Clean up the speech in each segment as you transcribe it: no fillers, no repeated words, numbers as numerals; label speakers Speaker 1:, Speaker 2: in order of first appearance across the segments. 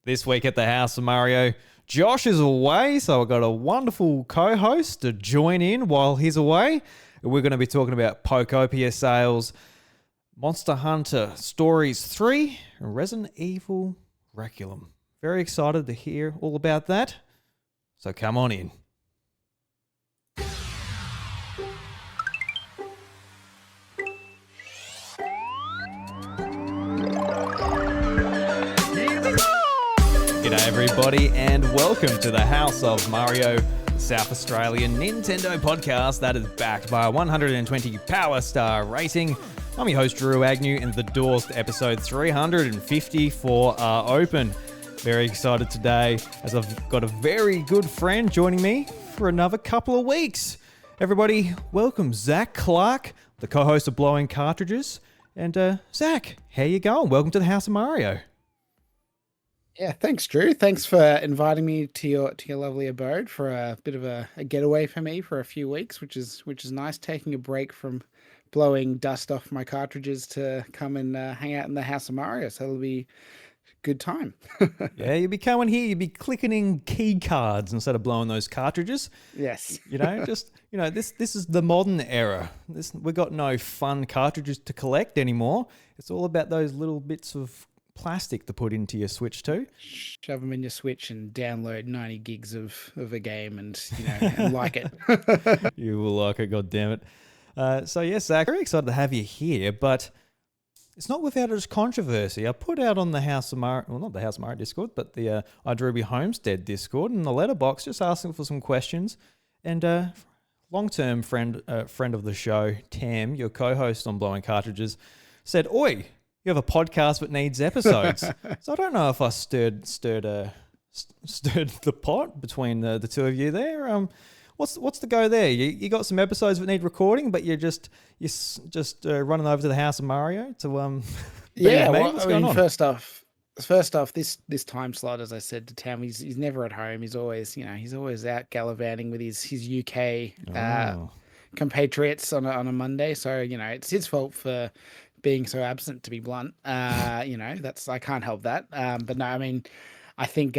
Speaker 1: This week at the House of Mario, Josh is away, so I've got a wonderful co-host to join in while he's away. We're going to be talking about Pokopia sales, Monster Hunter Stories 3, and Resident Evil Requiem. Very excited to hear all about that, so come on in. G'day everybody and welcome to the House of Mario, South Australian Nintendo podcast that is backed by a 120 Power Star rating. I'm your host Drew Agnew and the doors to episode 354 are open. Very excited today as I've got a very good friend joining me for another couple of weeks. Everybody, welcome Zach Clarke, the co-host of Blowing Cartridges. And Zach, how you going? Welcome to the House of Mario.
Speaker 2: Yeah, thanks, Drew. Thanks for inviting me to your lovely abode for a bit of a getaway for me for a few weeks, which is nice. Taking a break from blowing dust off my cartridges to come and hang out in the House of Mario. So it'll be a good time.
Speaker 1: Yeah, you'll be coming here. You'll be clicking in key cards instead of blowing those cartridges.
Speaker 2: Yes.
Speaker 1: This is the modern era. We've got no fun cartridges to collect anymore. It's all about those little bits of plastic to put into your Switch too.
Speaker 2: Shove them in your Switch and download 90 gigs of a game and and like it.
Speaker 1: You will like it, god damn it. So yes, Zach, very excited to have you here, but it's not without its controversy. I put out on the House of Mario, well, not the House of Mario Discord, but the iDrewby Homestead Discord and the letterbox, just asking for some questions. And long-term friend of the show, Tam, your co-host on Blowing Cartridges, said, "Oi, you have a podcast that needs episodes." So I don't know if I stirred the pot between the two of you there. What's the go there? You got some episodes that need recording, but you're just running over to the House of Mario to
Speaker 2: Yeah. Well, I mean, first off, this time slot, as I said to Tam, he's never at home. He's always out gallivanting with his UK compatriots on a Monday. So it's his fault for being so absent, to be blunt. I can't help that. But no, I mean, I think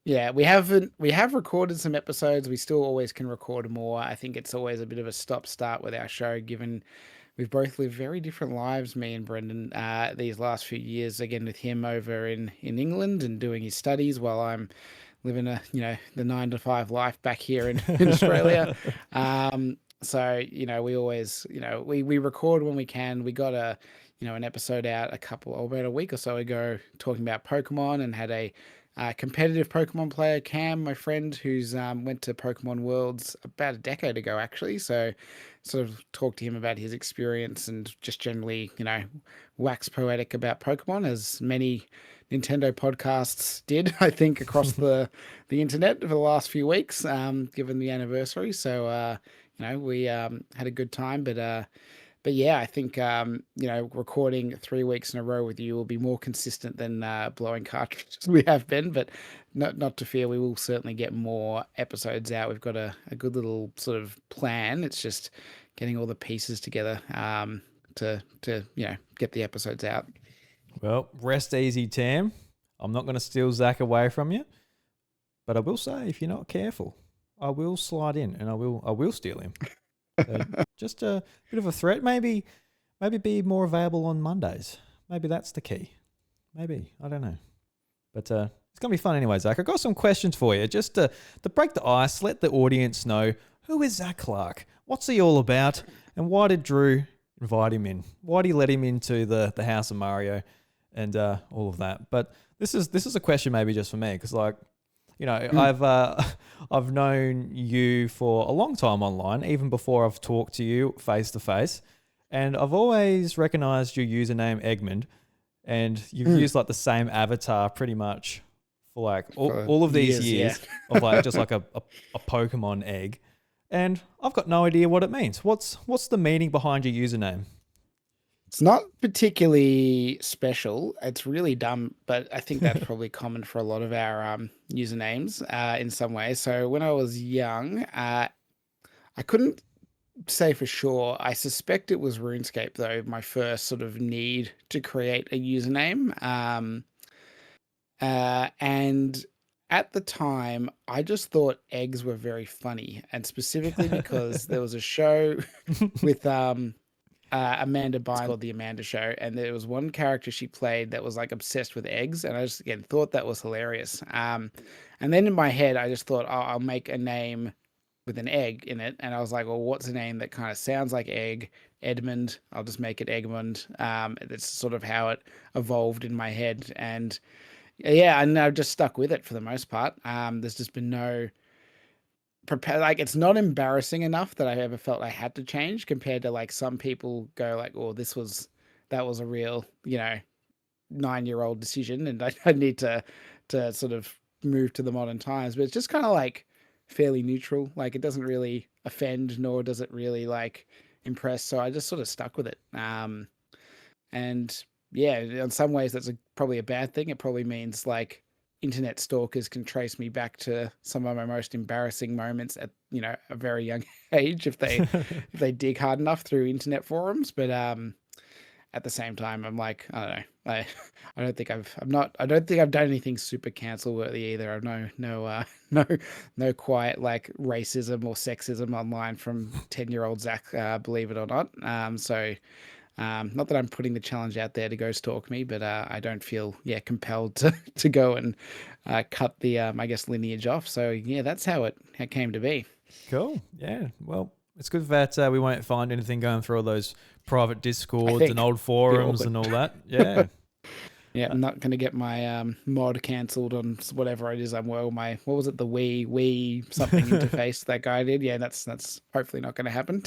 Speaker 2: we have recorded some episodes. We still always can record more. I think it's always a bit of a stop-start with our show, given we've both lived very different lives, me and Brendan, these last few years. Again, with him over in England and doing his studies while I'm living the 9-to-5 life back here in Australia. So, we always, we record when we can. We got an episode out about a week or so ago talking about Pokemon and had a competitive Pokemon player, Cam, my friend, who's went to Pokemon Worlds about a decade ago, actually. So sort of talked to him about his experience and just generally, wax poetic about Pokemon, as many Nintendo podcasts did, I think, across the internet over the last few weeks, given the anniversary. So, we had a good time, but yeah, I think recording 3 weeks in a row with you will be more consistent than blowing cartridges we have been. But not to fear, we will certainly get more episodes out. We've got a good little sort of plan. It's just getting all the pieces together to get the episodes out.
Speaker 1: Well, rest easy, Tam. I'm not going to steal Zach away from you, but I will say, if you're not careful, I will slide in and I will steal him. So just a bit of a threat. Maybe be more available on Mondays. Maybe that's the key. Maybe. I don't know. But it's going to be fun anyway, Zach. I've got some questions for you. Just to break the ice, let the audience know, who is Zach Clarke? What's he all about? And why did Drew invite him in? Why did he let him into the House of Mario and all of that? But this is a question maybe just for me, because I've known you for a long time online, even before I've talked to you face to face, and I've always recognized your username Eggman, and you've used like the same avatar pretty much for like all of these years of like just like a Pokemon egg, and I've got no idea what it means. What's the meaning behind your username?
Speaker 2: It's not particularly special. It's really dumb, but I think that's probably common for a lot of our usernames in some ways. So when I was young, I couldn't say for sure. I suspect it was RuneScape, though, my first sort of need to create a username. And at the time, I just thought eggs were very funny, and specifically because there was a show with Amanda Bynes called The Amanda Show, and there was one character she played that was like obsessed with eggs, and I just again thought that was hilarious. And then in my head, I just thought, oh, I'll make a name with an egg in it, and I was like, well, what's a name that kind of sounds like egg? Edmund. I'll just make it Egmund. That's sort of how it evolved in my head, and yeah, and I've just stuck with it for the most part. There's just been no prepare, like it's not embarrassing enough that I ever felt I had to change, compared to like some people go like, oh, that was a real, 9-year-old decision, and I need to sort of move to the modern times. But it's just kind of like fairly neutral. Like it doesn't really offend, nor does it really like impress. So I just sort of stuck with it. And yeah, in some ways that's probably a bad thing. It probably means like internet stalkers can trace me back to some of my most embarrassing moments at a very young age if they dig hard enough through internet forums. But at the same time, I'm like, I don't know. I don't think I've done anything super cancel worthy either. I've no quiet like racism or sexism online from 10-year-old Zach, believe it or not. So not that I'm putting the challenge out there to go stalk me, but I don't feel compelled to go and cut the I guess lineage off. So yeah, that's how it came to be.
Speaker 1: Cool. Yeah. Well, it's good that we won't find anything going through all those private discords and old forums and all that. Yeah.
Speaker 2: Yeah, I'm not going to get my mod cancelled on whatever it is. What was it, the Wii something interface that guy did? Yeah, that's hopefully not going to happen.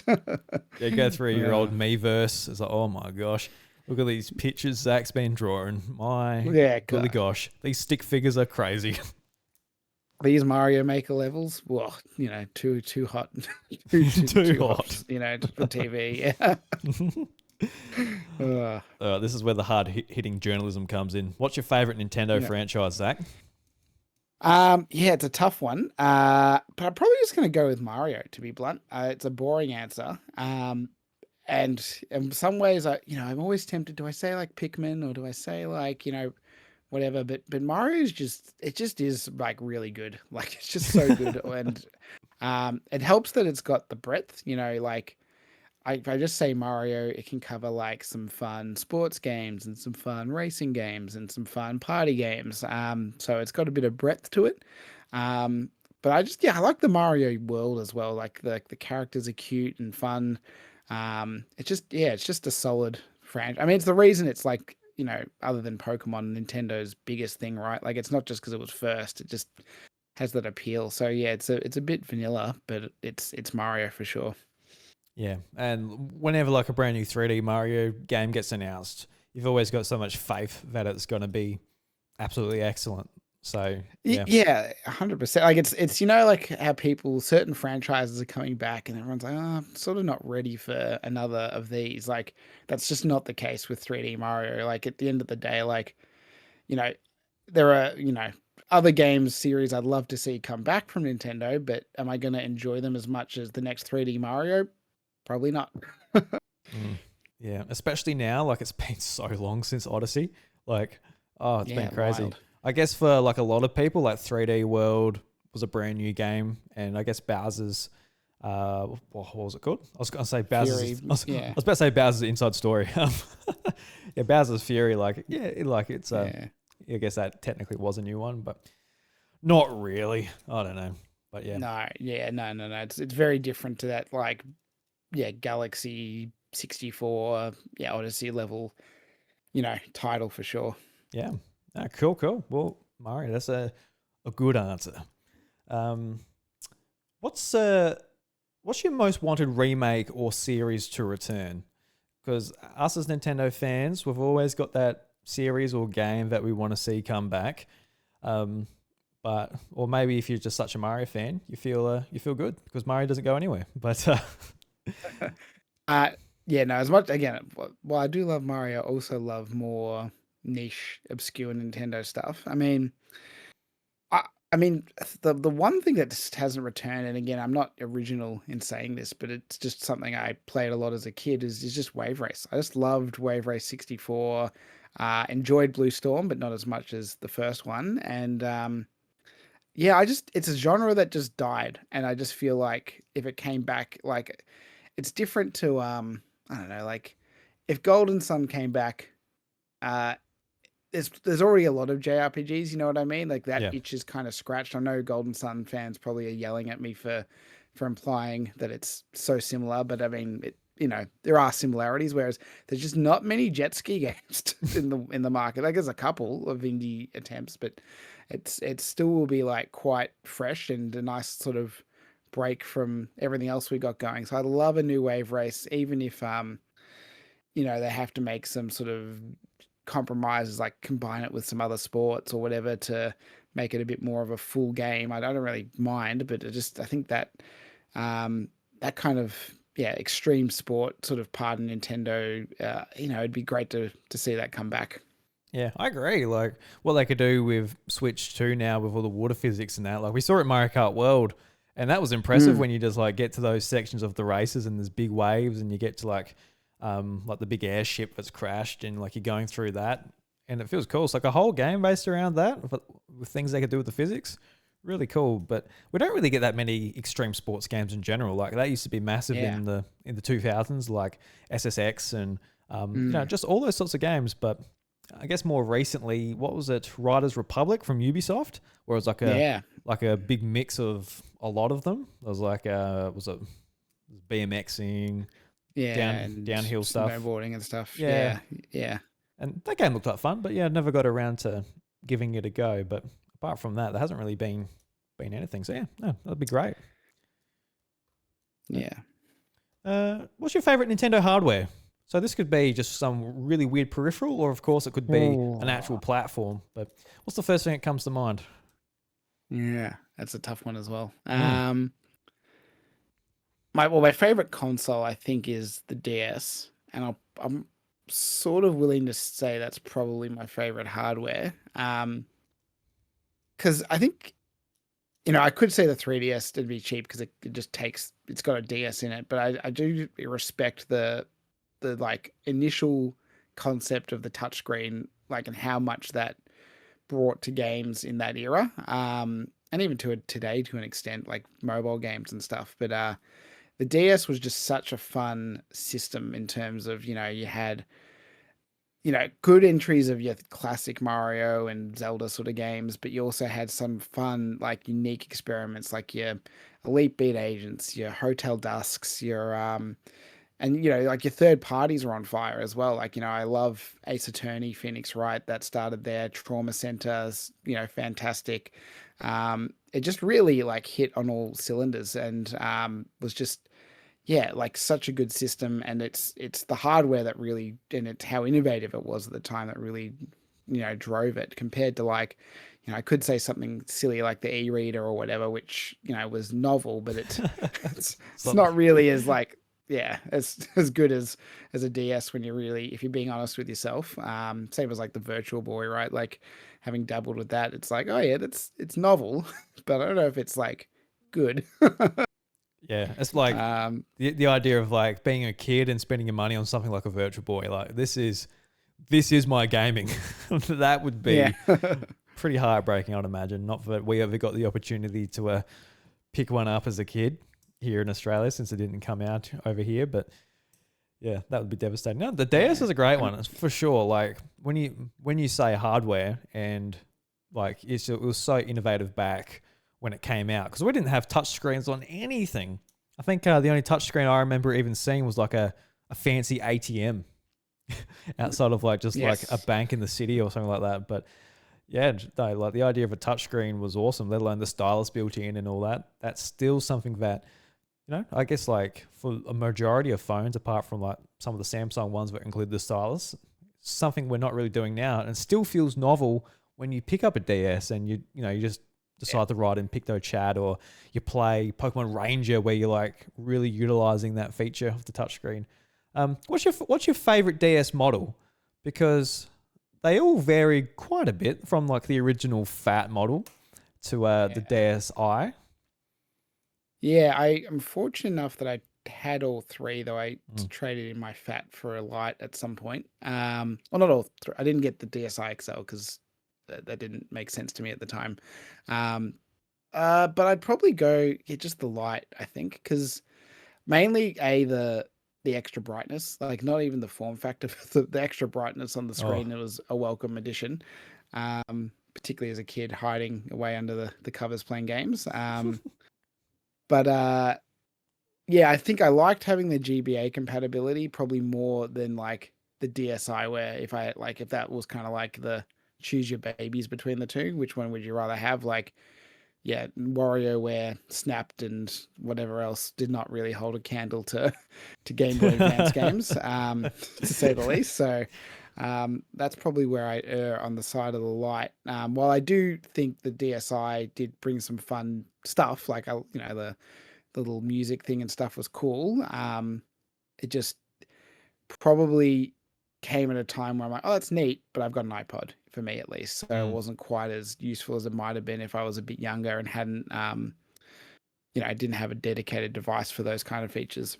Speaker 1: Yeah, go through your old Miiverse. It's like, oh my gosh, look at these pictures Zach's been drawing. Golly gosh, these stick figures are crazy.
Speaker 2: These Mario Maker levels, well, too hot, too hot, for TV. Yeah.
Speaker 1: This is where the hard hitting journalism comes in. What's your favorite Nintendo franchise, Zach?
Speaker 2: Yeah, it's a tough one. But I'm probably just gonna go with Mario, to be blunt. It's a boring answer. And in some ways, I'm always tempted. Do I say like Pikmin, or do I say like whatever? But Mario is just is like really good. Like it's just so good, and it helps that it's got the breadth. Like if I just say Mario, it can cover like some fun sports games and some fun racing games and some fun party games. So it's got a bit of breadth to it. But I like the Mario world as well. Like the characters are cute and fun. It's just a solid franchise. I mean, it's the reason it's like, other than Pokemon, Nintendo's biggest thing, right? Like it's not just because it was first. It just has that appeal. So yeah, it's a bit vanilla, but it's Mario for sure.
Speaker 1: Yeah, and whenever like a brand new 3D Mario game gets announced, you've always got so much faith that it's going to be absolutely excellent. So
Speaker 2: yeah, 100%. Like it's like how certain franchises are coming back, and everyone's like, oh, I'm sort of not ready for another of these. Like that's just not the case with 3D Mario. Like at the end of the day, like there are other games series I'd love to see come back from Nintendo, but am I going to enjoy them as much as the next 3D Mario? Probably not.
Speaker 1: Yeah, especially now, like it's been so long since Odyssey. Like, it's been crazy. Wild. I guess for like a lot of people, like 3D World was a brand new game, and I guess Bowser's, what was it called? I was going to say Bowser's. I was about to say Bowser's Inside Story. Yeah, Bowser's Fury. Like, it's I guess that technically was a new one, but not really. I don't know, but yeah.
Speaker 2: No. It's very different to that. Like, Galaxy 64, Odyssey level, title for sure.
Speaker 1: Yeah. Cool. Well, Mario, that's a good answer. What's your most wanted remake or series to return? Because us as Nintendo fans, we've always got that series or game that we want to see come back. Or maybe if you're just such a Mario fan, you feel good because Mario doesn't go anywhere. But
Speaker 2: as much, again, while I do love Mario, I also love more niche, obscure Nintendo stuff. I mean, the one thing that just hasn't returned, and again, I'm not original in saying this, but it's just something I played a lot as a kid, is just Wave Race. I just loved Wave Race 64. Enjoyed Blue Storm, but not as much as the first one. And yeah, it's a genre that just died, and I just feel like if it came back, like it's different to I don't know, like if Golden Sun came back, uh, there's already a lot of JRPGs, you know what I mean? Like that
Speaker 1: Yeah.
Speaker 2: itch is kind of scratched. I know Golden Sun fans probably are yelling at me for implying that it's so similar, but I mean, there are similarities. Whereas there's just not many jet ski games in the market. Like there's a couple of indie attempts, but it still will be like quite fresh and a nice sort of break from everything else we got going. So I love a new wave race, even if they have to make some sort of compromises, like combine it with some other sports or whatever to make it a bit more of a full game. I don't really mind, but I think that that kind of extreme sport sort of part of Nintendo, it'd be great to see that come back.
Speaker 1: Yeah, I agree. Like what they could do with Switch 2 now with all the water physics and that. Like we saw it in Mario Kart World, and that was impressive when you just like get to those sections of the races and there's big waves and you get to like the big airship that's crashed and like you're going through that and it feels cool. It's like a whole game based around that with things they could do with the physics. Really cool, but we don't really get that many extreme sports games in general. Like that used to be massive in the 2000s, like SSX and just all those sorts of games. But I guess more recently, what was it? Riders Republic from Ubisoft, where it was like a big mix of a lot of them. It was like was it BMXing, downhill stuff,
Speaker 2: snowboarding and stuff.
Speaker 1: Yeah.
Speaker 2: And
Speaker 1: that game looked like fun, but yeah, never got around to giving it a go. But apart from that, there hasn't really been anything. So yeah, no, that'd be great.
Speaker 2: Yeah.
Speaker 1: What's your favorite Nintendo hardware? So this could be just some really weird peripheral, or of course it could be an actual platform. But what's the first thing that comes to mind?
Speaker 2: Yeah, that's a tough one as well. My favorite console, I think, is the DS, and I'm sort of willing to say that's probably my favorite hardware. Because I think, I could say the 3DS would be cheap because it's got a DS in it, but I do respect the like initial concept of the touchscreen, like, and how much that brought to games in that era. And even to today, to an extent, like mobile games and stuff. But the DS was just such a fun system in terms of, you had, good entries of your classic Mario and Zelda sort of games, but you also had some fun, like unique experiments, like your Elite Beat Agents, your Hotel Dusks, your and like your third parties were on fire as well. Like, I love Ace Attorney, Phoenix Wright, that started there. Trauma Centers, fantastic. It just really like hit on all cylinders and was just, like such a good system. And it's the hardware that really, and it's how innovative it was at the time that really, drove it compared to like, I could say something silly like the e-reader or whatever, which, was novel, but it's not really as like, as good as a DS when if you're being honest with yourself. Same as like the Virtual Boy, right? Like having dabbled with that, it's like, oh yeah, it's novel, but I don't know if it's like good.
Speaker 1: Yeah, it's like the idea of like being a kid and spending your money on something like a Virtual Boy. Like this is my gaming. That would be pretty heartbreaking, I'd imagine. Not that we ever got the opportunity to pick one up as a kid here in Australia, since it didn't come out over here. But yeah, that would be devastating. No, the DS is a great one, for sure. Like when you say hardware, and like it was so innovative back when it came out, because we didn't have touch screens on anything. I think the only touch screen I remember even seeing was like a fancy ATM outside of like just like a bank in the city or something like that. But yeah, like the idea of a touchscreen was awesome, let alone the stylus built in and all that. That's still something that, I guess like for a majority of phones, apart from like some of the Samsung ones that include the stylus, something we're not really doing now, and still feels novel when you pick up a DS and you just decide to ride in Picto-Chat, or you play Pokemon Ranger where you're like really utilizing that feature of the touchscreen. What's your favorite DS model? Because they all vary quite a bit, from like the original fat model to the DSi.
Speaker 2: Yeah, I am fortunate enough that I had all three, though I traded in my fat for a light at some point. Well, not all three. I didn't get the DSi XL because that didn't make sense to me at the time. But I'd probably go get just the light, I think, because mainly the extra brightness, like not even the form factor, the extra brightness on the screen. It was a welcome addition, particularly as a kid hiding away under the covers playing games. But yeah, I think I liked having the GBA compatibility probably more than like the DSi, where if that was kind of like the choose your babies between the two, which one would you rather have? Like, yeah, WarioWare Snapped and whatever else did not really hold a candle to Game Boy Advance games, to say the least. So that's probably where I err on the side of the light. While I do think the DSi did bring some fun stuff, like the little music thing and stuff was cool. It just probably came at a time where I'm like, oh, that's neat, but I've got an iPod, for me at least. So it wasn't quite as useful as it might have been if I was a bit younger and hadn't, I didn't have a dedicated device for those kind of features.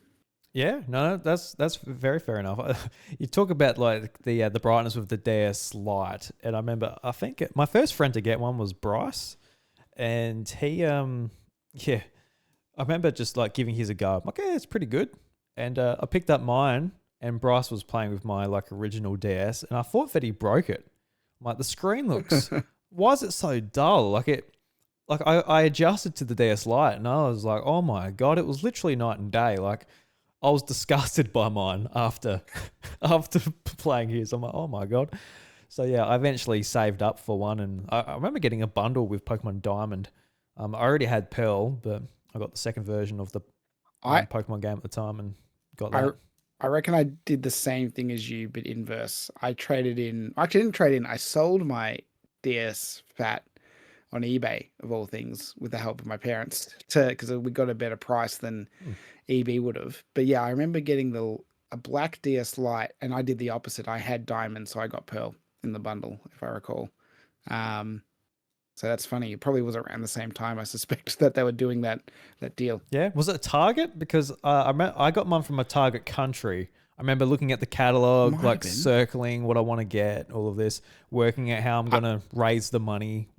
Speaker 1: Yeah, no, that's very fair enough. You talk about like the brightness with the DS Lite, and I remember I think my first friend to get one was Bryce, and he yeah, I remember just like giving his a go. I'm like, yeah, it's pretty good, and I picked up mine. And Bryce was playing with my like original DS, and I thought that he broke it. I'm like, the screen looks, why is it so dull? I adjusted to the DS Lite, and I was like, oh my god, it was literally night and day. Like, I was disgusted by mine after playing his. I'm like, oh my god. So yeah, I eventually saved up for one, and I remember getting a bundle with Pokemon Diamond. I already had Pearl, but I got the second version of the Pokemon game at the time and got that.
Speaker 2: I reckon I did the same thing as you, but inverse. I traded in. I actually didn't trade in. I sold my DS Fat on eBay, of all things, with the help of my parents, because we got a better price than EB would have. But yeah, I remember getting a black DS Lite, and I did the opposite. I had Diamond, so I got Pearl in the bundle, if I recall. So that's funny. It probably was around the same time, I suspect, that they were doing that deal.
Speaker 1: Yeah. Was it a Target? Because I got mine from a Target country. I remember looking at the catalog, like circling what I want to get, all of this, working out how I'm going to raise the money.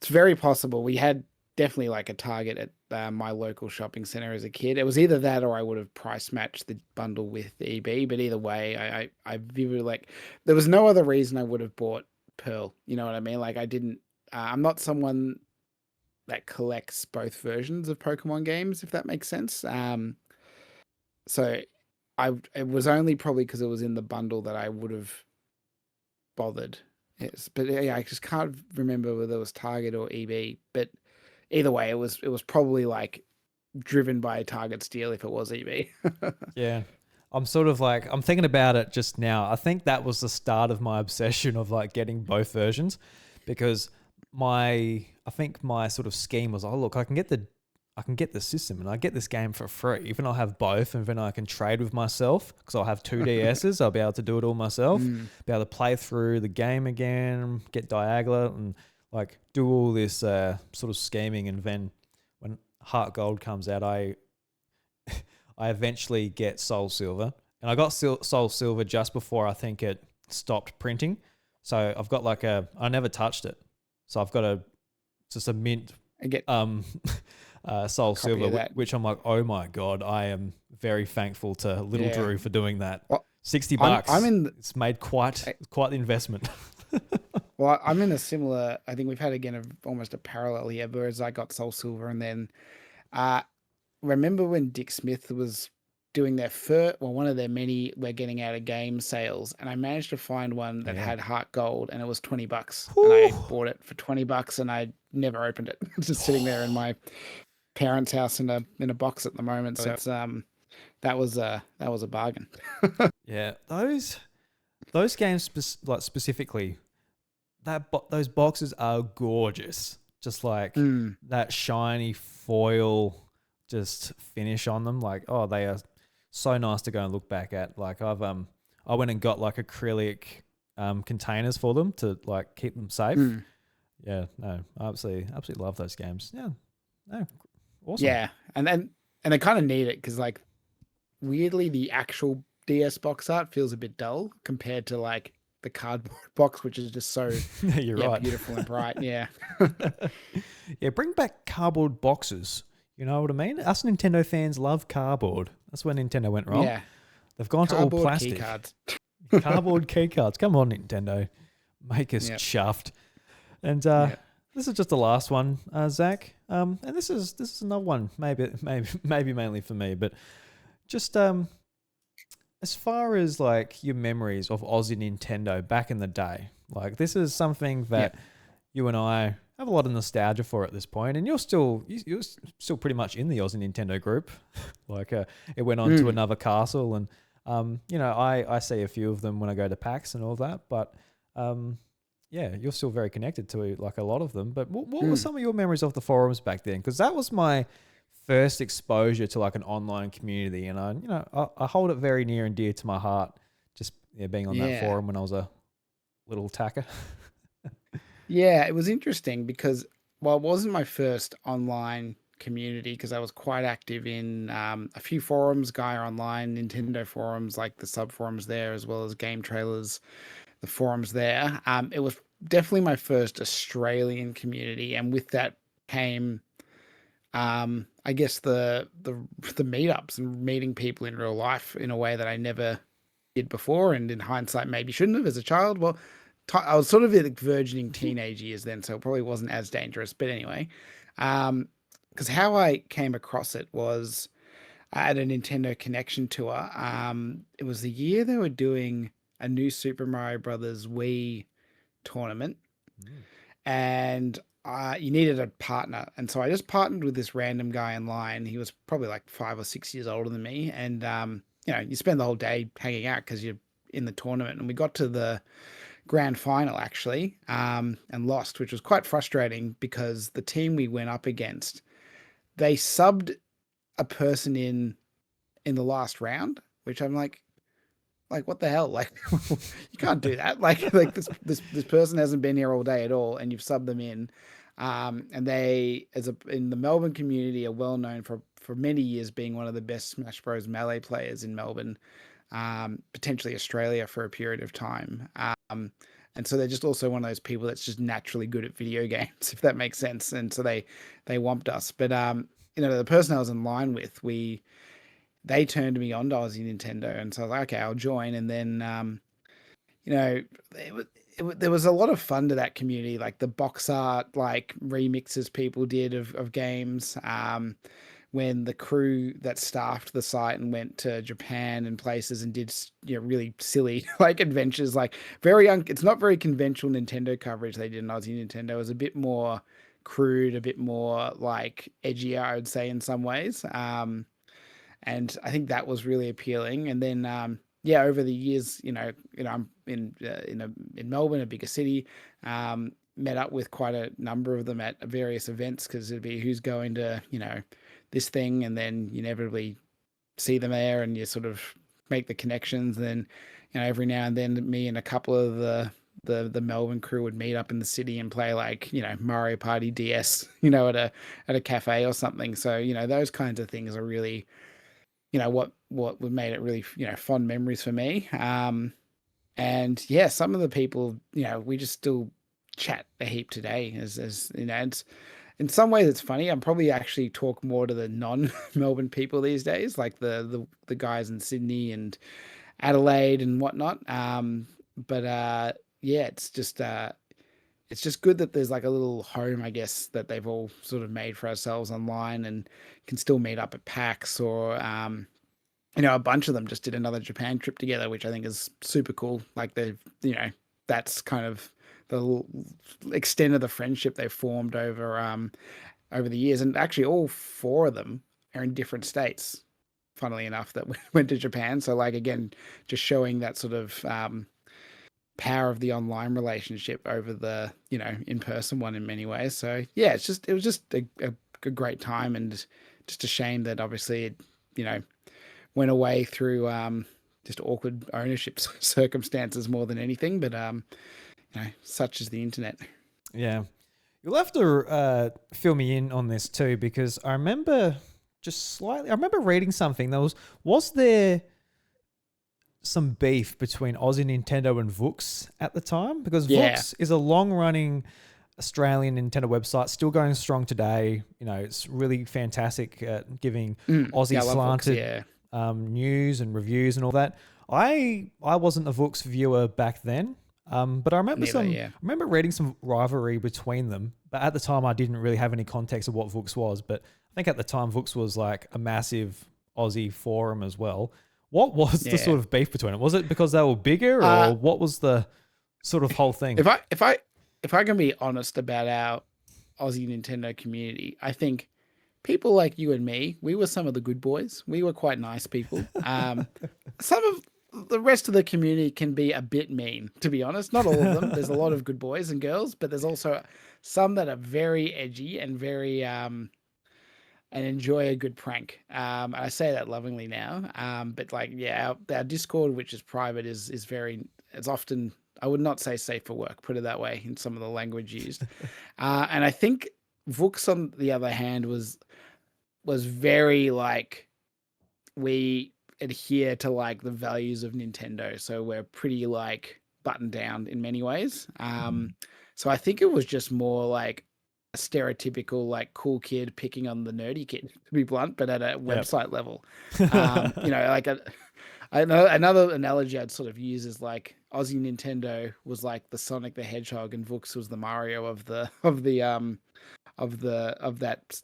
Speaker 2: It's very possible. We had definitely like a Target at my local shopping center as a kid. It was either that or I would have price matched the bundle with EB. But either way, I vividly, like, there was no other reason I would have bought Pearl. You know what I mean? Like, I didn't. I'm not someone that collects both versions of Pokemon games, if that makes sense. So it was only probably because it was in the bundle that I would have bothered. Yes, but yeah, I just can't remember whether it was Target or EB. But either way, it was probably like driven by a Target steal if it was EB.
Speaker 1: Yeah. I'm sort of like, I'm thinking about it just now. I think that was the start of my obsession of like getting both versions, because I think my sort of scheme was, oh look, I can get the system and I get this game for free. Even I'll have both, and then I can trade with myself because I'll have two DSs. I'll be able to do it all myself, be able to play through the game again, get Diagla, and like do all this sort of scheming. And then when Heart Gold comes out, I eventually get Soul Silver, and I got Soul Silver just before I think it stopped printing. So I've got like I never touched it. So I've got just a mint Soul Silver, which I'm like, oh my god, I am very thankful to Little Drew for doing that. Well, $60. It's made quite the investment.
Speaker 2: Well, I'm in a similar. I think we've had almost a parallel here. Whereas I got Soul Silver, and then remember when Dick Smith was doing their one of their many "we're getting out of game" sales, and I managed to find one that had Heart Gold, and it was $20, and I bought it for $20, and I never opened it. It's just sitting there in my parents' house in a box at the moment. So it's that was a bargain.
Speaker 1: Yeah, those games specifically, those boxes are gorgeous. Just like that shiny foil just finish on them, like, oh, they are so nice to go and look back at. Like I went and got like acrylic containers for them to like keep them safe. Yeah, no, I absolutely love those games. Yeah, no, awesome.
Speaker 2: Yeah, and they kind of need it because like weirdly the actual DS box art feels a bit dull compared to like the cardboard box, which is just so
Speaker 1: You're right.
Speaker 2: beautiful and bright. Yeah.
Speaker 1: Yeah, bring back cardboard boxes. You know what I mean? Us Nintendo fans love cardboard. That's where Nintendo went wrong.
Speaker 2: Yeah.
Speaker 1: They've gone to all
Speaker 2: Cardboard
Speaker 1: plastic.
Speaker 2: key cards.
Speaker 1: Cardboard key cards. Come on, Nintendo. Make us chuffed. And this is just the last one, Zach. And this is another one, maybe mainly for me, but just as far as like your memories of Aussie Nintendo back in the day, like this is something that you and I have a lot of nostalgia for at this point, and you're still pretty much in the Aussie Nintendo group. Like it went on to another castle, and I see a few of them when I go to PAX and all that, but you're still very connected to like a lot of them. But what were some of your memories of the forums back then? Because that was my first exposure to like an online community, and I hold it very near and dear to my heart. Just being on that forum when I was a little tacker.
Speaker 2: Yeah, it was interesting because while it wasn't my first online community, because I was quite active in a few forums, Gaia Online, Nintendo forums, like the sub forums there, as well as Game Trailers, the forums there. It was definitely my first Australian community, and with that came, I guess the meetups and meeting people in real life in a way that I never did before, and in hindsight maybe shouldn't have as a child. Well, I was sort of in burgeoning teenage years then, so it probably wasn't as dangerous. But anyway, because how I came across it was at a Nintendo Connection tour. It was the year they were doing a new Super Mario Brothers Wii tournament, and you needed a partner. And so I just partnered with this random guy online. He was probably like 5 or 6 years older than me, and you spend the whole day hanging out because you're in the tournament. And we got to the grand final actually, and lost, which was quite frustrating because the team we went up against, they subbed a person in the last round, which I'm like what the hell? Like you can't do that. Like this person hasn't been here all day at all, and you've subbed them in. And they, in the Melbourne community, are well known for many years being one of the best Smash Bros. Melee players in Melbourne. Potentially Australia for a period of time. And so they're just also one of those people that's just naturally good at video games, if that makes sense. And so they whomped us. But the person I was in line with, they turned me on to Aussie Nintendo, and so I was like, okay, I'll join. And then there was a lot of fun to that community, like the box art, like remixes people did of games. When the crew that staffed the site and went to Japan and places and did really silly like adventures, like it's not very conventional Nintendo coverage they did in Aussie Nintendo. It was a bit more crude, a bit more like edgier, I would say, in some ways. And I think that was really appealing. And then over the years, I'm in Melbourne, a bigger city. Met up with quite a number of them at various events, because it'd be who's going to this thing, and then you inevitably see them there, and you sort of make the connections. And then every now and then me and a couple of the Melbourne crew would meet up in the city and play like Mario Party DS at a cafe or something. So those kinds of things are really what made it really fond memories for me. And some of the people we just still chat a heap today, as it's, in some ways it's funny. I'm probably actually talk more to the non-Melbourne people these days, like the guys in Sydney and Adelaide and whatnot. It's just good that there's like a little home, I guess, that they've all sort of made for ourselves online, and can still meet up at PAX, or a bunch of them just did another Japan trip together, which I think is super cool. Like that's kind of the extent of the friendship they've formed over the years. And actually all 4 of them are in different states, funnily enough, that went to Japan. So like, again, just showing that sort of power of the online relationship over the in-person one in many ways. So yeah, it was just a great time, and just a shame that obviously it went away through just awkward ownership circumstances more than anything. But such is the internet.
Speaker 1: Yeah. You'll have to fill me in on this too, because I remember just slightly. I remember reading something. Was there some beef between Aussie Nintendo and Vooks at the time? Because Vooks is a long-running Australian Nintendo website, still going strong today. You know, it's really fantastic at giving Aussie slanted news and reviews and all that. I wasn't a Vooks viewer back then, but I remember I remember reading some rivalry between them. But at the time, I didn't really have any context of what Vooks was. But I think at the time, Vooks was like a massive Aussie forum as well. What was the sort of beef between them? Was it because they were bigger, or what was the sort of whole thing?
Speaker 2: If I can be honest about our Aussie Nintendo community, I think people like you and me, we were some of the good boys. We were quite nice people. Some of the rest of the community can be a bit mean, to be honest. Not all of them. There's a lot of good boys and girls, but there's also some that are very edgy and very and enjoy a good prank. I say that lovingly now. But like, our Discord, which is private, is it's often, I would not say safe for work, put it that way, in some of the language used. And I think Vooks, on the other hand, was very like, we adhere to like the values of Nintendo. So we're pretty like buttoned down in many ways. So I think it was just more like a stereotypical like cool kid picking on the nerdy kid, to be blunt, but at a website level. You know, like another analogy I'd sort of use is like Aussie Nintendo was like the Sonic the Hedgehog, and Vooks was the Mario of that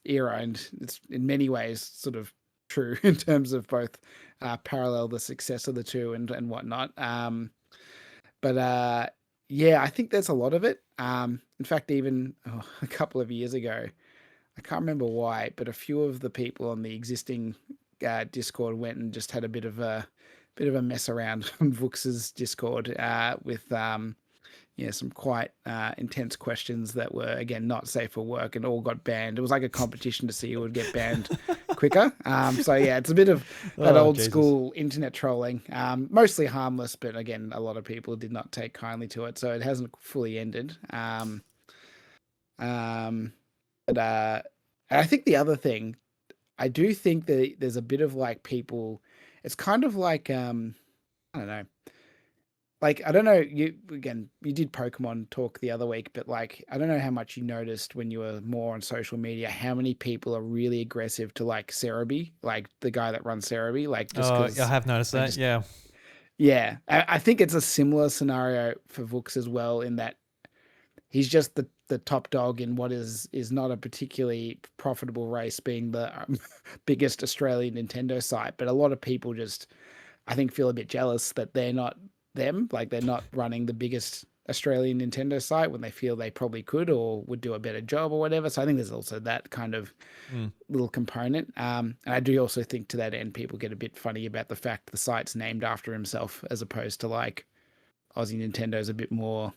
Speaker 2: era, and it's in many ways sort of true in terms of both parallel the success of the two and whatnot. I think there's a lot of it. In fact, even a couple of years ago, I can't remember why, but a few of the people on the existing Discord went and just had a bit of a mess around on Vooks's Discord with some quite intense questions that were, again, not safe for work, and all got banned. It was like a competition to see who would get banned quicker. It's a bit of that old school internet trolling, mostly harmless, but again, a lot of people did not take kindly to it, so it hasn't fully ended. I think the other thing, I do think that there's a bit of like people, it's kind of like, I don't know. Like, I don't know, you did Pokemon talk the other week, but like, I don't know how much you noticed when you were more on social media, how many people are really aggressive to like Cerebi, like the guy that runs Cerebi. Like, just
Speaker 1: I have noticed that.
Speaker 2: Yeah. I think it's a similar scenario for Vooks as well, in that he's just the top dog in what is not a particularly profitable race, being the biggest Australian Nintendo site. But a lot of people just, I think, feel a bit jealous that they're not them, like they're not running the biggest Australian Nintendo site when they feel they probably could or would do a better job or whatever. So I think there's also that kind of little component. And I do also think, to that end, people get a bit funny about the fact the site's named after himself, as opposed to like Aussie Nintendo's a bit more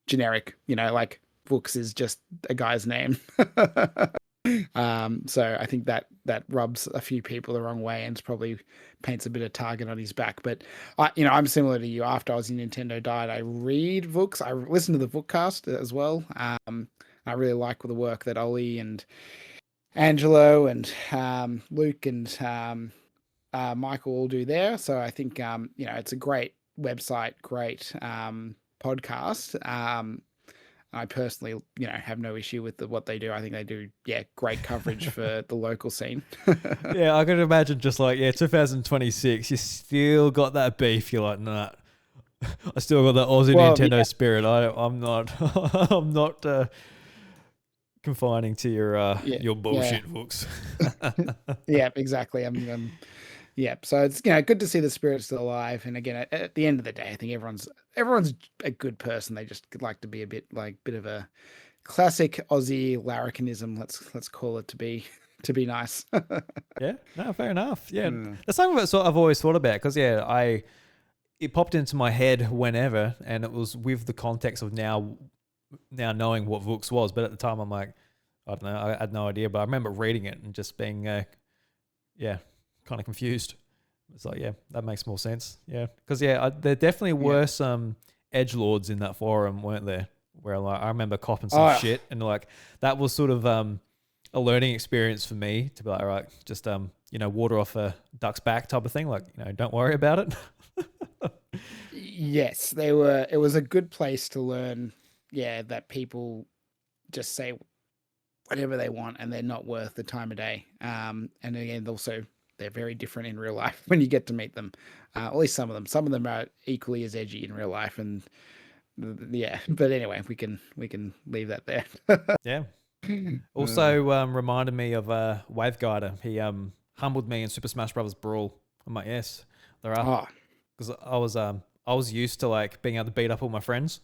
Speaker 2: generic, like Vooks is just a guy's name. So I think that rubs a few people the wrong way, and probably paints a bit of target on his back. But I'm similar to you. After Aussie Nintendo died, I read Vooks. I listen to the Vookcast as well. I really like the work that Ollie and Angelo and Luke and Michael all do there. So I think it's a great website, great podcast. I personally, have no issue with what they do. I think they do, great coverage for the local scene.
Speaker 1: Yeah, I can imagine just like, 2026, you still got that beef. You're like, nah, I still got that Aussie Nintendo spirit. I'm not confining to your bullshit books.
Speaker 2: Yeah, exactly. So it's good to see the spirit still alive. And again, at the end of the day, I think everyone's a good person. They just like to be a bit of a classic Aussie larrikinism. Let's call it, to be nice.
Speaker 1: Yeah, no, fair enough. Yeah, that's something that I've always thought about, because it popped into my head whenever, and it was with the context of now knowing what Vooks was. But at the time, I'm like, I don't know, I had no idea. But I remember reading it and just being, kind of confused. It's like, that makes more sense. Yeah, because there definitely were some edgelords in that forum, weren't there? Where like I remember copping some shit, and like that was sort of a learning experience for me to be like, all right, just water off a duck's back type of thing. Like, don't worry about it.
Speaker 2: Yes, they were. It was a good place to learn. Yeah, that people just say whatever they want and they're not worth the time of day. And again, also they're very different in real life when you get to meet them. At least some of them. Some of them are equally as edgy in real life, and yeah. But anyway, we can leave that there.
Speaker 1: Yeah. Also, reminded me of Waveguider. He humbled me in Super Smash Bros. Brawl. I'm like, yes, there are. Because I was used to like being able to beat up all my friends.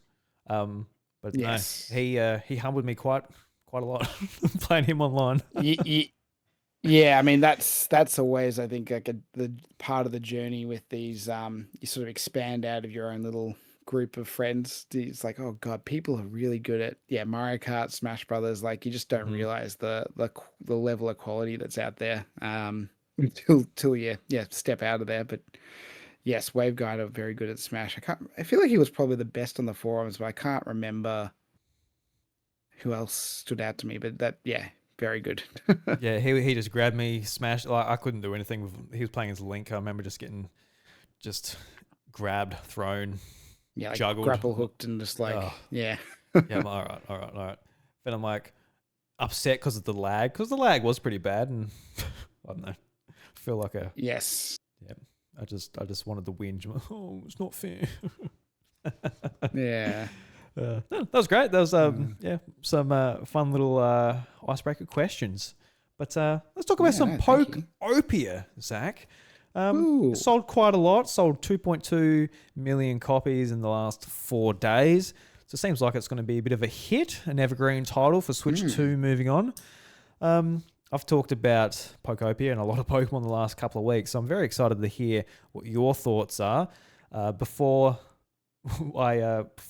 Speaker 1: But yes. No, he humbled me quite a lot playing him online.
Speaker 2: Yeah, I mean that's always, I think, like the part of the journey with these. You sort of expand out of your own little group of friends. It's like, oh god, people are really good at Mario Kart, Smash Brothers. Like you just don't realize the level of quality that's out there until you step out of there. But yes, Waveguide are very good at Smash. I feel like he was probably the best on the forums, but I can't remember who else stood out to me. But very good.
Speaker 1: Yeah, he just grabbed me, smashed. Like I couldn't do anything with. He was playing as Link. I remember just getting grabbed, thrown,
Speaker 2: like
Speaker 1: juggled,
Speaker 2: grapple hooked, and just like
Speaker 1: yeah. I'm all right. But I'm like upset because of the lag. Because the lag was pretty bad, and I don't know. I feel like
Speaker 2: yes.
Speaker 1: Yeah, I just wanted to whinge. Oh, it's not fair.
Speaker 2: Yeah.
Speaker 1: That was great. That was some fun little icebreaker questions. But let's talk about some Pokopia, Zach. Sold quite a lot. Sold 2.2 million copies in the last 4 days. So it seems like it's going to be a bit of a hit, an evergreen title for Switch 2 moving on. I've talked about Pokopia and a lot of Pokemon the last couple of weeks, so I'm very excited to hear what your thoughts are. Before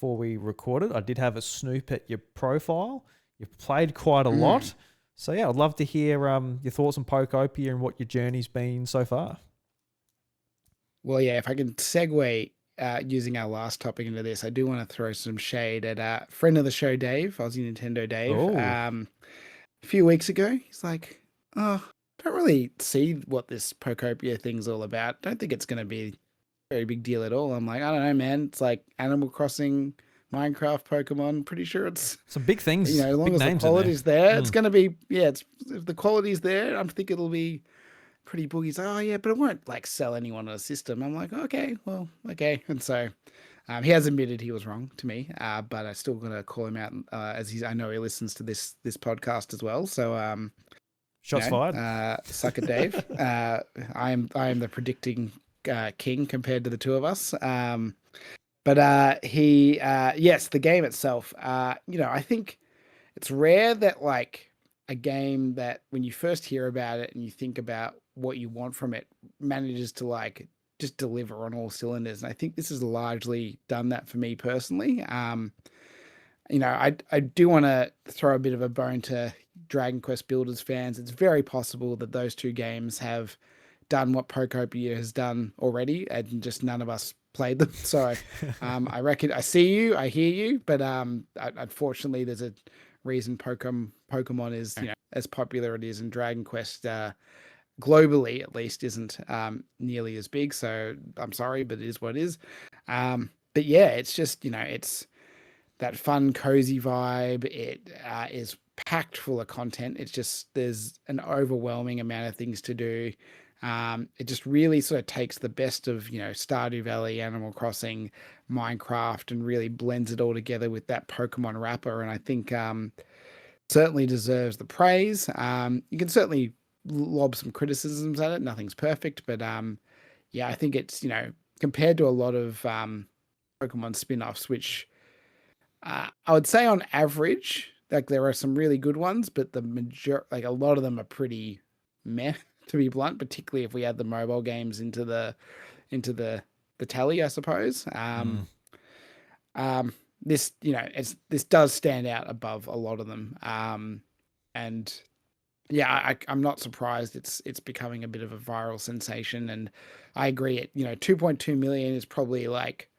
Speaker 1: we recorded, I did have a snoop at your profile. You've played quite a lot. So yeah, I'd love to hear your thoughts on Pokopia and what your journey's been so far.
Speaker 2: Well, yeah, if I can segue using our last topic into this, I do want to throw some shade at friend of the show, Dave, Aussie Nintendo Dave. A few weeks ago, he's like, oh, don't really see what this Pokopia thing's all about. Don't think it's going to be very big deal at all. I'm like, I don't know, man. It's like Animal Crossing, Minecraft, Pokemon. Pretty sure it's
Speaker 1: some big things.
Speaker 2: As long as the quality's there, it's going to be. Yeah, if the quality's there, I think it'll be pretty boogie. He's like, oh yeah, but it won't like sell anyone on a system. I'm like, okay, well, okay. And so he has admitted he was wrong to me, but I'm still gonna call him out as I know he listens to this podcast as well. So
Speaker 1: shots fired.
Speaker 2: Suck it, Dave. I am the predicting king compared to the two of us. But yes, the game itself. I think it's rare that like a game that when you first hear about it and you think about what you want from it manages to like just deliver on all cylinders. And I think this has largely done that for me personally. I do want to throw a bit of a bone to Dragon Quest Builders fans. It's very possible that those two games have done what Pokopia has done already, and just none of us played them. So I reckon I see you, I hear you, but unfortunately, there's a reason Pokemon is as popular it is, and Dragon Quest globally at least isn't nearly as big. So I'm sorry, but it is what it is. But yeah, it's just it's that fun, cozy vibe. It is packed full of content. It's just there's an overwhelming amount of things to do. It just really sort of takes the best of Stardew Valley, Animal Crossing, Minecraft, and really blends it all together with that Pokemon wrapper. And I think certainly deserves the praise. You can certainly lob some criticisms at it. Nothing's perfect, but I think it's compared to a lot of Pokemon spin-offs, which I would say on average, like there are some really good ones, but a lot of them are pretty meh, to be blunt, particularly if we add the mobile games into the tally, I suppose. This this does stand out above a lot of them. And yeah, I'm not surprised it's becoming a bit of a viral sensation, and I agree. 2.2 million is probably like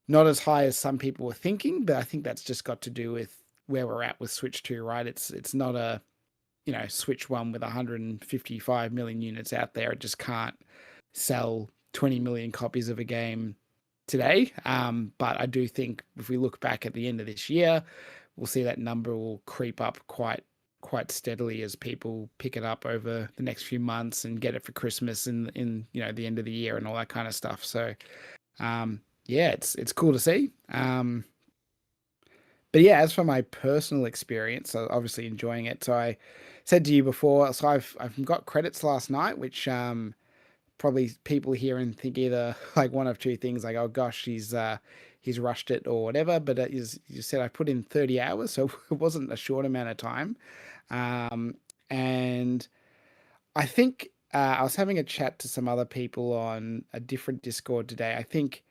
Speaker 2: not as high as some people were thinking, but I think that's just got to do with where we're at with Switch 2, right? It's not a Switch 1 with 155 million units out there. It just can't sell 20 million copies of a game today. But I do think if we look back at the end of this year, we'll see that number will creep up quite steadily as people pick it up over the next few months and get it for Christmas in the end of the year and all that kind of stuff. So it's cool to see. But yeah, as for my personal experience, I'm obviously enjoying it. So I said to you before, so I've got credits last night, which probably people hear and think either like one of two things, like, oh gosh, he's rushed it or whatever. But as you said, I put in 30 hours, so it wasn't a short amount of time. And I think I was having a chat to some other people on a different Discord today. I think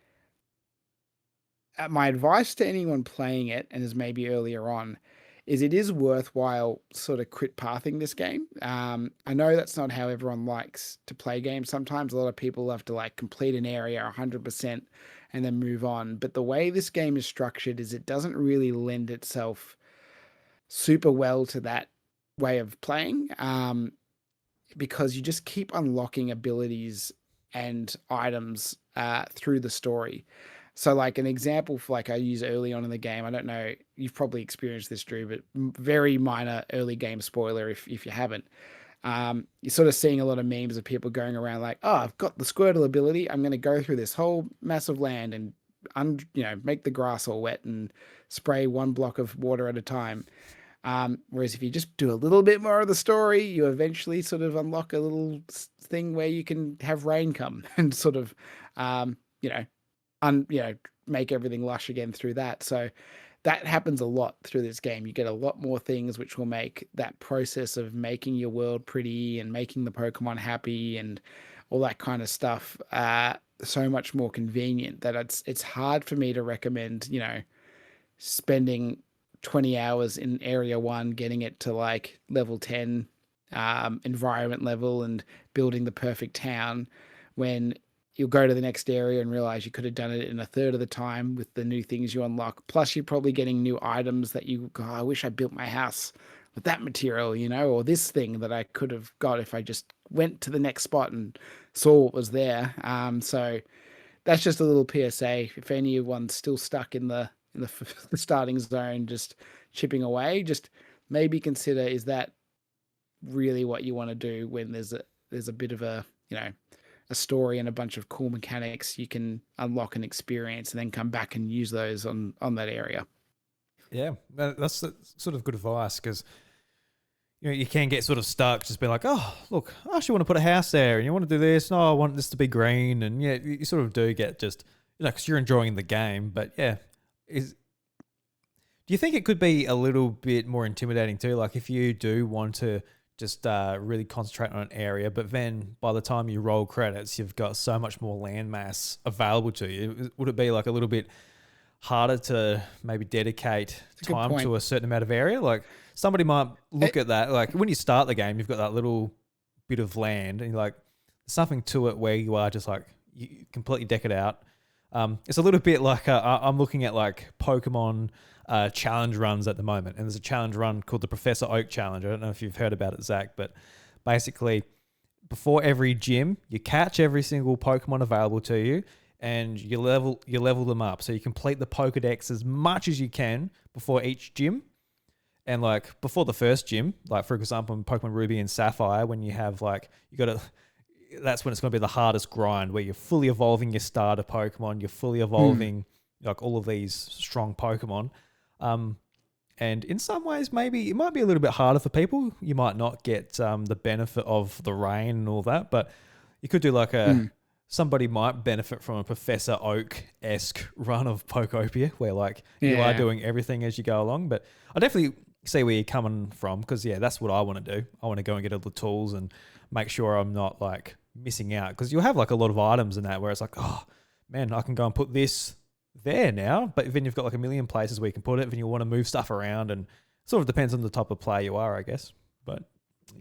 Speaker 2: my advice to anyone playing it, and is maybe earlier on, is it is worthwhile sort of crit pathing this game. I know that's not how everyone likes to play games. Sometimes a lot of people have to like complete an area 100% and then move on. But the way this game is structured is it doesn't really lend itself super well to that way of playing, because you just keep unlocking abilities and items through the story. So like an example for like I use early on in the game, I don't know, you've probably experienced this, Drew, but very minor early game spoiler if you haven't. You're sort of seeing a lot of memes of people going around like, oh, I've got the Squirtle ability. I'm going to go through this whole massive land and make the grass all wet and spray one block of water at a time. Whereas if you just do a little bit more of the story, you eventually sort of unlock a little thing where you can have rain come and sort of, make everything lush again through that. So that happens a lot through this game. You get a lot more things which will make that process of making your world pretty and making the Pokemon happy and all that kind of stuff so much more convenient that it's hard for me to recommend, spending 20 hours in area 1 getting it to like level 10 environment level and building the perfect town when you'll go to the next area and realize you could have done it in a third of the time with the new things you unlock. Plus, you're probably getting new items that you go, I wish I built my house with that material, or this thing that I could have got if I just went to the next spot and saw what was there. So that's just a little PSA. If anyone's still stuck in the starting zone, just chipping away, just maybe consider, is that really what you want to do when there's a bit of a story and a bunch of cool mechanics you can unlock and experience and then come back and use those on that area.
Speaker 1: Yeah, that's sort of good advice, because you can get sort of stuck just being like, oh, look, I actually want to put a house there and you want to do this. No, I want this to be green. And yeah, you sort of do get just, because you're enjoying the game. But yeah, do you think it could be a little bit more intimidating too? Like if you do want to just really concentrate on an area, but then by the time you roll credits, you've got so much more landmass available to you. Would it be like a little bit harder to maybe dedicate time to a certain amount of area? Like somebody might look at that, like when you start the game, you've got that little bit of land and you're like, there's something to it where you are just like, you completely deck it out. It's a little bit like I'm looking at like Pokemon challenge runs at the moment, and there's a challenge run called the Professor Oak Challenge. I don't know if you've heard about it, Zach, but basically before every gym, you catch every single Pokemon available to you, and you level them up. So you complete the Pokedex as much as you can before each gym. And like before the first gym, like for example, in Pokemon Ruby and Sapphire, when you have like, that's when it's going to be the hardest grind, where you're fully evolving your starter Pokemon, you're fully evolving like all of these strong Pokemon. And in some ways, maybe it might be a little bit harder for people. You might not get the benefit of the rain and all that, but you could do like somebody might benefit from a Professor Oak-esque run of Pokopia, where like you are doing everything as you go along. But I definitely see where you're coming from, because that's what I want to do. I want to go and get all the tools and make sure I'm not like missing out, because you'll have like a lot of items in that where it's like, oh man, I can go and put this there now, but then you've got like a million places where you can put it, then you want to move stuff around, and it sort of depends on the type of player you are, I guess. But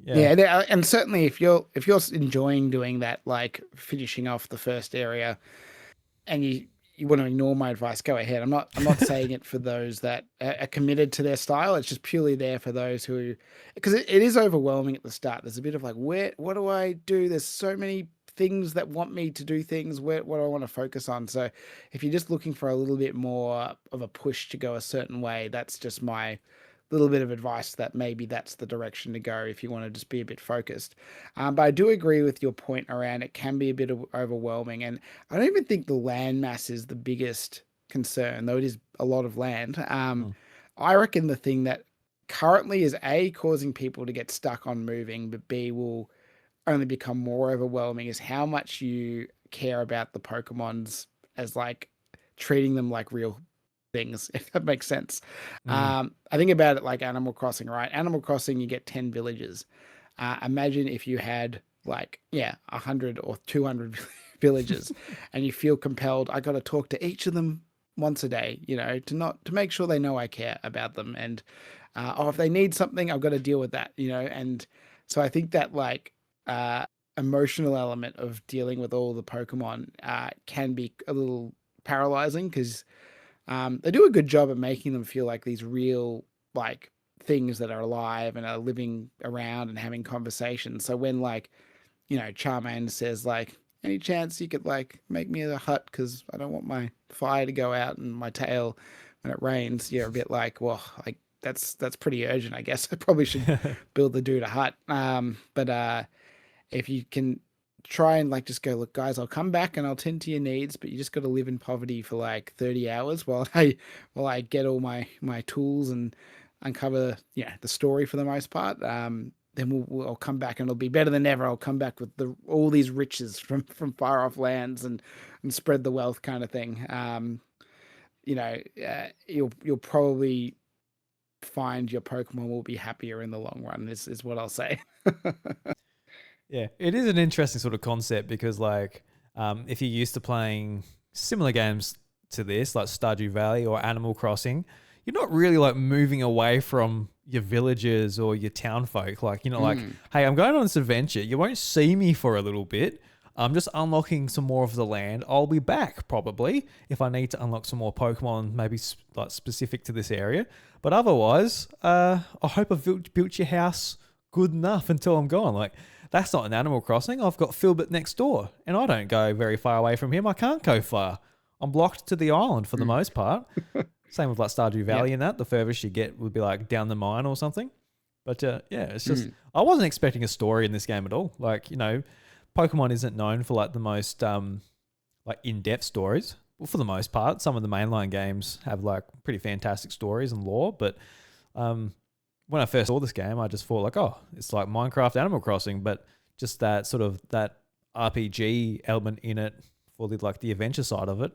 Speaker 2: yeah, and certainly if you're enjoying doing that, like finishing off the first area, and you want to ignore my advice, go ahead. I'm not saying it for those that are committed to their style. It's just purely there for those who, because it is overwhelming at the start. There's a bit of like, what do I do? There's so many things that want me to do things. What do I want to focus on? So if you're just looking for a little bit more of a push to go a certain way, that's just my little bit of advice, that maybe that's the direction to go if you want to just be a bit focused. But I do agree with your point around it can be a bit overwhelming. And I don't even think the land mass is the biggest concern, though it is a lot of land. I reckon the thing that currently is A, causing people to get stuck on moving, but B, will only become more overwhelming, is how much you care about the Pokemons as like treating them like real things, if that makes sense. I think about it like Animal Crossing, right? Animal Crossing, you get 10 villages. Imagine if you had like, 100 or 200 villages and you feel compelled, I got to talk to each of them once a day, to make sure they know I care about them. And, if they need something, I've got to deal with that, And so I think that like, emotional element of dealing with all the Pokemon, can be a little paralyzing, because they do a good job at making them feel like these real, like, things that are alive and are living around and having conversations. So when, like, Charmander says, like, any chance you could, like, make me a hut because I don't want my fire to go out and my tail when it rains, you're a bit like, well, like, that's pretty urgent, I guess. I probably should build the dude a hut. But if you can try and like just go, look, guys, I'll come back and I'll tend to your needs, but you just got to live in poverty for like 30 hours while I get all my tools and uncover the story for the most part. Then I'll come back and it'll be better than ever. I'll come back with all these riches from far off lands and spread the wealth, kind of thing. You'll probably find your Pokemon will be happier in the long run, is what I'll say.
Speaker 1: Yeah, it is an interesting sort of concept because, like, if you're used to playing similar games to this, like Stardew Valley or Animal Crossing, you're not really like moving away from your villages or your town folk. Like, like, hey, I'm going on this adventure. You won't see me for a little bit. I'm just unlocking some more of the land. I'll be back probably if I need to unlock some more Pokemon, maybe like specific to this area. But otherwise, I hope I've built your house good enough until I'm gone. Like, that's not an Animal Crossing. I've got Philbert next door, and I don't go very far away from him. I can't go far. I'm blocked to the island for the most part. Same with like Stardew Valley and that. The furthest you get would be like down the mine or something. But it's just, I wasn't expecting a story in this game at all. Like, Pokemon isn't known for like the most like in-depth stories. Well, for the most part, some of the mainline games have like pretty fantastic stories and lore, but when I first saw this game, I just thought like, oh, it's like Minecraft Animal Crossing, but just that sort of that RPG element in it for the adventure side of it.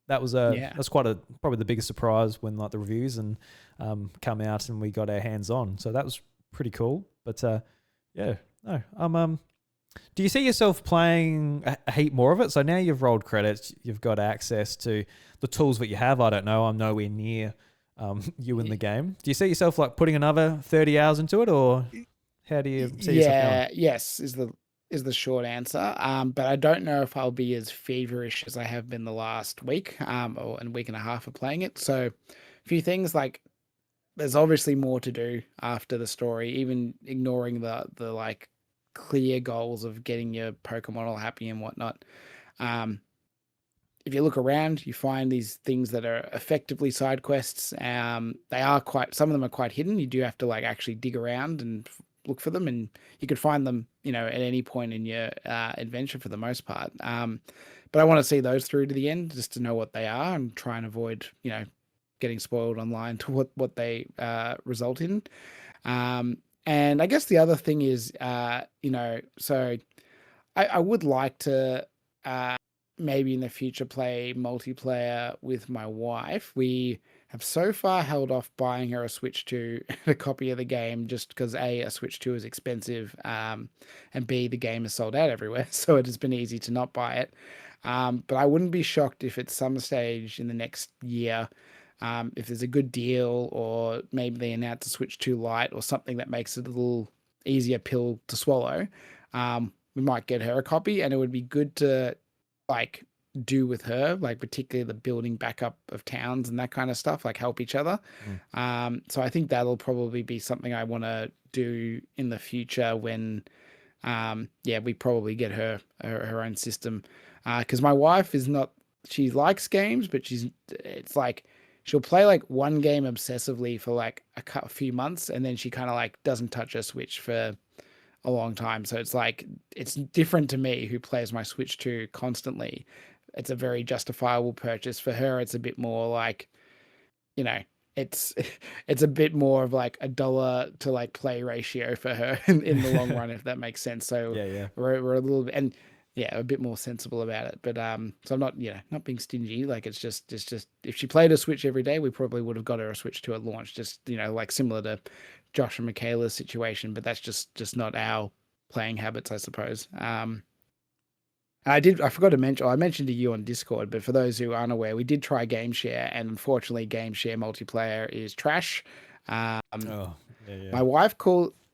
Speaker 1: That was that's probably the biggest surprise when like the reviews and come out and we got our hands on. So that was pretty cool. But do you see yourself playing a heap more of it? So now you've rolled credits, you've got access to the tools that you have. I don't know. I'm nowhere near you in the game. Do you see yourself like putting another 30 hours into it, or how do you see yourself going?
Speaker 2: Yes is the short answer. But I don't know if I'll be as feverish as I have been the last week, or a week and a half of playing it. So a few things, like there's obviously more to do after the story, even ignoring the like clear goals of getting your Pokemon all happy and whatnot. If you look around, you find these things that are effectively side quests. They are some of them are quite hidden. You do have to like actually dig around and look for them, and you could find them, at any point in your adventure for the most part. But I want to see those through to the end just to know what they are and try and avoid, getting spoiled online to what they result in. And I guess the other thing is, so I would like to maybe in the future play multiplayer with my wife. We have so far held off buying her a Switch 2 and a copy of the game just because a Switch 2 is expensive, and B, the game is sold out everywhere. So it has been easy to not buy it. But I wouldn't be shocked if at some stage in the next year, if there's a good deal, or maybe they announce a Switch 2 Lite or something that makes it a little easier pill to swallow, we might get her a copy, and it would be good to like do with her, like particularly the building back up of towns and that kind of stuff, like help each other. So I think that'll probably be something I want to do in the future when, we probably get her own system. Because my wife is not, she likes games, but it's like, she'll play like one game obsessively for like a few months, and then she kind of like doesn't touch her Switch for a long time. So it's like, it's different to me who plays my Switch 2 constantly. It's a very justifiable purchase. For her, it's a bit more like, you know, it's it's a bit more of like a dollar to like play ratio for her in the long run, if that makes sense. So
Speaker 1: Yeah.
Speaker 2: we're a little bit, and a bit more sensible about it. But so I'm not not being stingy. Like it's just if she played a Switch every day, we probably would have got her a Switch 2 at launch. Just like similar to Josh and Michaela's situation, but that's just not our playing habits, I suppose. I forgot to mention, I mentioned to you on Discord, but for those who aren't aware, we did try Game Share, and unfortunately Game Share multiplayer is trash. My wife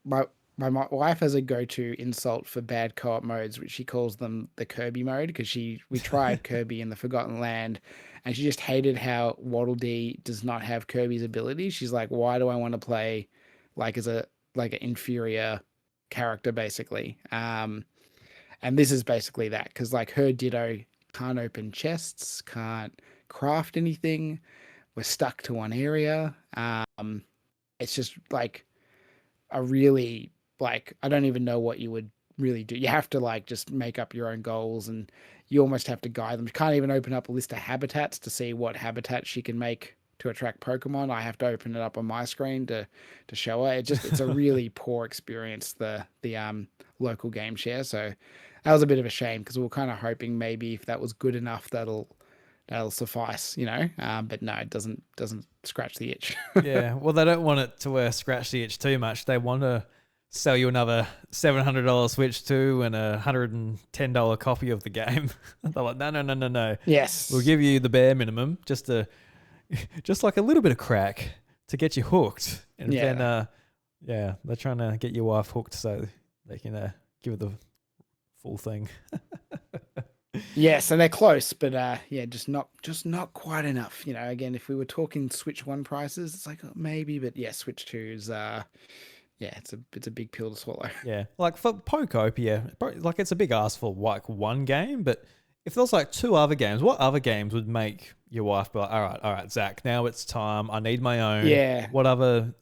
Speaker 2: my wife has a go-to insult for bad co-op modes, which she calls them the Kirby mode, because we tried Kirby in the Forgotten Land, and she just hated how Waddle Dee does not have Kirby's abilities. She's like, why do I want to play like as an inferior character, basically? And this is basically that, because like her Ditto can't open chests, can't craft anything. We're stuck to one area. It's just like a really, like, I don't even know what you would really do. You have to like just make up your own goals, and you almost have to guide them. You can't even open up a list of habitats to see what habitats she can make to attract Pokemon. I have to open it up on my screen to show her. It's a really poor experience, the local Game Share. So that was a bit of a shame, because we were kind of hoping maybe if that was good enough, that'll suffice, but no, it doesn't scratch the itch.
Speaker 1: Yeah, well, they don't want it to scratch the itch too much. They want to sell you another $700 Switch 2 and a $110 copy of the game. They're like, no.
Speaker 2: Yes,
Speaker 1: we'll give you the bare minimum, just like a little bit of crack to get you hooked, and then they're trying to get your wife hooked so they can give it the full thing.
Speaker 2: Yes, and they're close, but just not quite enough. Again, if we were talking Switch 1 prices, it's like maybe, but Switch 2 is it's a big pill to swallow.
Speaker 1: Yeah, like for Pokopia, like it's a big ask for like one game, but if there's like two other games, what other games would make your wife be like, all right, Zach, now it's time. I need my own.
Speaker 2: Yeah.
Speaker 1: What other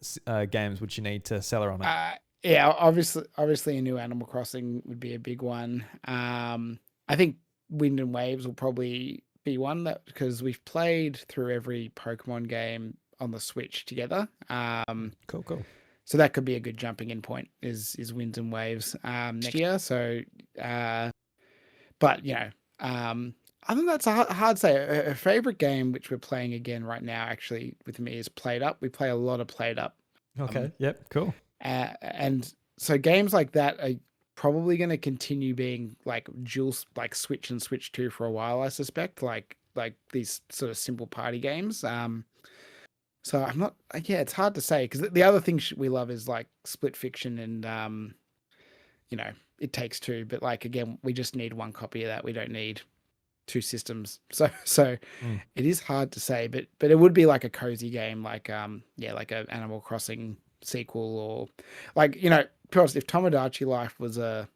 Speaker 1: games would you need to sell her on it?
Speaker 2: Obviously a new Animal Crossing would be a big one. I think Wind and Waves will probably be one, that because we've played through every Pokemon game on the Switch together.
Speaker 1: Cool.
Speaker 2: So that could be a good jumping in point, is Winds and Waves next year. So, but I think that's hard to say. A favorite game which we're playing again right now, actually, with me, is Played Up. We play a lot of Played Up.
Speaker 1: Okay. Yep. Cool.
Speaker 2: And so games like that are probably going to continue being like dual, like Switch and Switch 2 for a while, I suspect. Like these sort of simple party games. So I'm not. It's hard to say, because the other thing we love is like Split Fiction and It Takes Two. But like again, we just need one copy of that. We don't need two systems. So It is hard to say, but it would be like a cozy game, like like a Animal Crossing sequel, or like if Tomodachi Life was a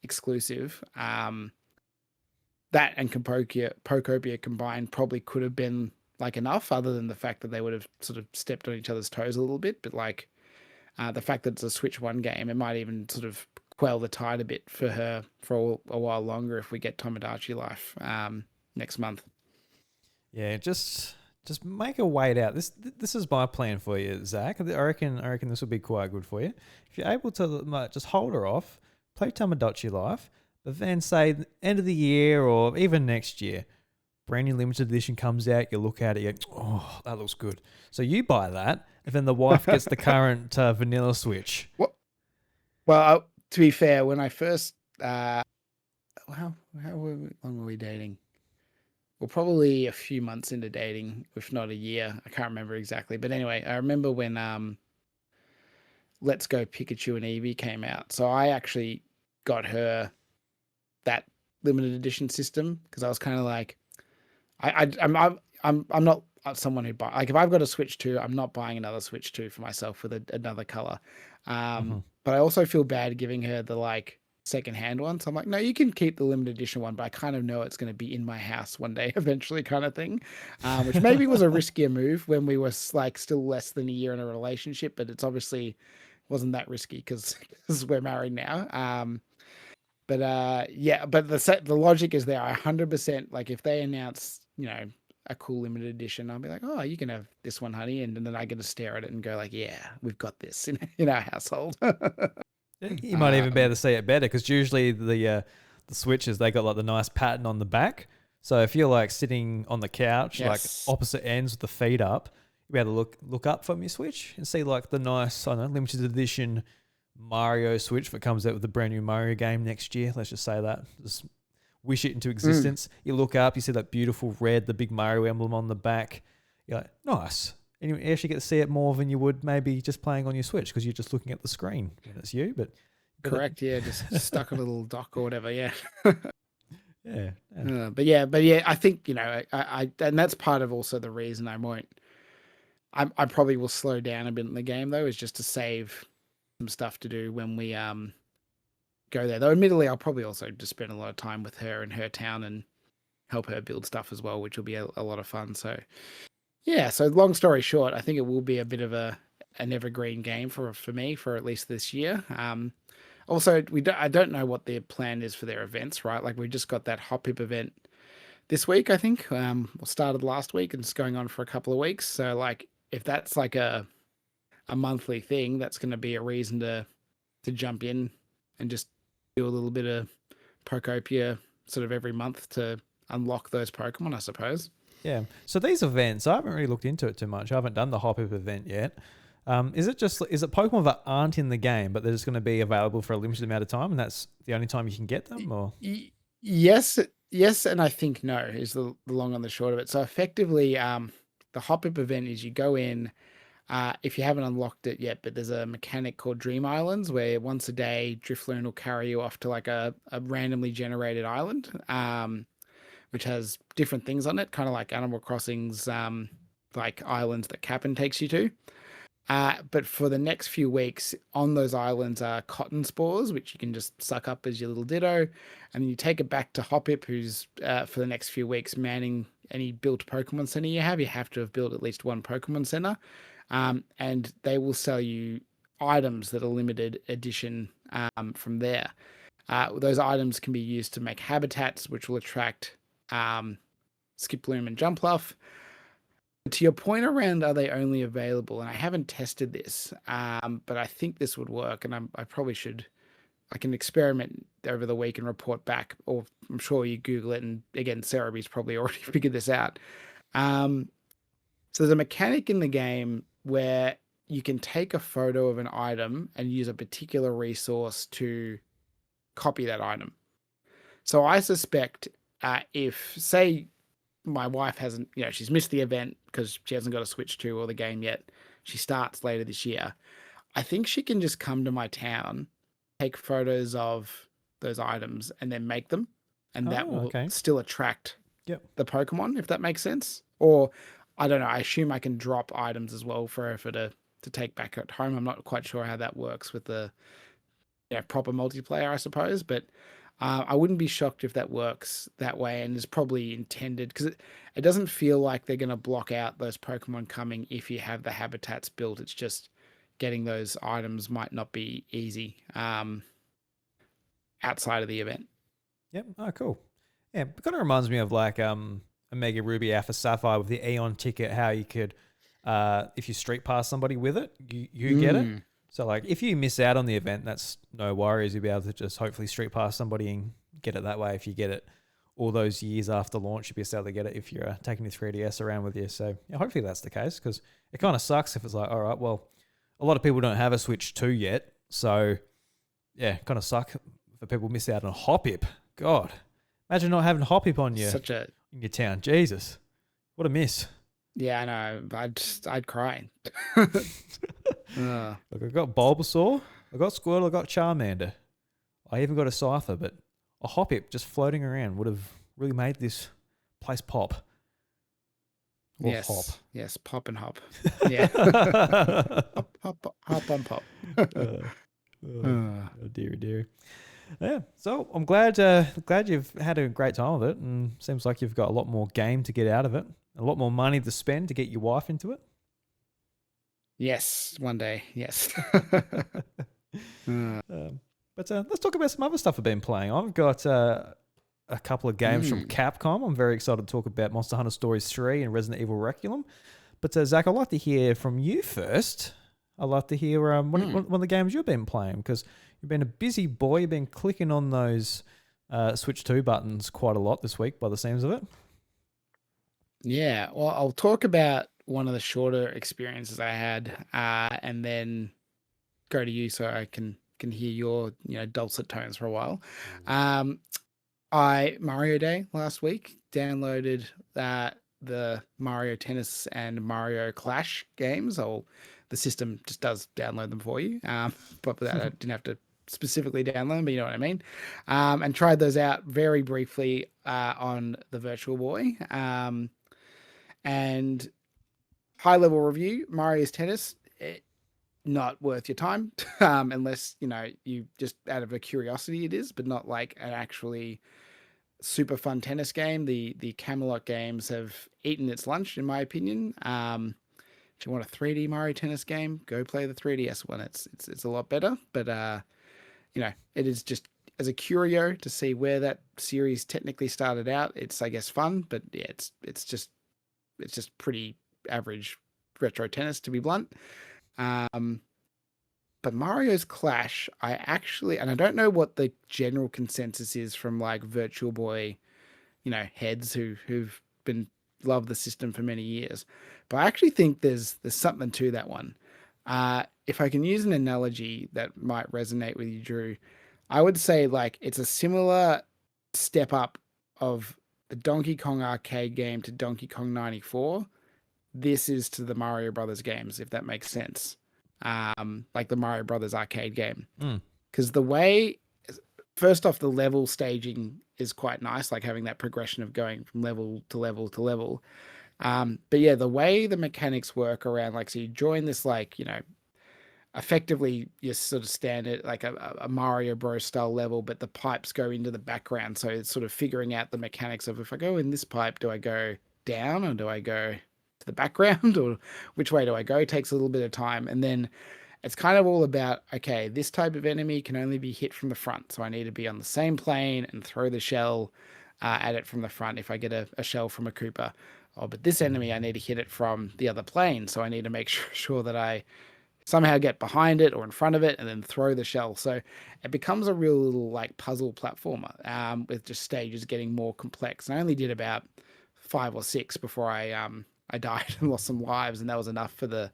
Speaker 2: exclusive, that and Pokopia combined probably could have been like enough, other than the fact that they would have sort of stepped on each other's toes a little bit. But like the fact that it's a Switch 1 game, it might even sort of quell the tide a bit for her for a while longer if we get Tomodachi Life next month.
Speaker 1: Yeah, just make her wait out. This is my plan for you, Zach. I reckon this will be quite good for you. If you're able to just hold her off, play Tomodachi Life, but then say end of the year or even next year, brand new limited edition comes out, you look at it, you go, oh, that looks good. So you buy that, and then the wife gets the current vanilla Switch.
Speaker 2: Well, to be fair, when I first, how long were we dating? Well, probably a few months into dating, if not a year. I can't remember exactly. But anyway, I remember when Let's Go Pikachu and Eevee came out. So I actually got her that limited edition system because I was kind of like, I'm not someone who buy, like, if I've got a Switch 2, I'm not buying another Switch 2 for myself with another color. But I also feel bad giving her the like secondhand one. So I'm like, no, you can keep the limited edition one, but I kind of know it's going to be in my house one day eventually, kind of thing. Which maybe was a riskier move when we were like still less than a year in a relationship, but it's obviously wasn't that risky because we're married now. But the logic is there. 100%, like if they announce, a cool limited edition, I'll be like, oh, you can have this one, honey, and then I get to stare at it and go like, yeah, we've got this in our household.
Speaker 1: You might even be able to see it better because usually the Switches, they got like the nice pattern on the back. So if you're like sitting on the couch, like opposite ends with the feet up, you'll be able to look up from your Switch and see like the nice, I don't know, limited edition Mario Switch that comes out with the brand new Mario game next year. Let's just say that. Just wish it into existence. You look up, you see that beautiful red, the big Mario emblem on the back. You're like, nice. And you actually get to see it more than you would maybe just playing on your Switch because you're just looking at the screen and it's you. But
Speaker 2: correct, yeah, just stuck a little dock or whatever, yeah.
Speaker 1: Yeah.
Speaker 2: But yeah, I think I and that's part of also the reason I probably will slow down a bit in the game though, is just to save some stuff to do when we go there. Though admittedly, I'll probably also just spend a lot of time with her in her town and help her build stuff as well, which will be a lot of fun. So yeah, so long story short, I think it will be a bit of an evergreen game for me for at least this year. Also, I don't know what their plan is for their events, right? Like we just got that Hop Hip event this week, I think. Started last week and it's going on for a couple of weeks. So like if that's like a monthly thing, that's going to be a reason to jump in and just do a little bit of Pokopia sort of every month to unlock those Pokemon, I suppose.
Speaker 1: Yeah. So these events, I haven't really looked into it too much. I haven't done the Hop Up event yet. Is it Pokemon that aren't in the game, but they're just going to be available for a limited amount of time, and that's the only time you can get them? Or
Speaker 2: yes, and I think no is the long and the short of it. So effectively, the Hop Up event is you go in. If you haven't unlocked it yet, but there's a mechanic called Dream Islands where once a day Drifloon will carry you off to like a randomly generated island, which has different things on it, kind of like Animal Crossing's like islands that Cap'n takes you to. But for the next few weeks on those islands are cotton spores, which you can just suck up as your little ditto. And then you take it back to Hoppip, who's for the next few weeks manning any built Pokemon Center you have. You have to have built at least one Pokemon Center. And they will sell you items that are limited edition from there. Those items can be used to make habitats, which will attract Skiploom and Jumpluff. To your point around are they only available, and I haven't tested this, but I think this would work, and I probably should. I can experiment over the week and report back, or I'm sure you Google it, and again, Cereby's probably already figured this out. So there's a mechanic in the game where you can take a photo of an item and use a particular resource to copy that item. So I suspect if, say, my wife hasn't, she's missed the event because she hasn't got a Switch 2 or the game yet. She starts later this year. I think she can just come to my town, take photos of those items, and then make them. And that will still attract the Pokemon, if that makes sense. Or, I don't know, I assume I can drop items as well for her to take back at home. I'm not quite sure how that works with the proper multiplayer, I suppose. But I wouldn't be shocked if that works that way and is probably intended, because it doesn't feel like they're going to block out those Pokemon coming if you have the habitats built. It's just getting those items might not be easy outside of the event.
Speaker 1: Yep. Oh, cool. Yeah, it kind of reminds me of like Omega Ruby Alpha Sapphire with the Eon ticket, how you could, if you street pass somebody with it, you get it. So like if you miss out on the event, that's no worries. You'll be able to just hopefully street pass somebody and get it that way. If you get it all those years after launch, you'll be able to get it if you're taking your 3DS around with you. So yeah, hopefully that's the case, because it kind of sucks if it's like, all right, well, a lot of people don't have a Switch 2 yet. So yeah, kind of suck for people miss out on Hoppip. God, imagine not having Hoppip on you in your town. Jesus, what a miss.
Speaker 2: Yeah, I know. I'd cry.
Speaker 1: Look, I've got Bulbasaur, I've got Squirtle, I've got Charmander. I even got a Scyther, but a hoppip just floating around would have really made this place pop. Or
Speaker 2: yes,
Speaker 1: hop.
Speaker 2: yes, pop and hop. Yeah, hop on pop.
Speaker 1: Oh dear. Yeah, so I'm glad you've had a great time with it, and seems like you've got a lot more game to get out of it, a lot more money to spend to get your wife into it.
Speaker 2: Yes, one day. Yes.
Speaker 1: But let's talk about some other stuff I've been playing. I've got a couple of games from Capcom. I'm very excited to talk about Monster Hunter Stories 3 and Resident Evil Requiem. But Zach, I'd like to hear from you first. I'd like to hear one of the games you've been playing, because you've been a busy boy. You've been clicking on those Switch 2 buttons quite a lot this week by the seams of it.
Speaker 2: Yeah, well, I'll talk about one of the shorter experiences I had, and then go to you so I can hear your dulcet tones for a while. I Mario Day last week downloaded the Mario Tennis and Mario Clash games. The system just does download them for you. But that I didn't have to specifically download them, but you know what I mean. And tried those out very briefly on the Virtual Boy. And high level review, Mario's Tennis, not worth your time, unless you just out of a curiosity it is, but not like an actually super fun tennis game. The Camelot games have eaten its lunch, in my opinion. If you want a 3D Mario Tennis game, go play the 3DS one. It's a lot better, but it is just as a curio to see where that series technically started out. It's, I guess, fun, but yeah, it's just pretty average retro tennis, to be blunt. But Mario's Clash, I don't know what the general consensus is from like Virtual Boy, heads who've been love the system for many years, but I actually think there's something to that one. If I can use an analogy that might resonate with you, Drew, I would say like it's a similar step up of the Donkey Kong arcade game to Donkey Kong 94. This is to the Mario Brothers games, if that makes sense. Like the Mario Brothers arcade game. Because the way, first off, the level staging is quite nice, like having that progression of going from level to level to level. But yeah, the way the mechanics work around, like, so you join this, like, effectively you sort of stand at like a Mario Bros style level, but the pipes go into the background. So it's sort of figuring out the mechanics of, if I go in this pipe, do I go down or do I go to the background, or which way do I go? It takes a little bit of time. And then it's kind of all about, okay, this type of enemy can only be hit from the front. So I need to be on the same plane and throw the shell at it from the front if I get a shell from a Koopa. Oh, but this enemy, I need to hit it from the other plane. So I need to make sure that I somehow get behind it or in front of it and then throw the shell. So it becomes a real little like puzzle platformer, with just stages getting more complex. And I only did about 5 or 6 before I died and lost some lives, and that was enough for the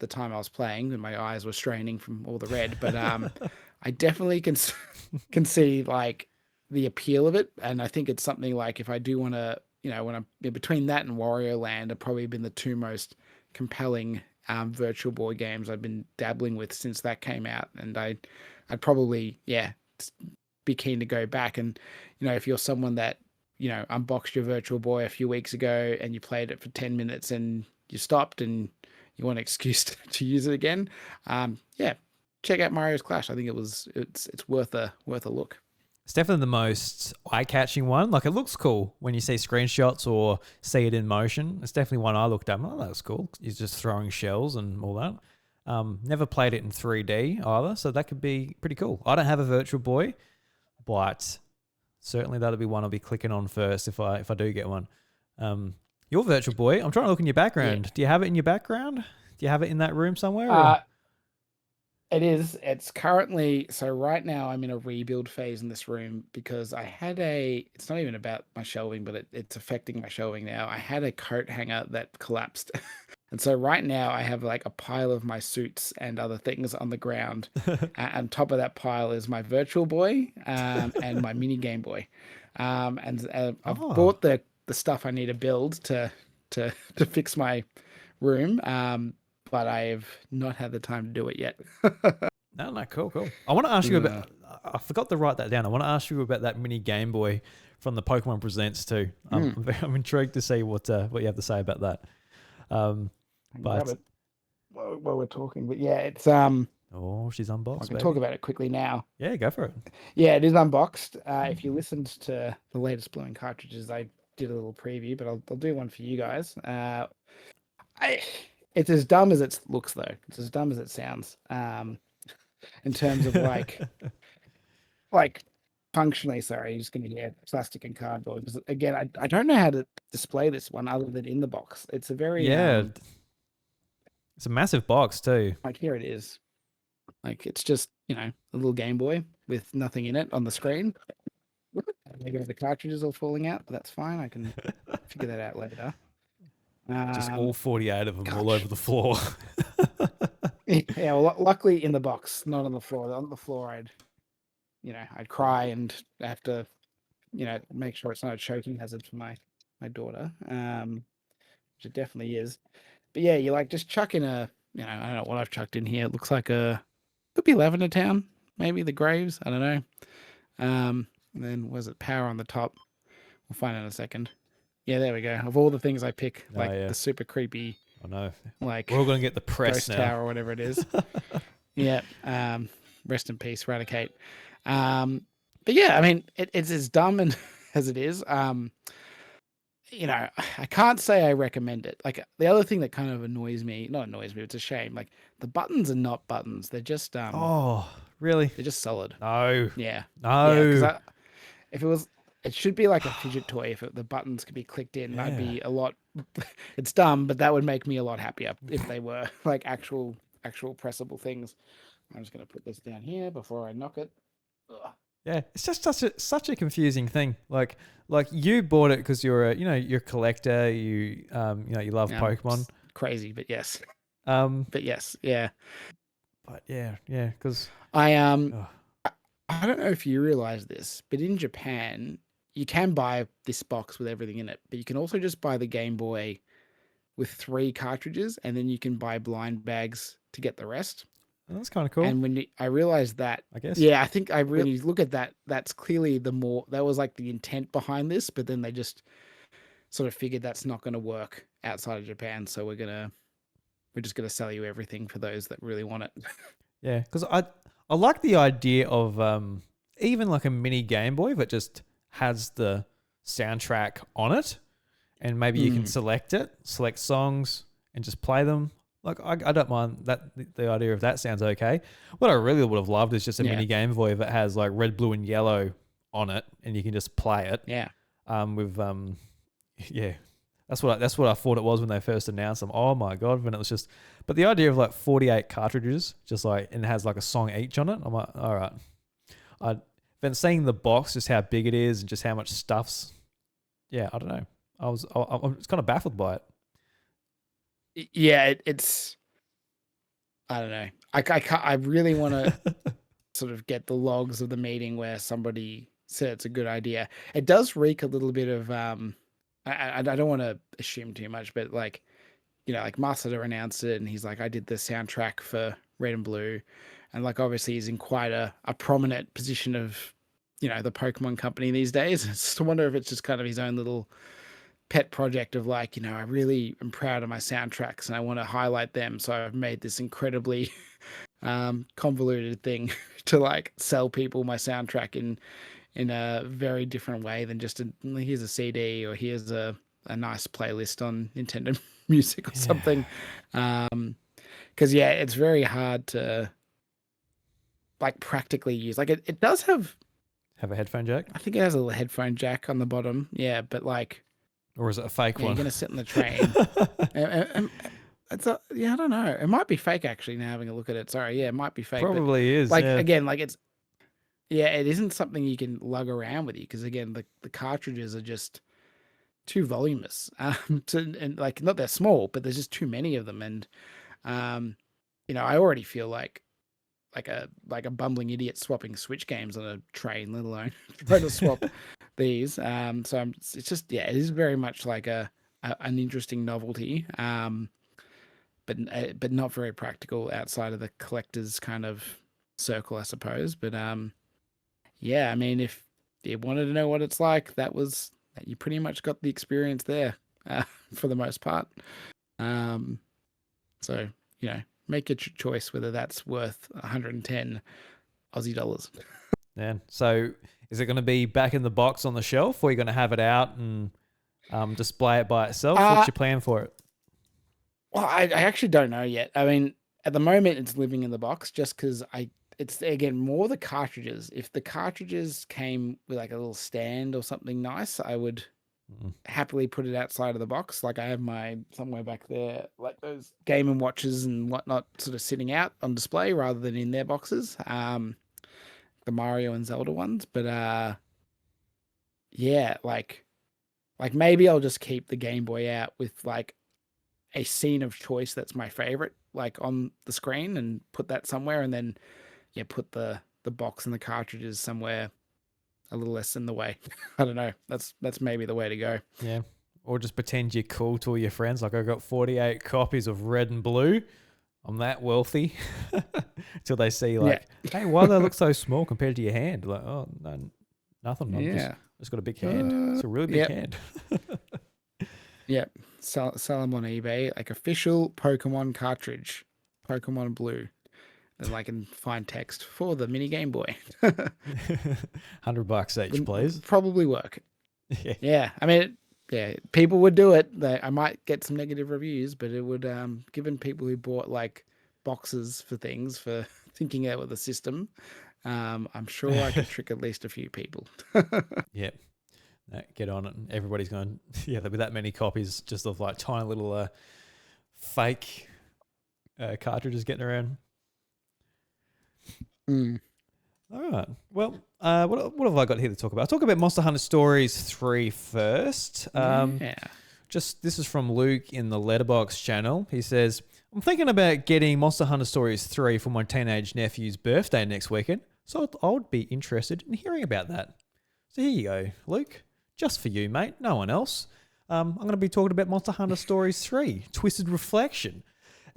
Speaker 2: time I was playing, and my eyes were straining from all the red. But I definitely can see like the appeal of it, and I think it's something like, if I do want to, when I'm between that and Wario Land, have probably been the two most compelling Virtual Boy games I've been dabbling with since that came out, and I'd probably be keen to go back. And if you're someone that unboxed your Virtual Boy a few weeks ago and you played it for 10 minutes and you stopped and you want an excuse to use it again, check out Mario's Clash. I think it's worth a look.
Speaker 1: It's definitely the most eye-catching one. Like, it looks cool when you see screenshots or see it in motion. It's definitely one I looked at. Oh, that was cool. He's just throwing shells and all that. Never played it in 3D either, so that could be pretty cool. I don't have a Virtual Boy, but certainly that'll be one I'll be clicking on first if I do get one. Your Virtual Boy, I'm trying to look in your background. Yeah. Do you have it in your background? Do you have it in that room somewhere?
Speaker 2: It is. It's currently, so right now I'm in a rebuild phase in this room because I had it's not even about my shelving, but it's affecting my shelving now. I had a coat hanger that collapsed. And so right now I have like a pile of my suits and other things on the ground. On top of that pile is my Virtual Boy and my mini Game Boy. And I've bought the stuff I need to build to fix my room. But I've not had the time to do it yet.
Speaker 1: No, cool. I want to ask you about. I forgot to write that down. I want to ask you about that mini Game Boy from the Pokemon Presents too. I'm intrigued to see what you have to say about that.
Speaker 2: But while we're talking, but yeah, it's
Speaker 1: Oh, she's unboxed.
Speaker 2: I can talk about it quickly now.
Speaker 1: Yeah, go for it.
Speaker 2: Yeah, it is unboxed. If you listened to the latest Blue cartridges, I did a little preview, but I'll do one for you guys. It's as dumb as it looks, though. It's as dumb as it sounds. In terms of like functionally, sorry, you're just going to get plastic and cardboard. Because again, I don't know how to display this one other than in the box. It's a very
Speaker 1: it's a massive box too.
Speaker 2: Like here it is. Like it's just, a little Game Boy with nothing in it on the screen. Maybe the cartridges all falling out, but that's fine. I can figure that out later.
Speaker 1: Just all 48 of them all over the floor.
Speaker 2: Yeah, well, luckily in the box, not on the floor. On the floor, I'd cry and have to, make sure it's not a choking hazard for my daughter, which it definitely is. But yeah, you just chuck in I don't know what I've chucked in here. It looks like could be Lavender Town, maybe the Graves. I don't know. And then was it Power on the top? We'll find out in a second. Yeah, there we go. Of all the things I pick, the super creepy.
Speaker 1: I know.
Speaker 2: Like
Speaker 1: we're all gonna get the press now.
Speaker 2: Tower or whatever it is. Yeah. Rest in peace, Radicate. But yeah, I mean, it's as dumb as it is. I can't say I recommend it. Like the other thing that kind of annoys me, not annoys me, it's a shame. Like the buttons are not buttons. They're just
Speaker 1: oh, really?
Speaker 2: They're just solid.
Speaker 1: No.
Speaker 2: Yeah.
Speaker 1: No.
Speaker 2: Yeah, if it was, it should be like a fidget toy. If the buttons could be clicked in, I'd be a lot. It's dumb, but that would make me a lot happier if they were like actual pressable things. I'm just gonna put this down here before I knock it. Ugh.
Speaker 1: Yeah, it's just such a confusing thing. Like you bought it because you're you're a collector. You you love Pokemon.
Speaker 2: Crazy, but yes.
Speaker 1: But
Speaker 2: yes, yeah.
Speaker 1: But yeah, because
Speaker 2: I don't know if you realize this, but in Japan you can buy this box with everything in it, but you can also just buy the Game Boy with 3 cartridges, and then you can buy blind bags to get the rest.
Speaker 1: That's kind of cool.
Speaker 2: And when I realized that,
Speaker 1: I guess,
Speaker 2: yeah, I think when you look at that, that's clearly that was like the intent behind this, but then they just sort of figured that's not going to work outside of Japan, so we're just gonna sell you everything for those that really want it.
Speaker 1: Yeah, because I like the idea of even like a mini Game Boy that just has the soundtrack on it, and maybe you can select songs and just play them. Like I don't mind that. The idea of that sounds okay. What I really would have loved is just a mini Game Boy that has like red, blue, and yellow on it, and you can just play it.
Speaker 2: Yeah.
Speaker 1: That's what I thought it was when they first announced them. Oh my god! When it was just, but the idea of like 48 cartridges, just like, and it has like a song each on it. I'm like, all right. I've been seeing the box, just how big it is, and just how much stuff's. Yeah, I don't know. I was kind of baffled by it.
Speaker 2: Yeah, it's. I don't know. I really want to sort of get the logs of the meeting where somebody said it's a good idea. It does reek a little bit of I don't want to assume too much, but like Masada announced it, and he's like, I did the soundtrack for Red and Blue, and like obviously he's in quite a prominent position of the Pokemon company these days. I wonder if it's just kind of his own little pet project of like, I really am proud of my soundtracks and I want to highlight them, so I've made this incredibly convoluted thing to like sell people my soundtrack in a very different way than just here's a CD or here's a nice playlist on Nintendo Music or something. Because it's very hard to like practically use. Like it does have
Speaker 1: a headphone jack.
Speaker 2: I think it has a little headphone jack on the bottom. Yeah, but like.
Speaker 1: Or is it a fake one?
Speaker 2: You're gonna sit in the train. It's I don't know. It might be fake actually. Now having a look at it, sorry, it might be fake.
Speaker 1: Probably is.
Speaker 2: Like again, like it's. Yeah, it isn't something you can lug around with you because again, the cartridges are just too voluminous. And like not they're small, but there's just too many of them, and I already feel like a bumbling idiot swapping Switch games on a train, let alone trying to swap these. So it's just it is very much like an interesting novelty, but not very practical outside of the collector's kind of circle, I suppose. But yeah, I mean, if you wanted to know what it's like, you pretty much got the experience there for the most part. Um, so, make your choice whether that's worth 110 Aussie dollars.
Speaker 1: Yeah. So is it going to be back in the box on the shelf, or are you going to have it out and display it by itself? What's your plan for it?
Speaker 2: Well, I actually don't know yet. I mean, at the moment, it's living in the box just because it's again more the cartridges. If the cartridges came with like a little stand or something nice, I would happily put it outside of the box. Like I have my somewhere back there, like those Game and Watches and whatnot, sort of sitting out on display rather than in their boxes. The Mario and Zelda ones, but yeah, like maybe I'll just keep the Game Boy out with like a scene of choice that's my favorite, like on the screen, and put that somewhere, and then put the box and the cartridges somewhere a little less in the way. I don't know. That's maybe the way to go.
Speaker 1: Yeah. Or just pretend you're cool to all your friends. Like I got 48 copies of Red and Blue. I'm that wealthy. Until they see like, hey, why do they look so small compared to your hand? Like, oh no, nothing. I'm just got a big hand. It's a really big hand.
Speaker 2: Yep. Sell them on eBay, like official Pokemon cartridge, Pokemon Blue. And like in fine text for the mini Game Boy.
Speaker 1: $100 each, please.
Speaker 2: Probably work. Yeah. I mean, people would do it. I might get some negative reviews, but it would, given people who bought like boxes for things for thinking out with the system, I'm sure I could trick at least a few people.
Speaker 1: Yep. Get on it. Everybody's going, there'll be that many copies just of like tiny little fake cartridges getting around. All right. Well, what have I got here to talk about? I'll talk about Monster Hunter Stories 3 first. This is from Luke in the Letterbox channel. He says, I'm thinking about getting Monster Hunter Stories 3 for my teenage nephew's birthday next weekend, so I would be interested in hearing about that. So here you go, Luke. Just for you, mate. No one else. I'm going to be talking about Monster Hunter Stories 3, Twisted Reflection.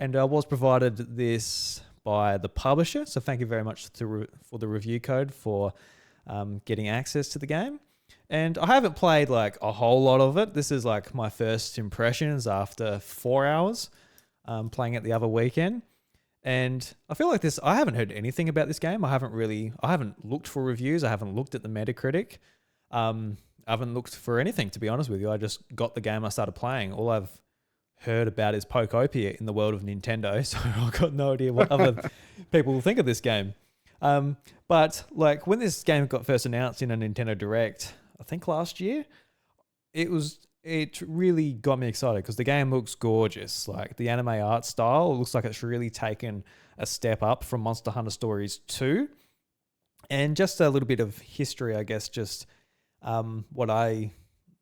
Speaker 1: And I was provided this by the publisher, so thank you very much for the review code for getting access to the game. And I haven't played like a whole lot of it. This is like my first impressions after 4 hours playing it the other weekend. And I feel like I haven't heard anything about this game. I haven't looked for reviews. I haven't looked at the Metacritic. I haven't looked for anything, to be honest with you. I just got the game, I started playing. All I've heard about is Pokopia in the world of Nintendo, so I've got no idea what other people will think of this game. But like when this game got first announced in a Nintendo Direct, I think last year, it really got me excited because the game looks gorgeous. Like the anime art style looks like it's really taken a step up from Monster Hunter Stories 2. And just a little bit of history, I guess, just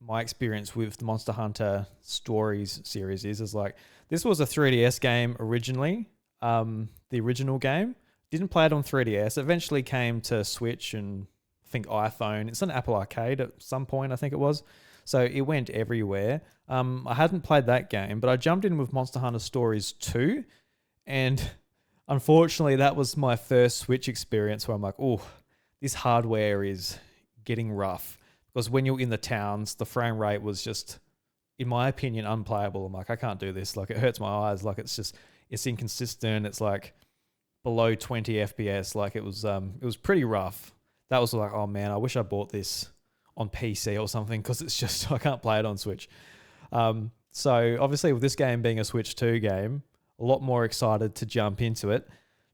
Speaker 1: my experience with the Monster Hunter Stories series is like, this was a 3DS game originally, the original game. Didn't play it on 3DS. Eventually came to Switch and I think iPhone. It's an Apple Arcade at some point, I think it was. So it went everywhere. I hadn't played that game, but I jumped in with Monster Hunter Stories 2. And unfortunately, that was my first Switch experience where I'm like, oh, this hardware is getting rough. Because when you're in the towns, the frame rate was just, in my opinion, unplayable. I'm like, I can't do this. Like, it hurts my eyes. Like, it's inconsistent. It's like below 20 FPS. Like, it was pretty rough. That was like, oh man, I wish I bought this on PC or something because it's just, I can't play it on Switch. So obviously with this game being a Switch 2 game, a lot more excited to jump into it.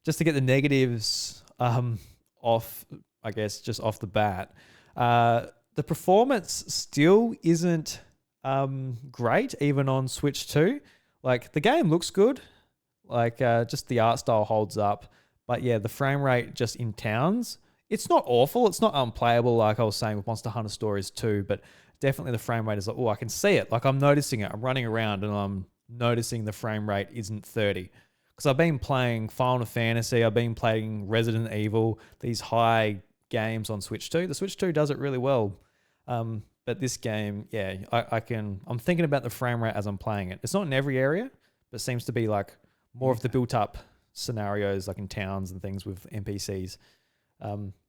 Speaker 1: Just to get the negatives off, I guess, just off the bat. The performance still isn't great, even on Switch 2. Like, the game looks good. Like, just the art style holds up. But yeah, the frame rate just in towns, it's not awful. It's not unplayable like I was saying with Monster Hunter Stories 2, but definitely the frame rate is like, oh, I can see it. Like, I'm noticing it. I'm running around and I'm noticing the frame rate isn't 30. Because I've been playing Final Fantasy, I've been playing Resident Evil, these high games on Switch 2. The Switch 2 does it really well. But this game, yeah, I'm thinking about the frame rate as I'm playing it. It's not in every area, but seems to be like more of the built up scenarios like in towns and things with NPCs.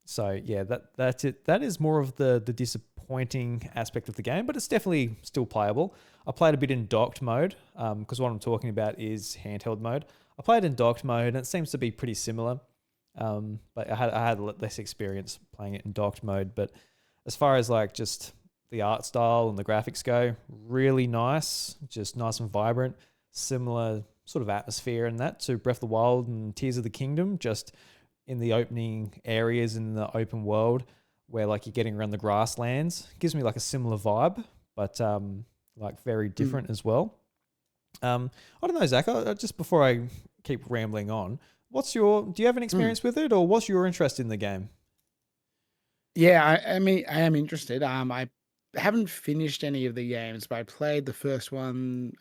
Speaker 1: So yeah, that's it. That is more of the disappointing aspect of the game, but it's definitely still playable. I played a bit in docked mode because what I'm talking about is handheld mode. I played in docked mode and it seems to be pretty similar, but I had less experience playing it in docked mode. But as far as like just the art style and the graphics go, really nice, just nice and vibrant, similar sort of atmosphere and that to Breath of the Wild and Tears of the Kingdom, just in the opening areas in the open world where like you're getting around the grasslands. It gives me like a similar vibe, but like very different as well. I don't know, Zach, just before I keep rambling on, do you have an experience with it, or what's your interest in the game?
Speaker 2: Yeah, I mean, I am interested. I haven't finished any of the games, but I played the first one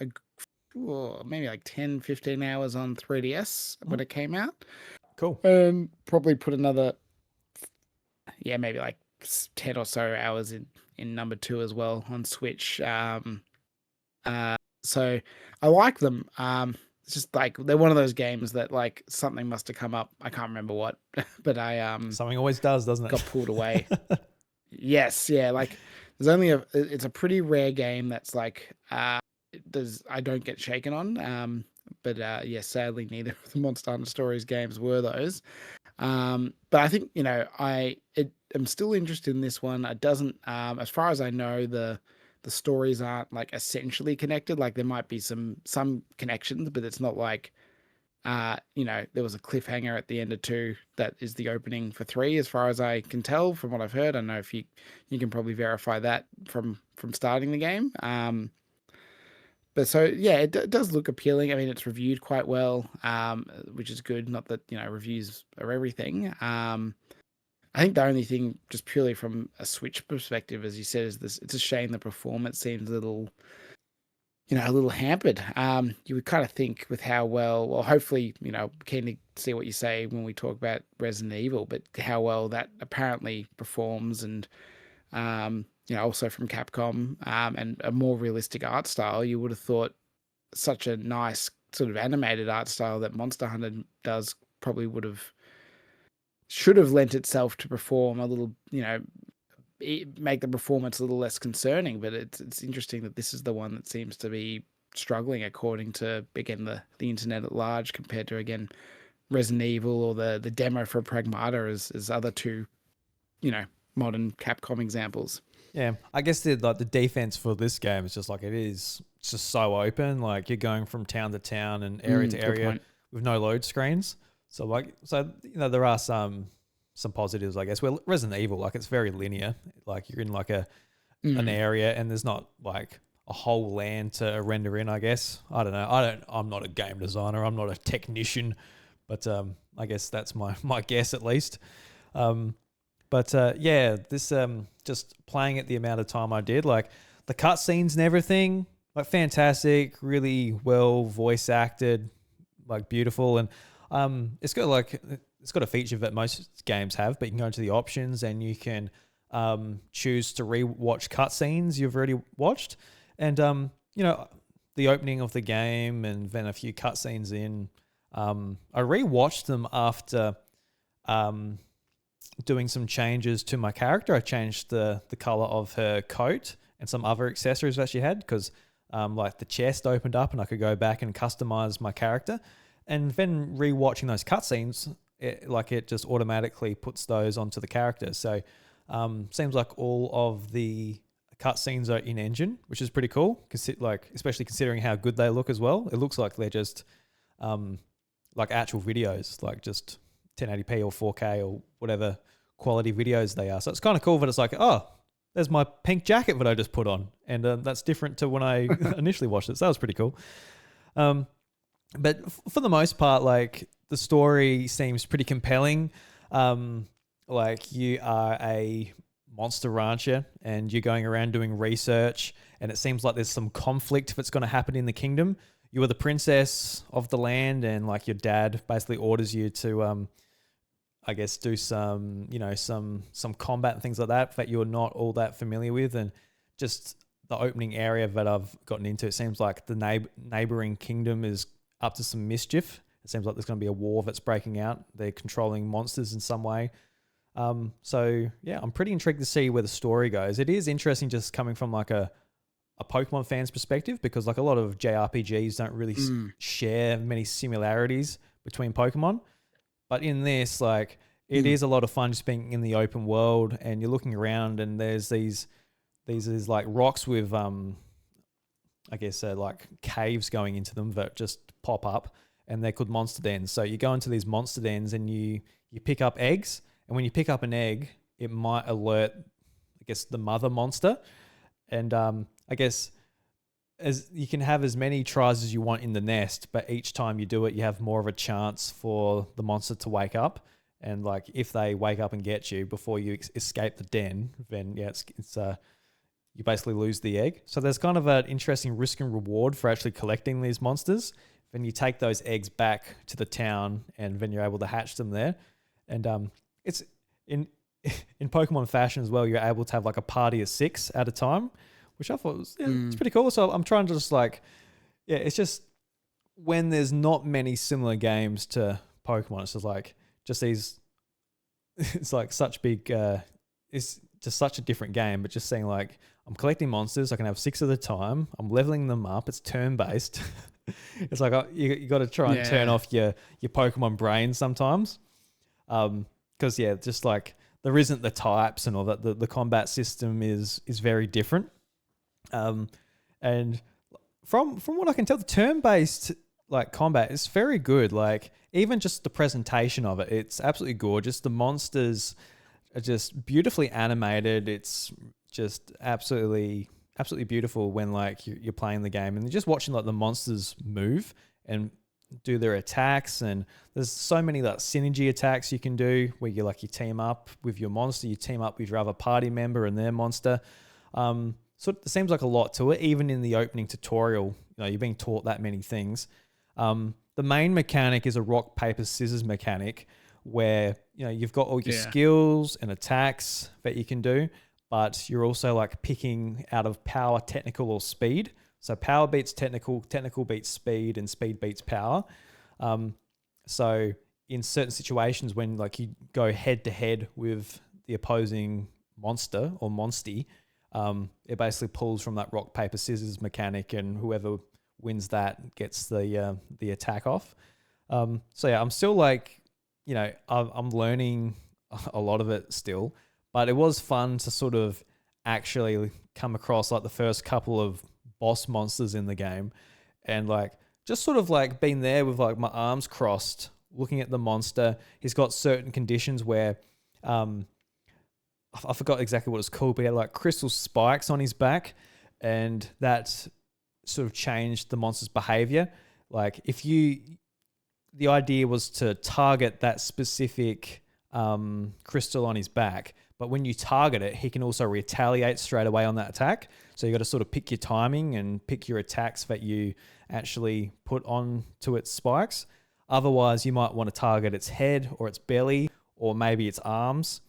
Speaker 2: maybe like 10, 15 hours on 3DS when it came out.
Speaker 1: Cool.
Speaker 2: And probably put another, maybe like 10 or so hours in number 2 as well on Switch. So I like them. It's just like they're one of those games that like something must have come up. I can't remember what, but I
Speaker 1: something always does, doesn't it?
Speaker 2: Got pulled away. Yes, yeah. Like it's a pretty rare game that's like I don't get shaken on. But yeah, sadly neither of the Monster Hunter Stories games were those. But I think I'm still interested in this one. It doesn't, as far as I know, the stories aren't like essentially connected. Like there might be some connections, but it's not like there was a cliffhanger at the end of 2 that is the opening for 3, as far as I can tell from what I've heard. I don't know if you can probably verify that from starting the game. But so yeah, it does look appealing. I mean, it's reviewed quite well, which is good. Not that reviews are everything. I think the only thing, just purely from a Switch perspective, as you said, is this. It's a shame the performance seems a little hampered. You would kind of think with how well, hopefully, keen to see what you say when we talk about Resident Evil, but how well that apparently performs, and also from Capcom, and a more realistic art style, you would have thought such a nice sort of animated art style that Monster Hunter does probably should have lent itself to perform a little, make the performance a little less concerning. But it's interesting that this is the one that seems to be struggling, according to, again, the internet at large, compared to, again, Resident Evil or the demo for Pragmata as other two, modern Capcom examples.
Speaker 1: Yeah, I guess the defense for this game is just like it's just so open. Like you're going from town to town and area to area with no load screens. So there are some positives, I guess. Well, Resident Evil, like it's very linear. Like you're in like an area and there's not like a whole land to render in, I guess. I don't know. I'm not a game designer. I'm not a technician, but I guess that's my guess at least. This just playing it the amount of time I did, like the cutscenes and everything, like fantastic, really well voice acted, like beautiful, and it's got a feature that most games have, but you can go into the options and you can choose to re-watch cutscenes you've already watched, and the opening of the game and then a few cutscenes in, I re-watched them after doing some changes to my character. I changed the color of her coat and some other accessories that she had, because like the chest opened up and I could go back and customize my character. And then rewatching those cutscenes, it just automatically puts those onto the character. So seems like all of the cutscenes are in engine, which is pretty cool. Especially considering how good they look as well. It looks like they're just like actual videos, like just 1080p or 4K or whatever quality videos they are. So it's kind of cool that it's like, oh, there's my pink jacket that I just put on. And that's different to when I initially watched it. So that was pretty cool. But for the most part, like the story seems pretty compelling. Like you are a monster rancher and you're going around doing research, and it seems like there's some conflict that's going to happen in the kingdom. You are the princess of the land, and like your dad basically orders you to, I guess, do some combat and things like that you're not all that familiar with. And just the opening area that I've gotten into, it seems like the neighboring kingdom is up to some mischief. It seems like there's going to be a war that's breaking out. They're controlling monsters in some way. So yeah, I'm pretty intrigued to see where the story goes. It is interesting just coming from like a Pokemon fan's perspective, because like a lot of JRPGs don't really share many similarities between Pokemon. But in this, like, it is a lot of fun just being in the open world, and you're looking around, and there's these like rocks with I guess like caves going into them that just pop up, and they're called monster dens. So you go into these monster dens and you pick up eggs, and when you pick up an egg, it might alert, I guess, the mother monster, and I guess as you can have as many tries as you want in the nest, but each time you do it, you have more of a chance for the monster to wake up. And like if they wake up and get you before you escape the den, then yeah, it's you basically lose the egg. So there's kind of an interesting risk and reward for actually collecting these monsters. Then you take those eggs back to the town, and then you're able to hatch them there. And it's in Pokemon fashion as well. You're able to have like a party of 6 at a time, which I thought was it's pretty cool. So I'm trying to just like, yeah, it's just when there's not many similar games to Pokemon, it's just like just these. It's like such big. It's just such a different game, but just saying like I'm collecting monsters. I can have 6 at a time. I'm leveling them up. It's turn based. It's like you got to try and turn off your Pokemon brain sometimes, because yeah, just like there isn't the types and all that. The combat system is very different, and from what I can tell, the turn based like combat is very good. Like even just the presentation of it, it's absolutely gorgeous. The monsters are just beautifully animated. It's just absolutely beautiful when like you're playing the game and just watching like the monsters move and do their attacks. And there's so many like synergy attacks you can do where you team up with your monster, you team up with your other party member and their monster. So it seems like a lot to it. Even in the opening tutorial, you're being taught that many things. The main mechanic is a rock, paper, scissors mechanic where, you've got all your skills and attacks that you can do, but you're also like picking out of power, technical, or speed. So power beats technical, technical beats speed, and speed beats power. So in certain situations when like you go head to head with the opposing monster or monstie, it basically pulls from that rock, paper, scissors mechanic, and whoever wins that gets the attack off. So yeah, I'm still like, I'm learning a lot of it still, but it was fun to sort of actually come across like the first couple of boss monsters in the game, and like just sort of like being there with like my arms crossed, looking at the monster. He's got certain conditions where, I forgot exactly what it's called, but he had like crystal spikes on his back, and that sort of changed the monster's behavior. Like the idea was to target that specific crystal on his back, but when you target it, he can also retaliate straight away on that attack. So you got to sort of pick your timing and pick your attacks that you actually put on to its spikes. Otherwise, you might want to target its head or its belly or maybe its arms.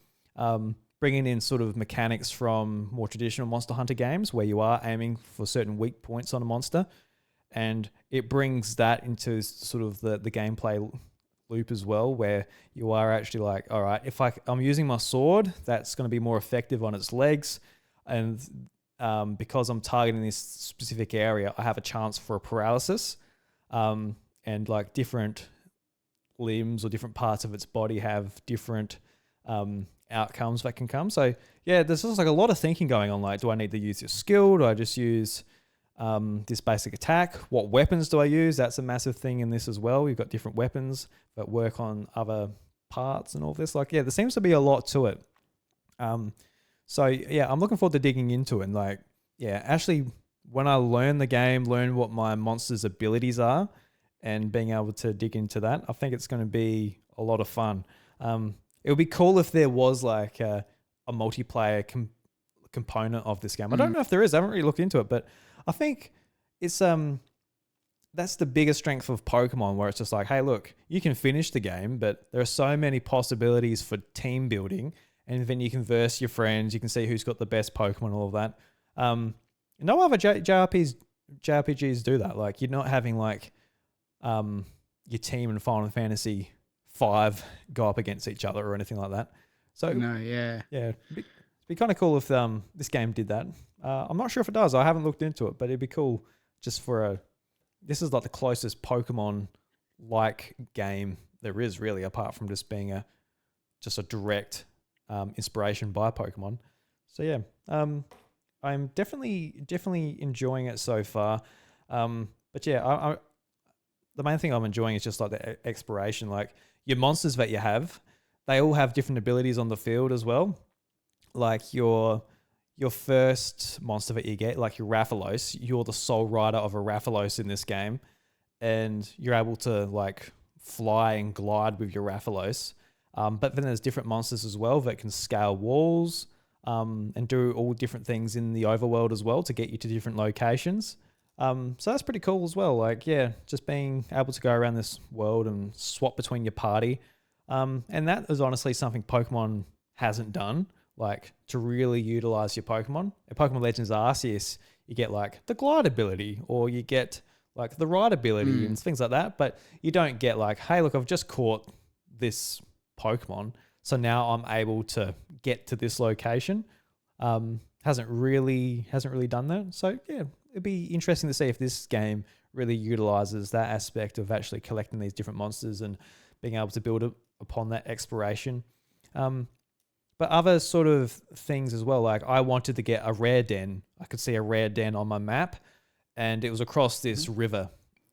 Speaker 1: Bringing in sort of mechanics from more traditional Monster Hunter games where you are aiming for certain weak points on a monster, and it brings that into sort of the gameplay loop as well, where you are actually like, all right, if I'm using my sword, that's going to be more effective on its legs, and because I'm targeting this specific area, I have a chance for a paralysis, and like different limbs or different parts of its body have different outcomes that can come. So yeah, there's just like a lot of thinking going on. Like, do I need to use this skill? Do I just use this basic attack? What weapons do I use? That's a massive thing in this as well. You've got different weapons that work on other parts and all this. Like, yeah, there seems to be a lot to it. So yeah, I'm looking forward to digging into it. And like, yeah, actually, when I learn the game, learn what my monster's abilities are, and being able to dig into that, I think it's going to be a lot of fun. It would be cool if there was like a multiplayer component of this game. I don't know if there is. I haven't really looked into it, but I think it's that's the biggest strength of Pokemon, where it's just like, hey, look, you can finish the game, but there are so many possibilities for team building, and then you can verse your friends. You can see who's got the best Pokemon, all of that. No other JRPGs do that. Like, you're not having like your team in Final Fantasy 5 go up against each other or anything like that. So
Speaker 2: no, yeah,
Speaker 1: it'd be kind of cool if this game did that. I'm not sure if it does. I haven't looked into it, but it'd be cool just for this is like the closest Pokemon like game there is really, apart from just being a direct inspiration by Pokemon. So yeah, I'm definitely enjoying it so far. But yeah, I the main thing I'm enjoying is just like the exploration. Like your monsters that you have, they all have different abilities on the field as well. Like your first monster that you get, like your Rathalos, you're the sole rider of a Rathalos in this game, and you're able to like fly and glide with your Rathalos. But then there's different monsters as well that can scale walls and do all different things in the overworld as well to get you to different locations. So that's pretty cool as well. Like, yeah, just being able to go around this world and swap between your party. And that is honestly something Pokemon hasn't done, like to really utilize your Pokemon. In Pokemon Legends Arceus, you get like the glide ability, or you get like the ride ability and things like that. But you don't get like, hey, look, I've just caught this Pokemon, so now I'm able to get to this location. Hasn't really done that. So yeah, it'd be interesting to see if this game really utilizes that aspect of actually collecting these different monsters and being able to build upon that exploration. But other sort of things as well, like I wanted to get a rare den. I could see a rare den on my map, and it was across this river,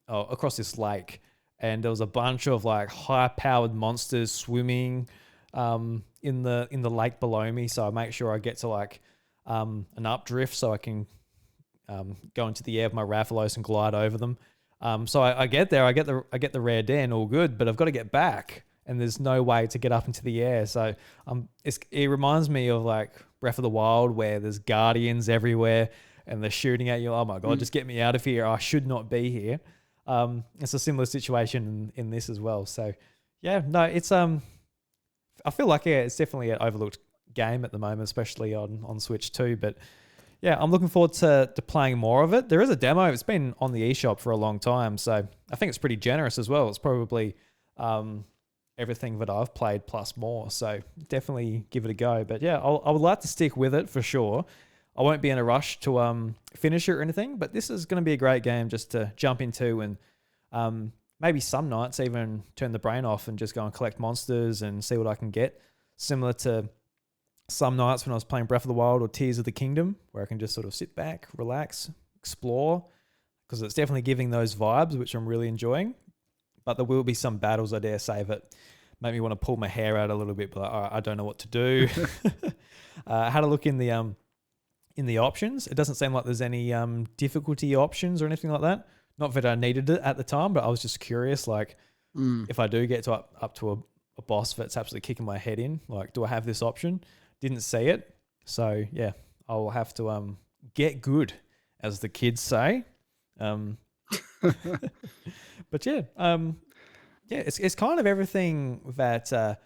Speaker 1: across this lake, and there was a bunch of like high-powered monsters swimming in the lake below me. So I make sure I get to like an updrift so I can go into the air with my Rathalos and glide over them. So I get there, I get the rare den, all good, but I've got to get back, and there's no way to get up into the air. So it reminds me of like Breath of the Wild, where there's guardians everywhere and they're shooting at you. Oh my God, just get me out of here. I should not be here. It's a similar situation in this as well. So yeah, no, it's I feel like it's definitely an overlooked game at the moment, especially on Switch 2. But yeah, I'm looking forward to playing more of it. There is a demo. It's been on the eShop for a long time, so I think it's pretty generous as well. It's probably everything that I've played plus more. So definitely give it a go. But yeah, I would like to stick with it for sure. I won't be in a rush to finish it or anything, but this is going to be a great game just to jump into, and maybe some nights even turn the brain off and just go and collect monsters and see what I can get. Similar to some nights when I was playing Breath of the Wild or Tears of the Kingdom, where I can just sort of sit back, relax, explore, because it's definitely giving those vibes, which I'm really enjoying. But there will be some battles, I dare say, that make me want to pull my hair out a little bit, but like, I don't know what to do. I had a look in the options. It doesn't seem like there's any difficulty options or anything like that. Not that I needed it at the time, but I was just curious, like, if I do get to up to a boss that's absolutely kicking my head in, like, do I have this option? Didn't see it. So, yeah, I'll have to get good, as the kids say. But yeah, it's kind of everything that,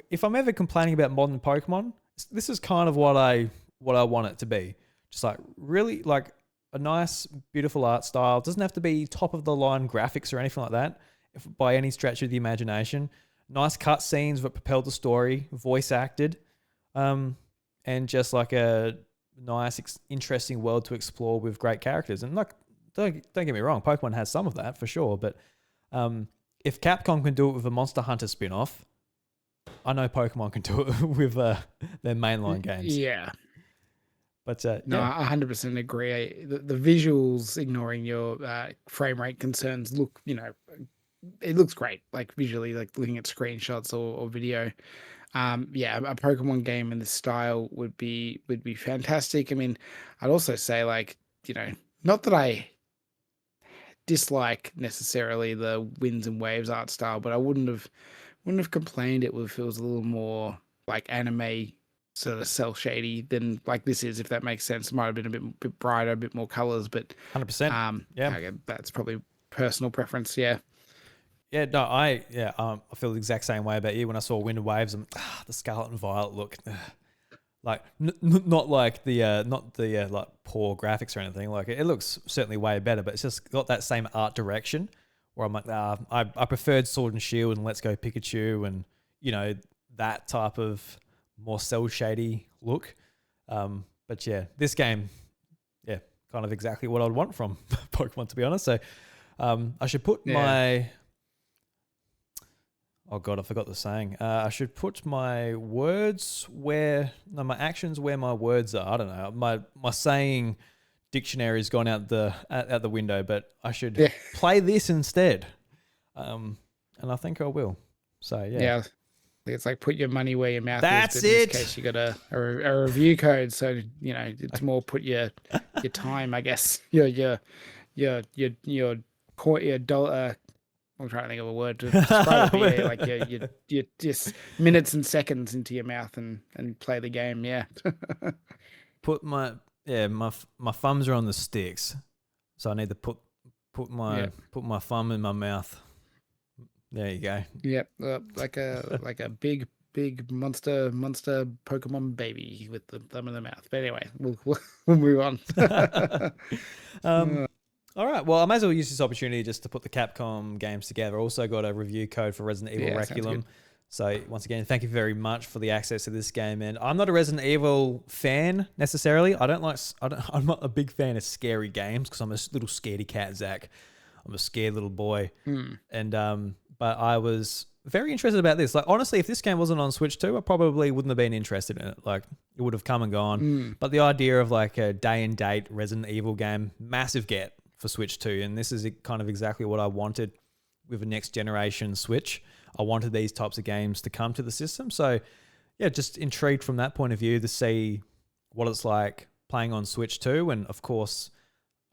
Speaker 1: if I'm ever complaining about modern Pokemon, this is kind of what I want it to be. Just like really like a nice, beautiful art style. It doesn't have to be top of the line graphics or anything like that, by any stretch of the imagination. Nice cut scenes that propel the story, voice acted, and just like a nice, interesting world to explore with great characters. And like, don't get me wrong, Pokemon has some of that for sure. But if Capcom can do it with a Monster Hunter spin-off, I know Pokemon can do it with their mainline games.
Speaker 2: Yeah.
Speaker 1: But
Speaker 2: no,
Speaker 1: yeah.
Speaker 2: I 100% agree. The visuals, ignoring your frame rate concerns, look, it looks great. Like visually, like looking at screenshots or video. Yeah, a Pokemon game in this style would be fantastic. I mean, I'd also say like, not that I dislike necessarily the Winds and Waves art style, but I wouldn't have complained if it was a little more like anime sort of cell shady than like this is, if that makes sense. It might have been a bit brighter, a bit more colors, but
Speaker 1: 100%. Yeah,
Speaker 2: okay, that's probably personal preference. Yeah.
Speaker 1: Yeah, no, I feel the exact same way about you. When I saw Wind and Waves, and the Scarlet and Violet look, like not like the like poor graphics or anything. Like it looks certainly way better, but it's just got that same art direction. Where I'm like, I preferred Sword and Shield and Let's Go Pikachu, and that type of more cell shady look. But yeah, this game, yeah, kind of exactly what I'd want from Pokemon, to be honest. So I should put my... Oh God, I forgot the saying. I should put my actions where my words are. I don't know. My saying dictionary's gone out the window, but I should play this instead. And I think I will. So yeah.
Speaker 2: Yeah. It's like put your money where your mouth
Speaker 1: That's
Speaker 2: is. But in
Speaker 1: it.
Speaker 2: this case, you got a review code, so it's more put your time, I guess. Your dollar. I'm trying to think of a word to describe it. Like your just minutes and seconds into your mouth and play the game. Yeah.
Speaker 1: Put my thumbs are on the sticks, so I need to put my thumb in my mouth. There you go.
Speaker 2: Yep, like a big monster Pokemon baby with the thumb in the mouth. But anyway, we'll move on.
Speaker 1: All right. Well, I might as well use this opportunity just to put the Capcom games together. Also got a review code for Resident Evil Requiem. So once again, thank you very much for the access to this game. And I'm not a Resident Evil fan necessarily. I'm not a big fan of scary games because I'm a little scaredy cat, Zach. I'm a scared little boy. And but I was very interested about this. Like, honestly, if this game wasn't on Switch 2, I probably wouldn't have been interested in it. Like, it would have come and gone. But the idea of like a day and date Resident Evil game, massive get for Switch 2. And this is kind of exactly what I wanted with a next generation Switch. I wanted these types of games to come to the system. So yeah, just intrigued from that point of view to see what it's like playing on Switch 2. And of course,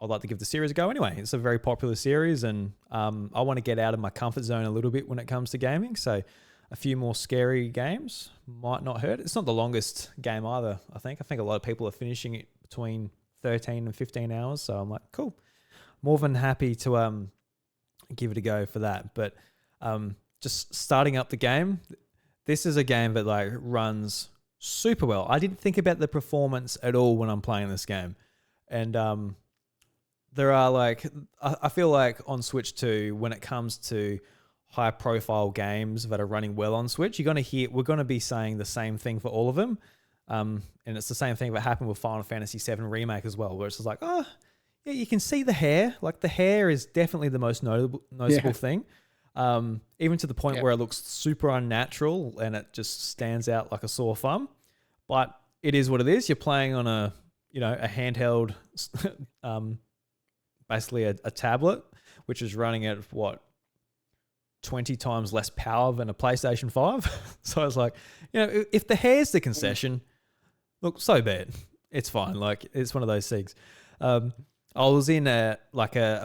Speaker 1: I'd like to give the series a go anyway. It's a very popular series, and I want to get out of my comfort zone a little bit when it comes to gaming. So a few more scary games might not hurt. It's not the longest game either, I think. I think a lot of people are finishing it between 13 and 15 hours. So I'm like, cool. More than happy to give it a go for that. But just starting up the game, this is a game that like runs super well. I didn't think about the performance at all when I'm playing this game. And there are like, I feel like on Switch 2, when it comes to high profile games that are running well on Switch, we're going to be saying the same thing for all of them. And it's the same thing that happened with Final Fantasy VII Remake as well, where it's just like, oh, yeah, you can see the hair. Like the hair is definitely the most noticeable thing. Even to the point where it looks super unnatural and it just stands out like a sore thumb. But it is what it is. You're playing on a handheld, basically a tablet, which is running at 20 times less power than a PlayStation 5. So I was like, if the hair's the concession, look, so bad. It's fine. Like, it's one of those things. I was in a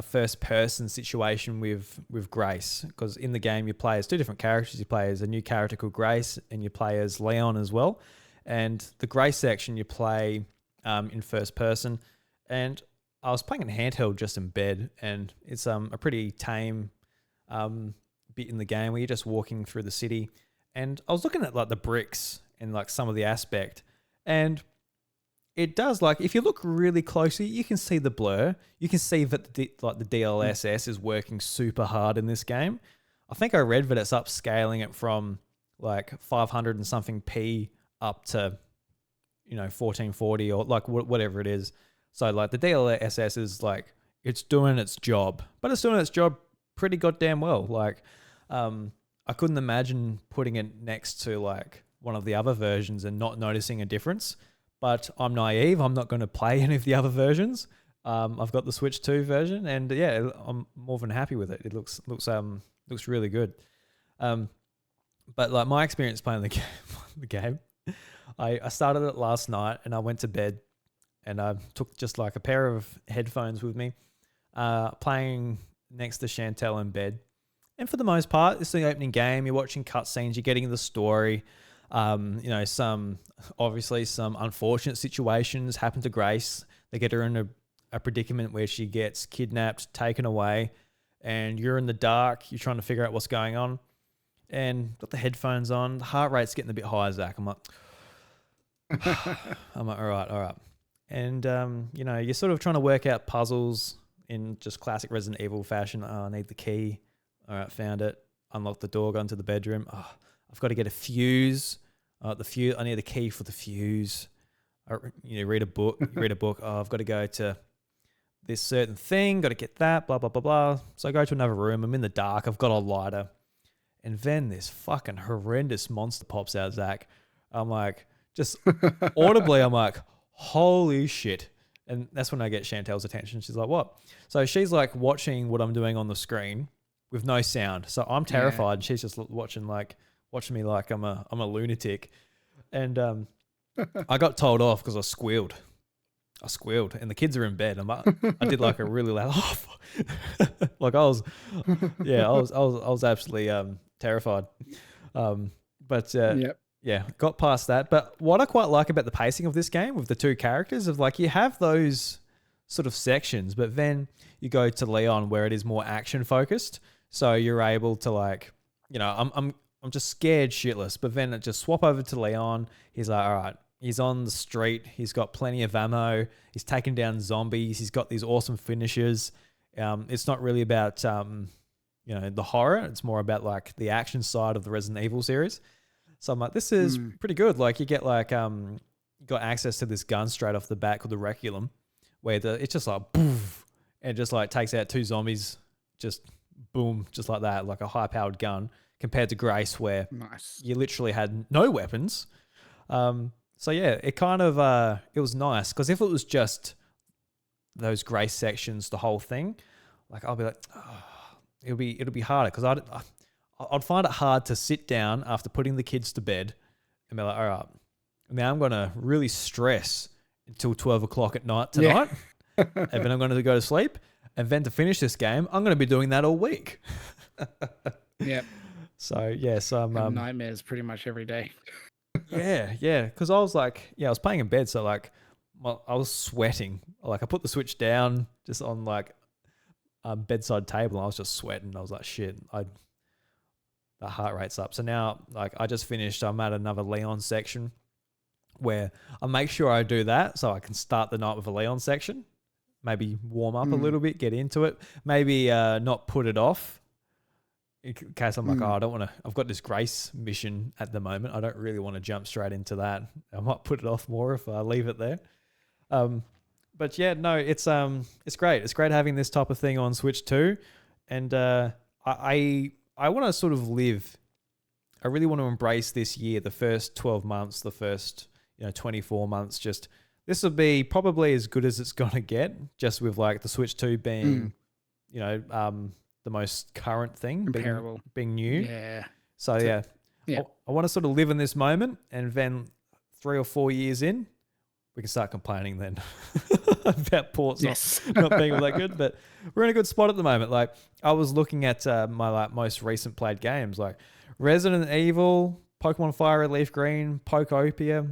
Speaker 1: first person situation with Grace, because in the game you play as two different characters. You play as a new character called Grace, and you play as Leon as well. And the Grace section you play in first person, and I was playing in handheld just in bed, and it's a pretty tame bit in the game where you're just walking through the city. And I was looking at like the bricks and like some of the aspect, and it does, like, if you look really closely, you can see the blur. You can see that the DLSS is working super hard in this game. I think I read that it's upscaling it from like 500 and something p up to 1440 or like whatever it is. So like the DLSS is like, it's doing its job, but it's doing its job pretty goddamn well. Like, I couldn't imagine putting it next to like one of the other versions and not noticing a difference. But I'm naive. I'm not going to play any of the other versions. I've got the Switch 2 version, and yeah, I'm more than happy with it. It looks really good. But like my experience playing the game, I started it last night, and I went to bed, and I took just like a pair of headphones with me, playing next to Chantel in bed. And for the most part, it's the opening game. You're watching cutscenes. You're getting the story. Some unfortunate situations happen to Grace. They get her in a predicament where she gets kidnapped, taken away, and you're in the dark. You're trying to figure out what's going on, and got the headphones on. The heart rate's getting a bit high, Zach. I'm like, all right. And, you're sort of trying to work out puzzles in just classic Resident Evil fashion. Oh, I need the key. All right, found it. Unlock the door, go into the bedroom. Oh, I've got to get a fuse. The fuse. I need a key for the fuse. Read a book. Oh, I've got to go to this certain thing. Got to get that. Blah blah blah blah. So I go to another room. I'm in the dark. I've got a lighter, and then this fucking horrendous monster pops out, Zach. I'm like, just audibly, I'm like, holy shit. And that's when I get Chantel's attention. She's like, what? So she's like watching what I'm doing on the screen with no sound. So I'm terrified. Yeah. And she's just watching me like I'm a lunatic. And I got told off because I squealed. And the kids are in bed. I did like a really loud, like I was absolutely terrified.
Speaker 2: Yep.
Speaker 1: Yeah, got past that. But what I quite like about the pacing of this game with the two characters of like you have those sort of sections, but then you go to Leon where it is more action focused. So you're able to like, I'm just scared shitless. But then it just swap over to Leon. He's like, all right, he's on the street. He's got plenty of ammo. He's taking down zombies. He's got these awesome finishers. It's not really about the horror. It's more about like the action side of the Resident Evil series. So I'm like, this is pretty good. Like you get like, you got access to this gun straight off the bat called the Requiem, where it's just like, poof, and just like takes out two zombies, just boom, just like that, like a high powered gun compared to Grace where you literally had no weapons. So yeah, it kind of, it was nice because if it was just those Grace sections, the whole thing, like I'll be like, it'll be harder because I'd find it hard to sit down after putting the kids to bed and be like, all right, now I'm going to really stress until 12 o'clock at night tonight. Yeah. And then I'm going to go to sleep. And then to finish this game, I'm going to be doing that all week.
Speaker 2: Yep.
Speaker 1: So, yeah. So I'm
Speaker 2: nightmares pretty much every day.
Speaker 1: Yeah. Because I was like, I was playing in bed. So like I was sweating. Like I put the Switch down just on like a bedside table and I was just sweating. I was like, shit, the heart rate's up. So now, like, I just finished. I'm at another Leon section where I make sure I do that so I can start the night with a Leon section. Maybe warm up a little bit, get into it. Maybe not put it off in case I'm like, I don't want to. I've got this Grace mission at the moment. I don't really want to jump straight into that. I might put it off more if I leave it there. But yeah, no, it's great. It's great having this type of thing on Switch too, and I want to sort of I really want to embrace this year, the first 12 months, the first 24 months. Just this will be probably as good as it's going to get, just with like the Switch 2 being, the most current thing, being new.
Speaker 2: Yeah.
Speaker 1: So yeah. I want to sort of live in this moment, and then 3 or 4 years in, we can start complaining then about ports not being all that good. But we're in a good spot at the moment. Like I was looking at my like most recent played games, like Resident Evil, Pokemon Fire Red Leaf Green, Pokopia,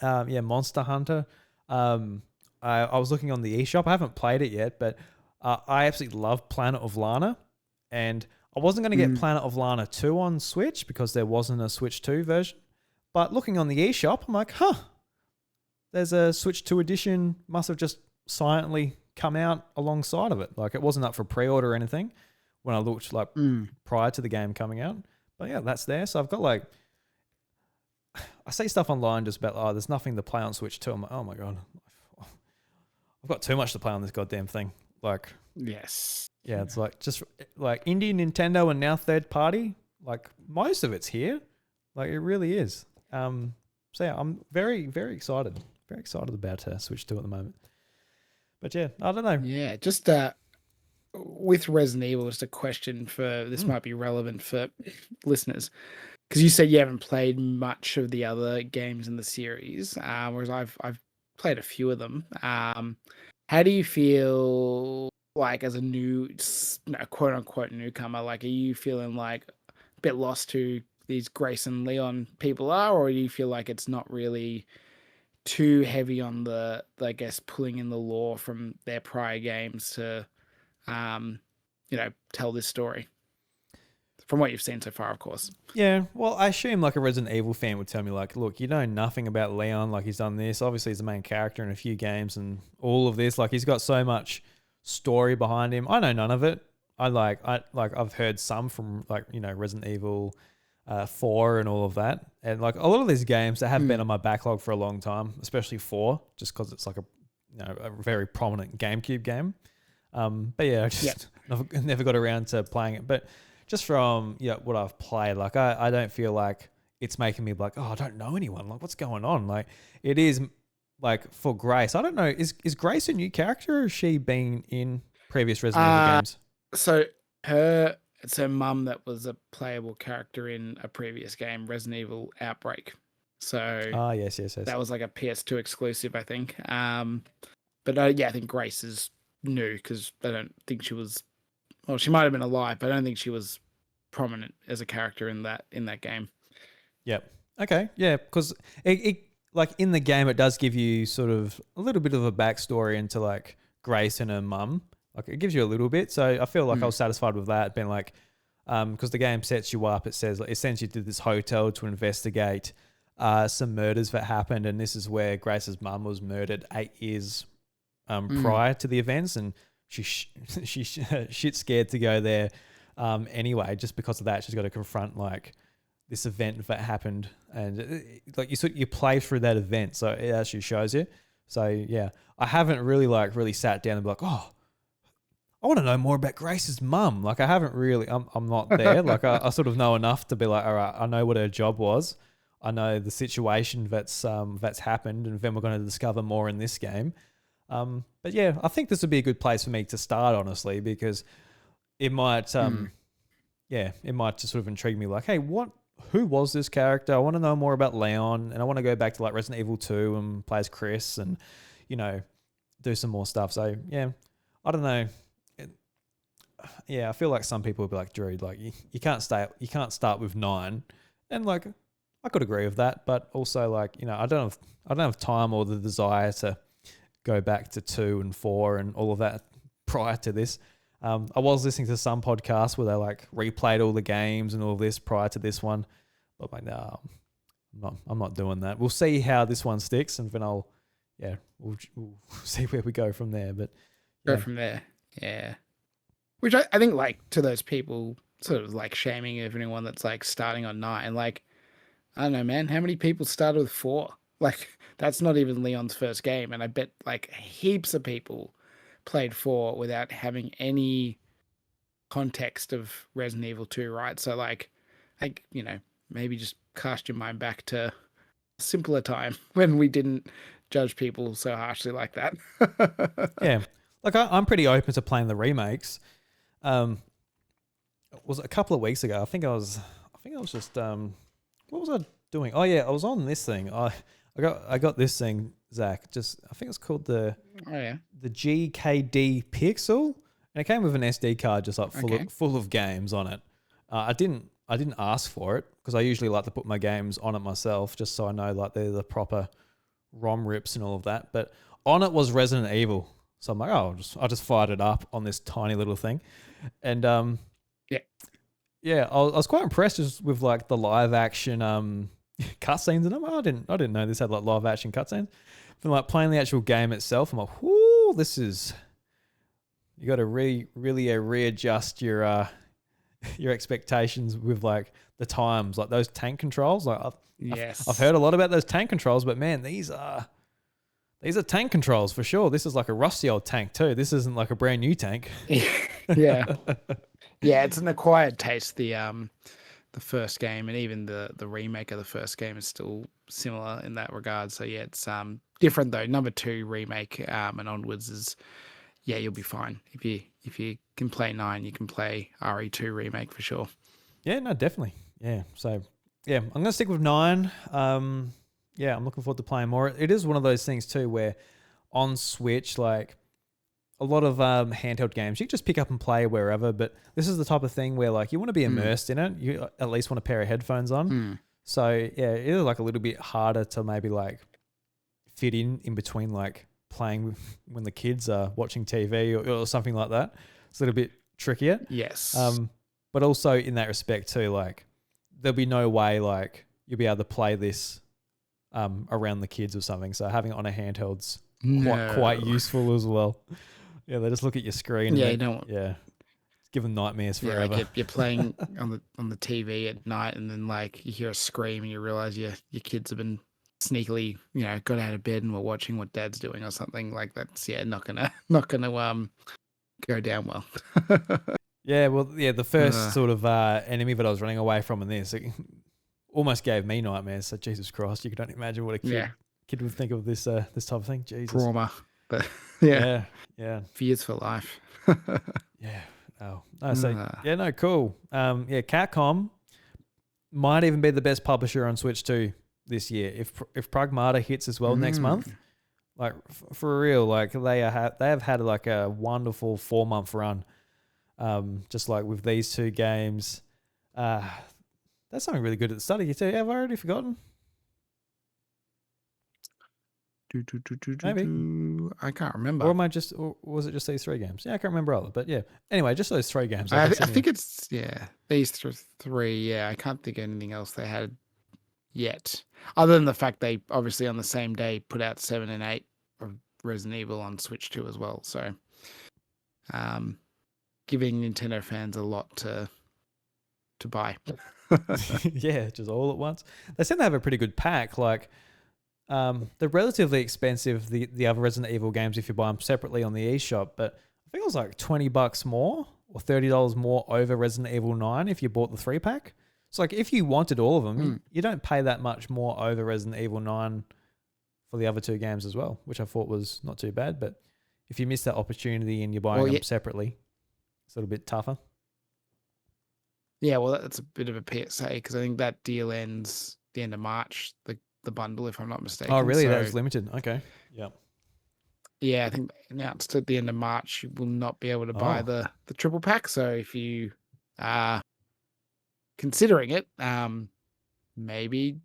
Speaker 1: Monster Hunter. I was looking on the eShop. I haven't played it yet, but I absolutely love Planet of Lana, and I wasn't going to get Planet of Lana 2 on Switch because there wasn't a Switch 2 version. But looking on the eShop, I'm like, there's a Switch 2 edition, must have just silently come out alongside of it. Like it wasn't up for pre-order or anything when I looked like prior to the game coming out. But yeah, that's there. So I've got like, I see stuff online just about, there's nothing to play on Switch 2. I'm like, oh my God, I've got too much to play on this goddamn thing. Like,
Speaker 2: yes.
Speaker 1: Yeah, it's like just like indie Nintendo and now third party, like most of it's here. Like it really is. So yeah, I'm very, very excited. Very excited about Switch 2 at the moment. But yeah, I don't know.
Speaker 2: Yeah, just with Resident Evil, just a question for this might be relevant for listeners. Because you said you haven't played much of the other games in the series, whereas I've played a few of them. How do you feel like as a new, quote unquote newcomer? Like, are you feeling like a bit lost to these Grace and Leon people are, or do you feel like it's not really too heavy on the, I guess, pulling in the lore from their prior games to, tell this story? From what you've seen so far, of course.
Speaker 1: Yeah, well, I assume like a Resident Evil fan would tell me like, look, you know nothing about Leon. Like he's done this. Obviously, he's the main character in a few games and all of this. Like he's got so much story behind him. I know none of it. I've heard some from like Resident Evil 4 and all of that. And like a lot of these games that have been on my backlog for a long time, especially 4, just because it's like a very prominent GameCube game. But yeah, I just never got around to playing it. But just from what I've played, like I don't feel like it's making me like, oh, I don't know anyone. Like, what's going on? Like, it is like for Grace. I don't know. Is Grace a new character, or has she been in previous Resident Evil games?
Speaker 2: So it's her mum that was a playable character in a previous game, Resident Evil Outbreak. So
Speaker 1: yes.
Speaker 2: That was like a PS2 exclusive, I think. But I think Grace is new because I don't think she was. Well, she might have been alive, but I don't think she was prominent as a character in that game.
Speaker 1: Yep. Okay. Yeah, because it like in the game it does give you sort of a little bit of a backstory into like Grace and her mum. Like it gives you a little bit, so I feel like I was satisfied with that. Being like, because the game sets you up, it says like, it sends you to this hotel to investigate some murders that happened, and this is where Grace's mum was murdered 8 years prior to the events, and she's shit scared to go there anyway. Just because of that, she's got to confront like this event that happened, and like you play through that event, so it actually shows you. So yeah, I haven't really sat down and be like, oh, I want to know more about Grace's mum. Like I haven't really, I'm not there. Like I sort of know enough to be like, all right, I know what her job was. I know the situation that's happened, and then we're going to discover more in this game. But yeah, I think this would be a good place for me to start, honestly, because it might, it might just sort of intrigue me. Like, hey, who was this character? I want to know more about Leon, and I want to go back to like Resident Evil 2 and play as Chris, and do some more stuff. So yeah, I don't know. I feel like some people would be like, Drew, like you can't start with 9, and like I could agree with that, but also like I don't have time or the desire to go back to 2 and 4 and all of that prior to this. I was listening to some podcasts where they like replayed all the games and all this prior to this one, but I'm like, no, I'm not doing that. We'll see how this one sticks, and then we'll see where we go from there. But
Speaker 2: go from there, yeah. Which I think, like, to those people, sort of like shaming everyone that's like starting on 9. Like, I don't know, man. How many people started with 4? Like, that's not even Leon's first game, and I bet like heaps of people played 4 without having any context of Resident Evil 2, right? So like maybe just cast your mind back to a simpler time when we didn't judge people so harshly like that.
Speaker 1: Yeah, like I'm pretty open to playing the remakes. Was a couple of weeks ago. I think I was just what was I doing? Oh yeah, I was on this thing. I got this thing, Zach. Just I think it's called the GKD Pixel, and it came with an SD card just like full of games on it. I didn't ask for it because I usually like to put my games on it myself, just so I know like they're the proper ROM rips and all of that. But on it was Resident Evil, so I'm like, oh, I'll just fired it up on this tiny little thing, and I was quite impressed just with like the live action cutscenes in them. I didn't know this had like live action cutscenes. From like playing the actual game itself, I'm like, whoo, this is. You got to really readjust your expectations with like the times, like those tank controls. Like I've heard a lot about those tank controls, but man, these are tank controls for sure. This is like a rusty old tank too. This isn't like a brand new tank.
Speaker 2: Yeah, it's an acquired taste. The first game and even the remake of the first game is still similar in that regard. So yeah, it's different though. Number 2 remake and onwards is you'll be fine if you can play 9, you can play RE2 remake for sure.
Speaker 1: Yeah, no, definitely. Yeah, so yeah, I'm gonna stick with 9. I'm looking forward to playing more. It is one of those things too where on Switch, like a lot of handheld games, you can just pick up and play wherever, but this is the type of thing where like you want to be immersed in it. You at least want a pair of headphones on. So yeah, it is like a little bit harder to maybe like fit in between like playing when the kids are watching TV or something like that. It's a little bit trickier.
Speaker 2: Yes.
Speaker 1: But also in that respect too, like there'll be no way like you'll be able to play this around the kids or something. So having it on a handheld's quite useful as well. Yeah, they just look at your screen.
Speaker 2: Yeah, you don't.
Speaker 1: Yeah, Give them nightmares forever.
Speaker 2: Like you're playing on the TV at night, and then like you hear a scream, and you realize your kids have been sneakily, got out of bed and were watching what dad's doing or something. Like that's not gonna go down well.
Speaker 1: Yeah, well, the first sort of enemy that I was running away from in this, it almost gave me nightmares. So Jesus Christ, you can only imagine what a kid would think of this this type of thing. Jesus,
Speaker 2: trauma, but
Speaker 1: yeah,
Speaker 2: fears for life.
Speaker 1: Yeah. Oh, no, cool. Capcom might even be the best publisher on Switch 2 this year if Pragmata hits as well next month. Like for real, like they have had like a wonderful 4-month run. Just like with these two games, that's something really good at the start of year too. Have I already forgotten? Maybe.
Speaker 2: I can't remember.
Speaker 1: Or was it just these 3 games? Yeah, I can't remember either. But yeah, anyway, just those 3 games.
Speaker 2: I think it's these 3. Yeah, I can't think of anything else they had yet, other than the fact they obviously on the same day put out 7 and 8 of Resident Evil on Switch 2 as well. So, giving Nintendo fans a lot to buy.
Speaker 1: Yeah, just all at once. They seem to have a pretty good pack. Like, they're relatively expensive, the other Resident Evil games, if you buy them separately on the eShop, but I think it was like $20 more or $30 more over Resident Evil 9 if you bought the 3-pack. So like if you wanted all of them, you don't pay that much more over Resident Evil 9 for the other 2 games as well, which I thought was not too bad. But if you miss that opportunity and you're buying them separately, it's a little bit tougher.
Speaker 2: Yeah, well, that's a bit of a PSA because I think that deal ends the end of March, the bundle, if I'm not mistaken.
Speaker 1: Oh, really? That was limited. Okay. Yeah.
Speaker 2: Yeah, I think they announced at the end of March you will not be able to buy the triple pack. So if you are considering it, maybe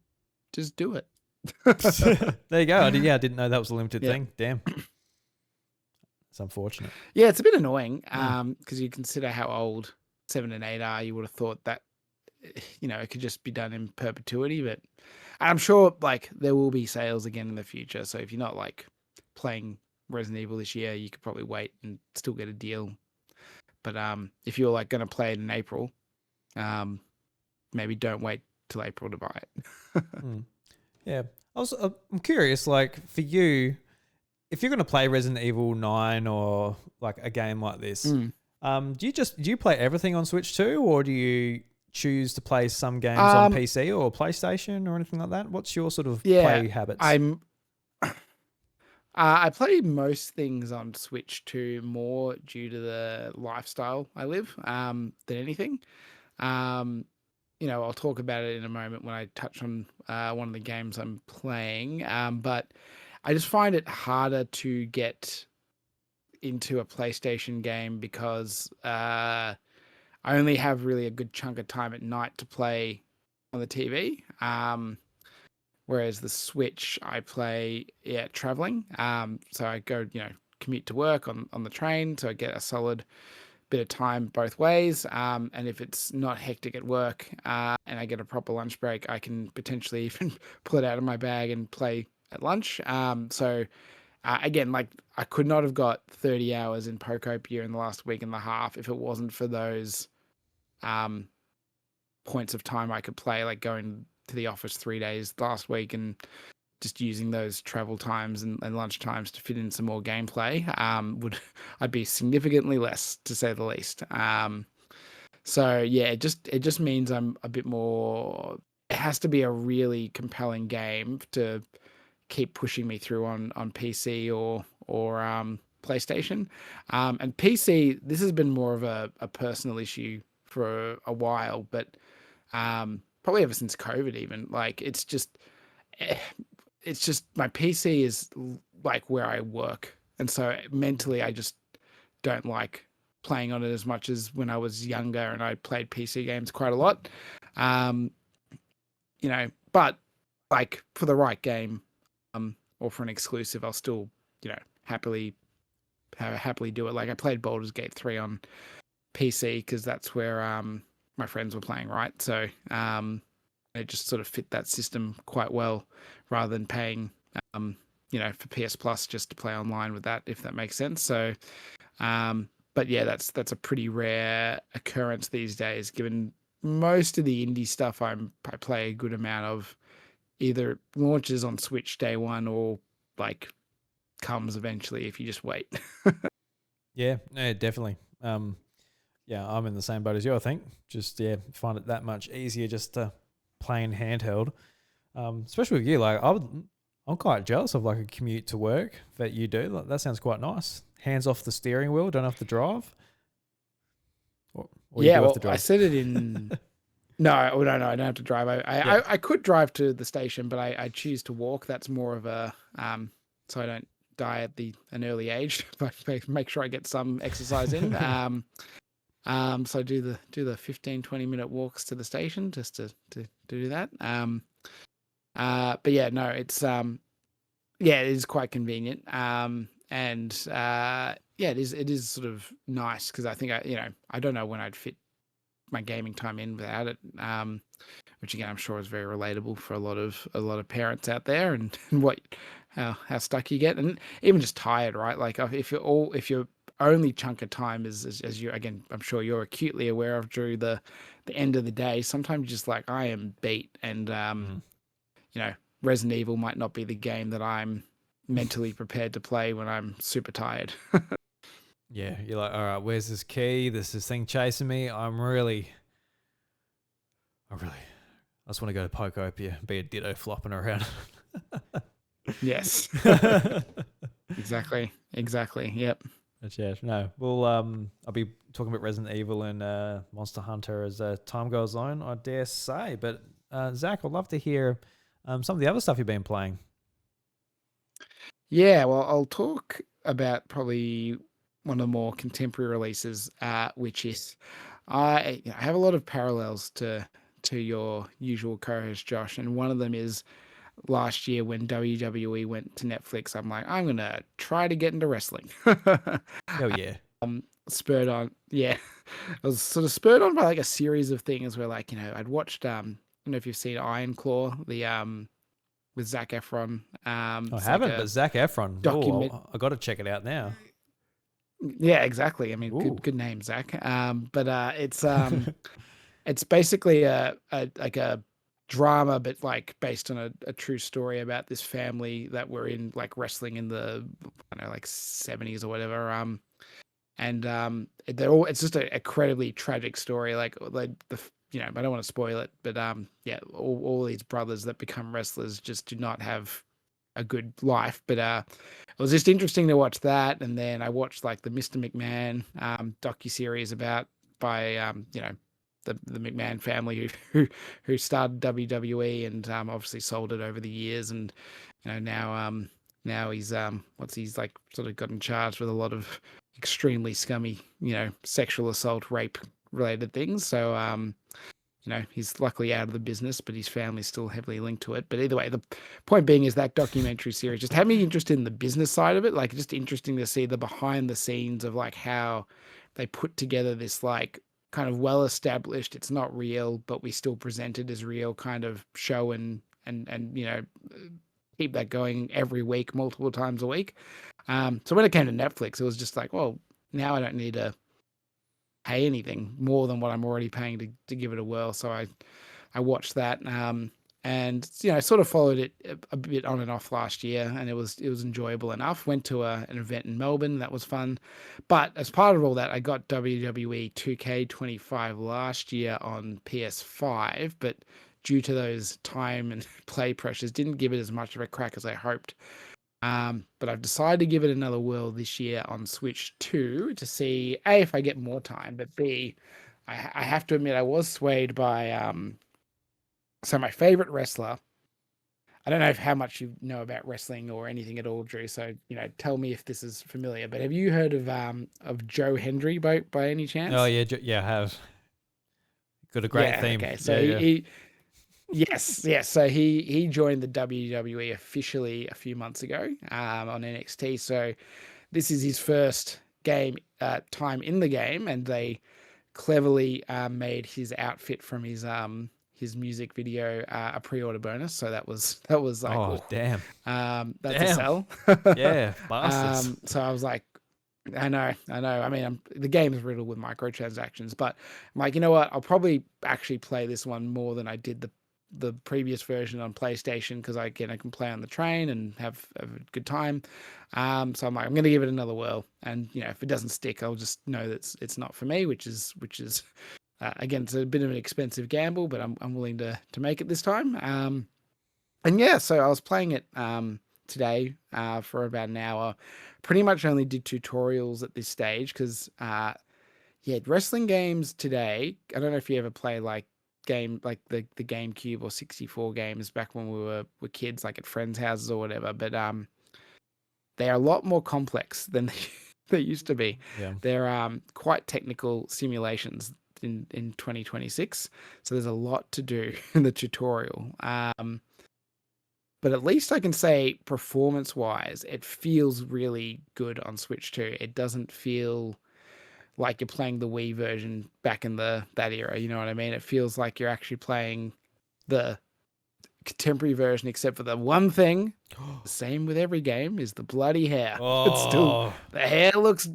Speaker 2: just do it.
Speaker 1: There you go. I didn't know that was a limited thing. Damn. It's unfortunate.
Speaker 2: Yeah, it's a bit annoying because you consider how old 7 and 8 are. You would have thought that it could just be done in perpetuity, but I'm sure like there will be sales again in the future. So if you're not like playing Resident Evil this year, you could probably wait and still get a deal. But if you're like going to play it in April, maybe don't wait till April to buy it.
Speaker 1: Yeah. I'm curious, like for you, if you're going to play Resident Evil 9 or like a game like this, do you play everything on Switch 2, or do you choose to play some games on PC or PlayStation or anything like that? What's your sort of play habits?
Speaker 2: I play most things on Switch 2 more due to the lifestyle I live than anything. I'll talk about it in a moment when I touch on one of the games I'm playing. But I just find it harder to get into a PlayStation game because I only have really a good chunk of time at night to play on the TV. Whereas the Switch, I play traveling. So I go, commute to work on the train, so I get a solid bit of time both ways. And if it's not hectic at work and I get a proper lunch break, I can potentially even pull it out of my bag and play at lunch. Again, like I could not have got 30 hours in Pokopia in the last week and a half if it wasn't for those points of time I could play, like going to the office 3 days last week and just using those travel times and lunch times to fit in some more gameplay. I'd be significantly less, to say the least. So yeah, it just means I'm a bit more. It has to be a really compelling game to keep pushing me through on PC or PlayStation. And PC, this has been more of a personal issue for a while, but probably ever since COVID even. Like it's just my PC is like where I work. And so mentally I just don't like playing on it as much as when I was younger and I played PC games quite a lot. But like for the right game, or for an exclusive, I'll still, happily do it. Like I played Baldur's Gate 3 on PC because that's where my friends were playing, right? So it just sort of fit that system quite well rather than paying, for PS Plus just to play online with that, if that makes sense. So, but yeah, that's a pretty rare occurrence these days, given most of the indie stuff I play a good amount of either launches on Switch day one or like comes eventually if you just wait.
Speaker 1: Yeah, no, definitely. Yeah, I'm in the same boat as you, I think. Just, yeah, find it that much easier just to play in handheld. Especially with you, like, I'm quite jealous of like a commute to work that you do. Like, that sounds quite nice. Hands off the steering wheel, don't have to drive. Or you
Speaker 2: Yeah,
Speaker 1: do have to
Speaker 2: well, I
Speaker 1: drive.
Speaker 2: said it in. No, I don't know. I don't have to drive.
Speaker 1: Yeah.
Speaker 2: I could drive to the station, but I choose to walk. That's more of a so I don't die at an early age, but make sure I get some exercise in. So I do the 15, 20-minute walks to the station just to do that. But yeah, no, it's yeah, it is quite convenient. And yeah, it is sort of nice because I think I don't know when I'd fit my gaming time in without it. Which again I'm sure is very relatable for a lot of parents out there, and what how stuck you get, and even just tired, right? Like if your only chunk of time is as you, again, I'm sure you're acutely aware of, Drew, the end of the day, sometimes you're just like, I am beat, and you know, Resident Evil might not be the game that I'm mentally prepared to play when I'm super tired.
Speaker 1: Yeah, you're like, all right, where's this key? This thing chasing me. I just want to go to Pokopia and be a ditto flopping around.
Speaker 2: Yes. Exactly. Yep.
Speaker 1: But yeah, no. Well, I'll be talking about Resident Evil and Monster Hunter as time goes on, I dare say. But Zach, I'd love to hear some of the other stuff you've been playing.
Speaker 2: Yeah, well, I'll talk about probably one of the more contemporary releases, which is I have a lot of parallels to your usual co-host Josh, and one of them is last year when WWE went to Netflix. I'm like, I'm gonna try to get into wrestling.
Speaker 1: Oh yeah.
Speaker 2: Spurred on, yeah, I was sort of spurred on by like a series of things where, like, I'd watched I don't know if you've seen Iron Claw, the with Zac Efron.
Speaker 1: I
Speaker 2: It's like
Speaker 1: haven't,
Speaker 2: a
Speaker 1: but Zac Efron.
Speaker 2: document.
Speaker 1: Oh, I got to check it out now.
Speaker 2: Yeah, exactly. I mean,
Speaker 1: Ooh.
Speaker 2: good name, Zach. But it's basically a like a drama, but like based on a true story about this family that were in like wrestling in the, I don't know, like 70s or whatever. And it's just an incredibly tragic story. Like I don't want to spoil it, but yeah, all these brothers that become wrestlers just do not have a good life. But it was just interesting to watch that, and then I watched like the Mr. McMahon docuseries about by the McMahon family who started WWE, and obviously sold it over the years, and now he's he's like sort of gotten charged with a lot of extremely scummy sexual assault, rape related things. So he's luckily out of the business, but his family's still heavily linked to it. But either way, the point being is that documentary series just had me interested in the business side of it. Like, just interesting to see the behind the scenes of like how they put together this like kind of well established, it's not real, but we still present it as real kind of show, and keep that going every week, multiple times a week. So when it came to Netflix, it was just like, well, now I don't need to pay anything more than what I'm already paying to give it a whirl. So I watched that, and sort of followed it a bit on and off last year, and it was enjoyable enough. Went to an event in Melbourne, that was fun. But as part of all that, I got WWE 2K25 last year on PS5, but due to those time and play pressures, didn't give it as much of a crack as I hoped. But I've decided to give it another whirl this year on Switch 2 to see A, if I get more time, but B, I have to admit I was swayed by so my favorite wrestler. I don't know how much you know about wrestling or anything at all, Drew. So tell me if this is familiar. But have you heard of Joe Hendry by any chance?
Speaker 1: Oh yeah, yeah, I have. Got a great theme.
Speaker 2: Okay, so he Yes. So he joined the WWE officially a few months ago on NXT. So this is his first time in the game, and they cleverly made his outfit from his music video a pre-order bonus. So that was like,
Speaker 1: oh damn,
Speaker 2: that's
Speaker 1: damn.
Speaker 2: a sell.
Speaker 1: Yeah, bastards.
Speaker 2: So I was like, I know. I mean, the game is riddled with microtransactions, but I'm like, you know what? I'll probably actually play this one more than I did the previous version on PlayStation because I can play on the train and have a good time. So I'm like, I'm going to give it another whirl, and if it doesn't stick, I'll just know that it's not for me, which is again, it's a bit of an expensive gamble, but I'm willing to make it this time. And yeah, so I was playing it today for about an hour. Pretty much only did tutorials at this stage because wrestling games today. I don't know if you ever play like the GameCube or 64 games back when we were kids, like at friends' houses or whatever. But they are a lot more complex than they used to be.
Speaker 1: Yeah.
Speaker 2: They're quite technical simulations in 2026. So there's a lot to do in the tutorial. But at least I can say performance-wise, it feels really good on Switch 2. It doesn't feel like you're playing the Wii version back in that era. You know what I mean? It feels like you're actually playing the contemporary version, except for the one thing, the same with every game, is the bloody hair.
Speaker 1: Oh.
Speaker 2: It's still, the hair looks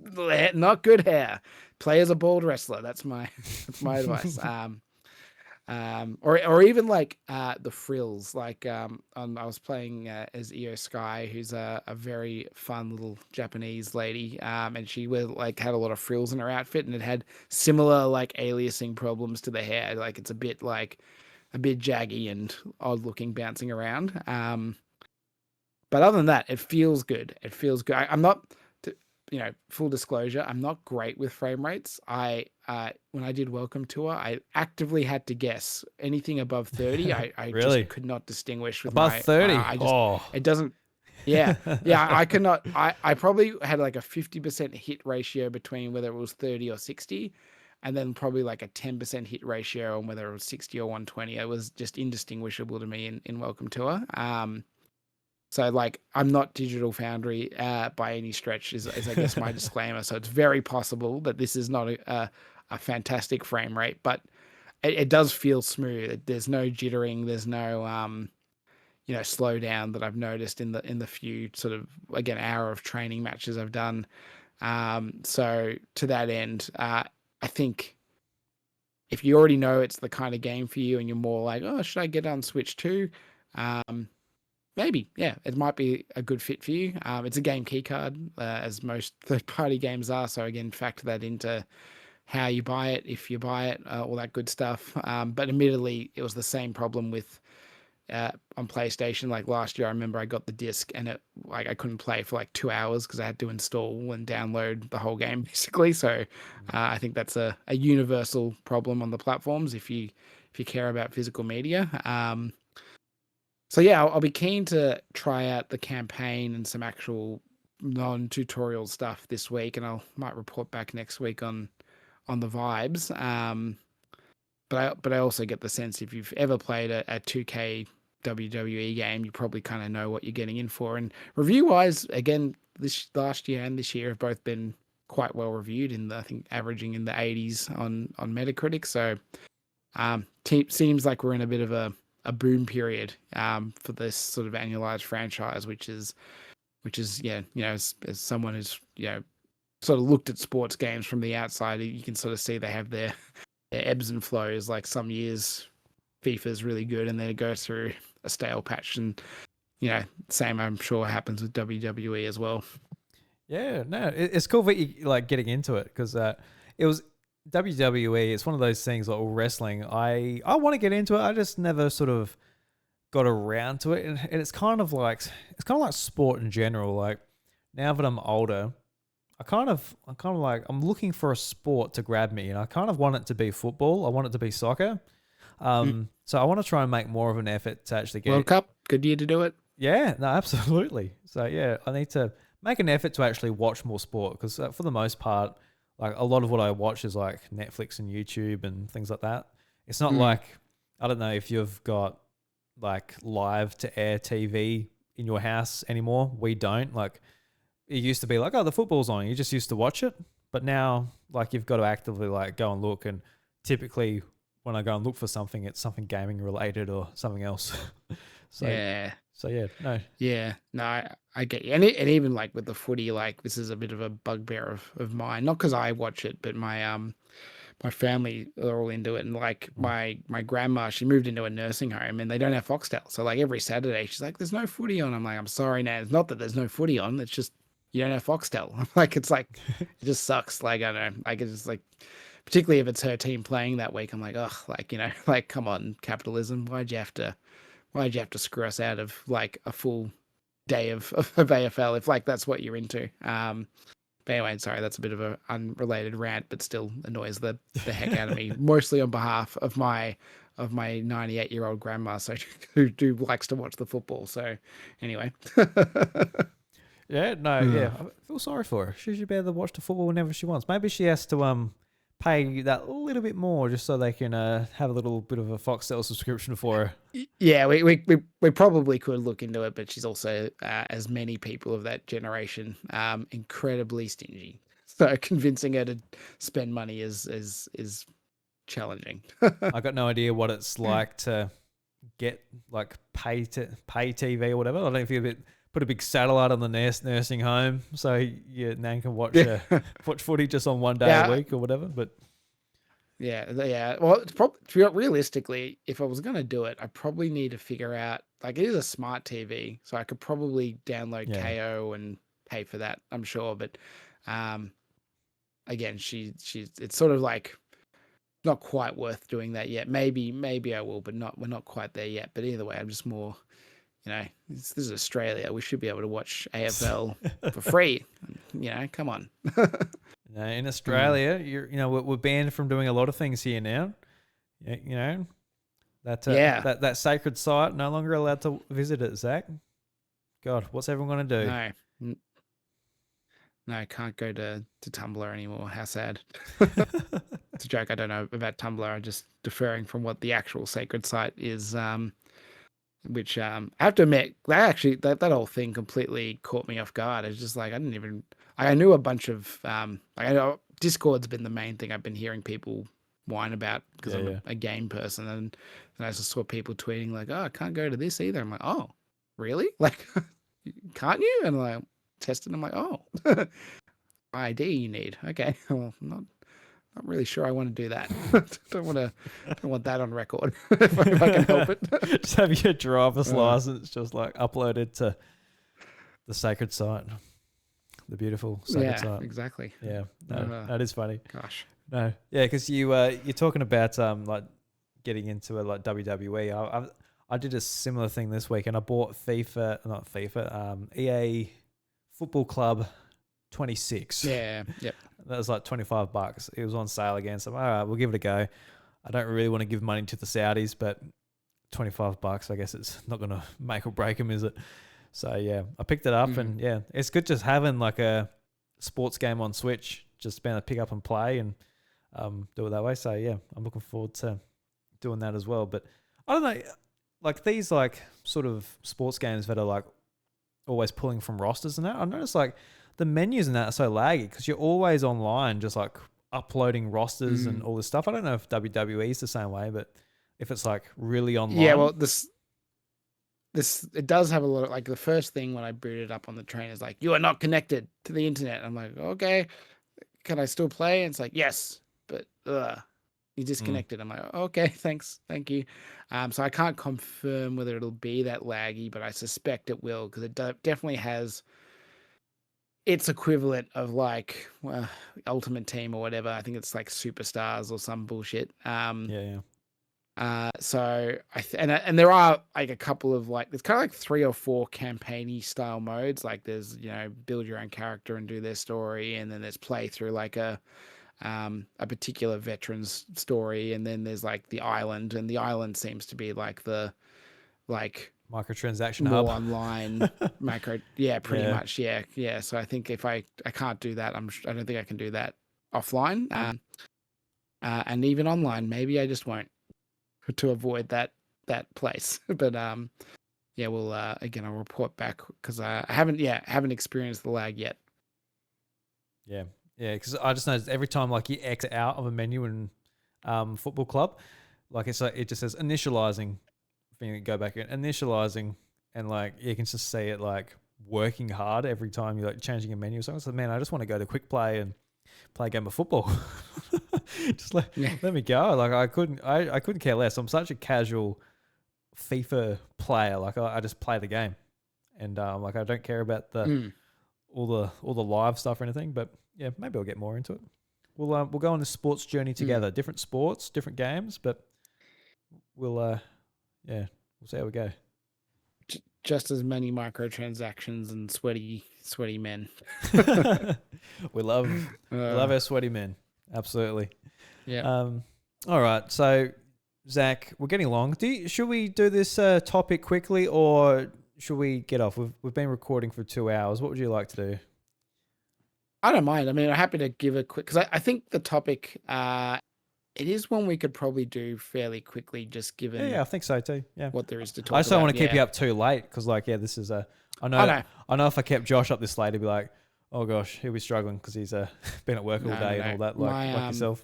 Speaker 2: not good hair. Play as a bald wrestler. That's my advice. Or even like the frills. Like I was playing as Io Sky, who's a very fun little Japanese lady, and she had a lot of frills in her outfit, and it had similar like aliasing problems to the hair. Like it's a bit jaggy and odd looking, bouncing around. But other than that, it feels good. It feels good. I'm not. Full disclosure, I'm not great with frame rates. When I did Welcome Tour, I actively had to guess anything above 30. I
Speaker 1: really?
Speaker 2: Just could not distinguish with
Speaker 1: above 30.
Speaker 2: It doesn't. Yeah, I could not. I probably had like a 50% hit ratio between whether it was 30 or 60, and then probably like a 10% hit ratio on whether it was 60 or 120. It was just indistinguishable to me in Welcome Tour. So like I'm not Digital Foundry by any stretch is I guess my disclaimer. So it's very possible that this is not a fantastic frame rate, but it does feel smooth. There's no jittering. There's no slow down that I've noticed in the few sort of again hour of training matches I've done. So to that end, I think if you already know it's the kind of game for you and you're more like, oh, should I get on Switch 2? Maybe, yeah, it might be a good fit for you. It's a game keycard, as most third-party games are. So again, factor that into how you buy it, if you buy it, all that good stuff. But admittedly, it was the same problem with on PlayStation. Like last year, I remember I got the disc and I couldn't play for like 2 hours because I had to install and download the whole game basically. So I think that's a universal problem on the platforms if you care about physical media. So yeah, I'll be keen to try out the campaign and some actual non-tutorial stuff this week, and might report back next week on the vibes. But I also get the sense if you've ever played a 2K WWE game, you probably kind of know what you're getting in for. And review-wise, again, this last year and this year have both been quite well reviewed, I think averaging in the 80s on Metacritic. So seems like we're in a bit of a boom period for this sort of annualized franchise, which is as someone who's sort of looked at sports games from the outside, you can sort of see they have their ebbs and flows. Like some years FIFA's really good and then it goes through a stale patch, and same I'm sure happens with WWE as well.
Speaker 1: Yeah, no, it's cool that you like getting into it because it was WWE. It's one of those things like wrestling. I want to get into it. I just never sort of got around to it, and it's kind of like sport in general. Like now that I'm older, I'm looking for a sport to grab me, and I kind of want it to be football. I want it to be soccer. So I want to try and make more of an effort to actually get
Speaker 2: World Cup. Good year to do it.
Speaker 1: Yeah, no, absolutely. So yeah, I need to make an effort to actually watch more sport because for the most part, like a lot of what I watch is like Netflix and YouTube and things like that. It's not like, I don't know if you've got like live to air TV in your house anymore. We don't. Like it used to be like, oh, the football's on. You just used to watch it. But now like you've got to actively like go and look. And typically when I go and look for something, it's something gaming related or something else. So
Speaker 2: yeah.
Speaker 1: So yeah, no.
Speaker 2: Yeah, no, I get you. And even like with the footy, like this is a bit of a bugbear of mine. Not because I watch it, but my family are all into it. And like my grandma, she moved into a nursing home and they don't have Foxtel. So like every Saturday, she's like, "There's no footy on." I'm like, "I'm sorry, Nan. It's not that there's no footy on. It's just you don't have Foxtel." It's like it just sucks. Like I don't know. Like it's just like particularly if it's her team playing that week, I'm like, ugh, like like come on, capitalism. Why'd you have to screw us out of like a full day of AFL if like that's what you're into? But anyway, sorry, that's a bit of an unrelated rant, but still annoys the heck out of me. Mostly on behalf of my 98-year-old grandma, so who likes to watch the football. So anyway,
Speaker 1: yeah, I feel sorry for her. She should be able to watch the football whenever she wants. Maybe she has to pay that little bit more just so they can have a little bit of a Foxtel subscription for her.
Speaker 2: Yeah, we probably could look into it, but she's also, as many people of that generation, incredibly stingy. So convincing her to spend money is challenging.
Speaker 1: I got no idea what it's like to get like pay TV or whatever. I don't know if you put a big satellite on the nursing home so your nan can watch watch footy just on one day a week or whatever. But
Speaker 2: yeah. Well, it's probably realistically, if I was going to do it, I probably need to figure out like it is a smart TV, so I could probably download KO and pay for that. I'm sure, but again, she's it's sort of like not quite worth doing that yet. Maybe I will, but we're not quite there yet. But either way, I'm just more, this is Australia. We should be able to watch AFL for free. Come on.
Speaker 1: No, in Australia, we're banned from doing a lot of things here now. That sacred site, no longer allowed to visit it, Zach. God, what's everyone going to
Speaker 2: do? No, I can't go to Tumblr anymore. How sad. It's a joke. I don't know about Tumblr. I'm just deferring from what the actual sacred site is, which I have to admit, that whole thing completely caught me off guard. It's just like I knew a bunch of I know Discord's been the main thing I've been hearing people whine about because I'm a game person, and I just saw people tweeting like, "Oh, I can't go to this either." I'm like, "Oh, really? Like, can't you?" And I'm like, tested. I'm like, "Oh, ID you need? Okay, well, I'm not really sure I want to do that. don't want that on record if I can help it."
Speaker 1: Just have your driver's license just like uploaded to the sacred site, the beautiful sacred site.
Speaker 2: Yeah, exactly.
Speaker 1: Yeah, no, that is funny.
Speaker 2: Gosh,
Speaker 1: no, yeah, because you're talking about like getting into it like WWE. I did a similar thing this week, and I bought EA Football Club 26.
Speaker 2: Yeah, yep.
Speaker 1: That was like $25. It was on sale again. So, all right, we'll give it a go. I don't really want to give money to the Saudis, but $25, I guess it's not going to make or break them, is it? So, yeah, I picked it up and yeah, it's good just having like a sports game on Switch, just being able to pick up and play and do it that way. So, yeah, I'm looking forward to doing that as well. But I don't know, like these like sort of sports games that are like always pulling from rosters and that, I noticed like the menus and that are so laggy because you're always online just like uploading rosters and all this stuff. I don't know if WWE is the same way, but if it's like really online.
Speaker 2: Yeah, well, this it does have a lot of like the first thing when I booted up on the train is like, "You are not connected to the internet." I'm like, "Okay, can I still play?" And it's like, "Yes, but you disconnected." I'm like, "Okay, thanks, thank you." So I can't confirm whether it'll be that laggy, but I suspect it will because it definitely has its equivalent of like Ultimate Team or whatever. I think it's like Superstars or some bullshit. So and there are like a couple of like there's kind of like 3 or 4 campaigny style modes. Like there's build your own character and do their story, and then there's play through like a particular veteran's story, and then there's like the island, and the island seems to be like the
Speaker 1: microtransaction
Speaker 2: more
Speaker 1: hub
Speaker 2: online pretty much. Yeah. So I think if I can't do that, I don't think I can do that offline. And even online, maybe I just won't to avoid that place. But we'll again I'll report back because I haven't experienced the lag yet.
Speaker 1: Yeah, because I just noticed every time like you exit out of a menu in Football Club, like it's like it just says initializing. Thing go back in initializing, and like you can just see it like working hard every time you're like changing a menu or something. So man, I just want to go to quick play and play a game of football. Just let me go. Like I couldn't care less. I'm such a casual FIFA player. Like I just play the game, and like I don't care about the all the live stuff or anything. But yeah, maybe I'll get more into it. We'll go on this sports journey together. Different sports, different games, but we'll see how we go.
Speaker 2: Just as many microtransactions and sweaty men.
Speaker 1: we love our sweaty men. Absolutely.
Speaker 2: Yeah.
Speaker 1: All right. So, Zach, we're getting long. Should we do this topic quickly, or should we get off? We've been recording for 2 hours. What would you like to do?
Speaker 2: I don't mind. I mean, I'm happy to give a quick, because I think the topic, it is one we could probably do fairly quickly, just given.
Speaker 1: Yeah, I think so too. Yeah,
Speaker 2: what there is to talk about.
Speaker 1: I just don't want to keep you up too late, because this is a. I know if I kept Josh up this late, he'd be like, "Oh gosh, he'll be struggling because he's been at work all day and all that." Like yourself.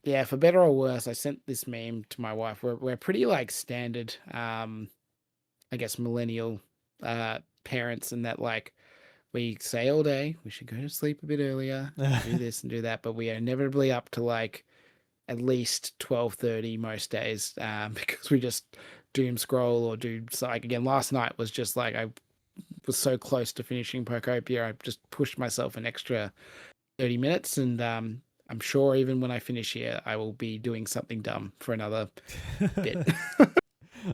Speaker 2: Yeah, for better or worse, I sent this meme to my wife. We're pretty like standard, I guess millennial parents, in that like we say all day we should go to sleep a bit earlier, do this and do that, but we are inevitably up to like at least 12:30 most days, because we just doom scroll or do. So like again, last night was just like I was so close to finishing Pokopia, I just pushed myself an extra 30 minutes, and I'm sure even when I finish here, I will be doing something dumb for another bit.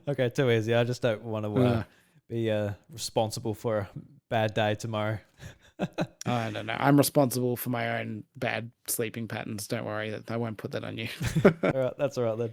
Speaker 1: Okay, too easy. I just don't want to be responsible for a bad day tomorrow.
Speaker 2: I don't know. I'm responsible for my own bad sleeping patterns. Don't worry, I won't put that on you.
Speaker 1: All right, that's all right then.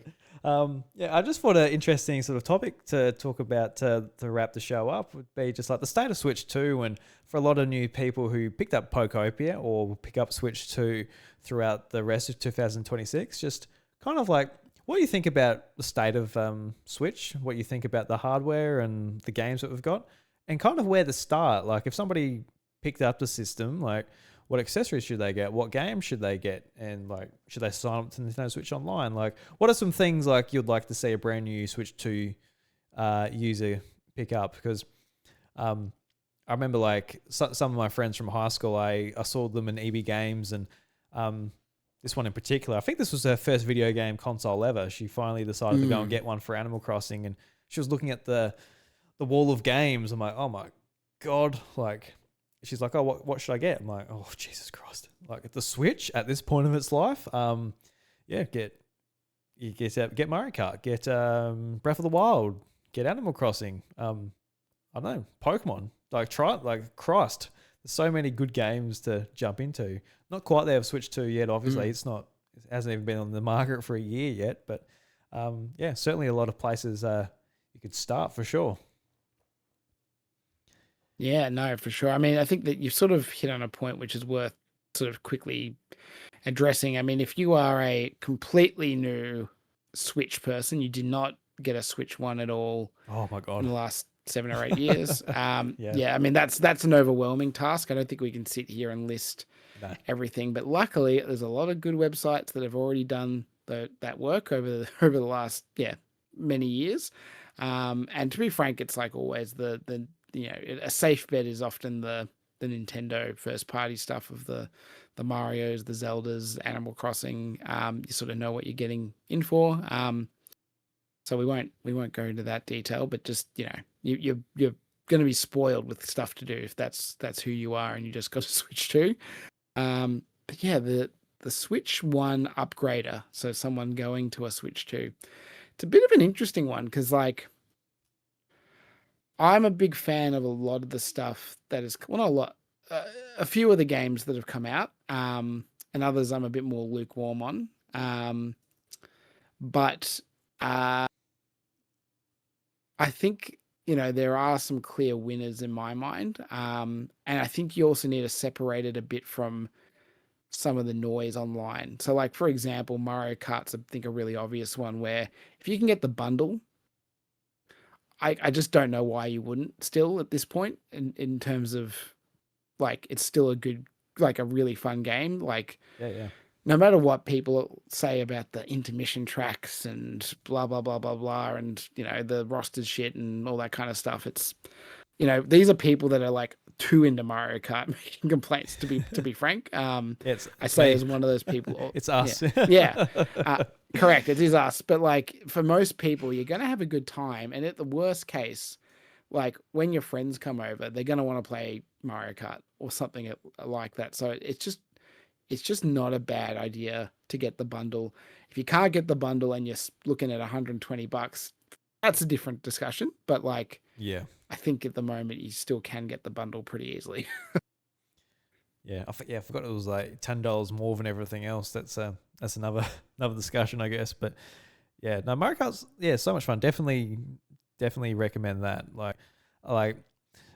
Speaker 1: I just thought an interesting sort of topic to talk about to wrap the show up would be just like the state of Switch 2, and for a lot of new people who picked up Pokopia or will pick up Switch 2 throughout the rest of 2026, just kind of like what do you think about the state of Switch, what you think about the hardware and the games that we've got, and kind of where to start. Like if somebody picked up the system, like what accessories should they get, what games should they get, and like should they sign up to Nintendo Switch Online? Like what are some things like you'd like to see a brand new Switch 2 user pick up? Because I remember like some of my friends from high school, I saw them in EB Games, and this one in particular, I think this was her first video game console ever. She finally decided to go and get one for Animal Crossing, and she was looking at the wall of games. I'm like, oh my God, like she's like, oh, what should I get? I'm like, oh, Jesus Christ. Like the Switch at this point of its life, get Mario Kart, get Breath of the Wild, get Animal Crossing, I don't know, Pokemon. Like try it, like Christ. There's so many good games to jump into. Not quite there with Switch 2 yet, obviously. It hasn't even been on the market for a year yet, but certainly a lot of places you could start for sure.
Speaker 2: Yeah, no, for sure. I mean, I think that you've sort of hit on a point which is worth sort of quickly addressing. I mean, if you are a completely new Switch person, you did not get a Switch 1 at all.
Speaker 1: Oh my God.
Speaker 2: In the last 7 or 8 years. Yeah, I mean, that's an overwhelming task. I don't think we can sit here and list everything, but luckily there's a lot of good websites that have already done that work over the last many years. And to be frank, it's like always the a safe bet is often the Nintendo first party stuff of the Marios, the Zeldas, Animal Crossing. You sort of know what you're getting in for. So we won't go into that detail, but just you're going to be spoiled with stuff to do if that's who you are and you just got to Switch 2. But yeah, the Switch 1 upgrader, so someone going to a Switch 2, it's a bit of an interesting one because like I'm a big fan of a lot of the stuff that is, well, not a lot, a few of the games that have come out, and others I'm a bit more lukewarm on. But I think, there are some clear winners in my mind. And I think you also need to separate it a bit from some of the noise online. So like, for example, Mario Kart's, I think, a really obvious one where if you can get the bundle, I just don't know why you wouldn't still at this point in terms of like, it's still a good, like a really fun game. Like,
Speaker 1: yeah.
Speaker 2: no matter what people say about the intermission tracks and blah blah blah blah blah, and the roster's shit and all that kind of stuff, it's these are people that are like too into Mario Kart making complaints. To be frank,
Speaker 1: it's
Speaker 2: I say
Speaker 1: me.
Speaker 2: as one of those people.
Speaker 1: It's us.
Speaker 2: Yeah, correct. It is us. But like for most people, you're gonna have a good time, and at the worst case, like when your friends come over, they're gonna want to play Mario Kart or something like that. So it's just not a bad idea to get the bundle. If you can't get the bundle and you're looking at $120, that's a different discussion. But like,
Speaker 1: yeah,
Speaker 2: I think at the moment you still can get the bundle pretty easily.
Speaker 1: yeah, I forgot it was like $10 more than everything else. That's another discussion, I guess. But yeah, no, Mario Kart's so much fun. Definitely recommend that. Like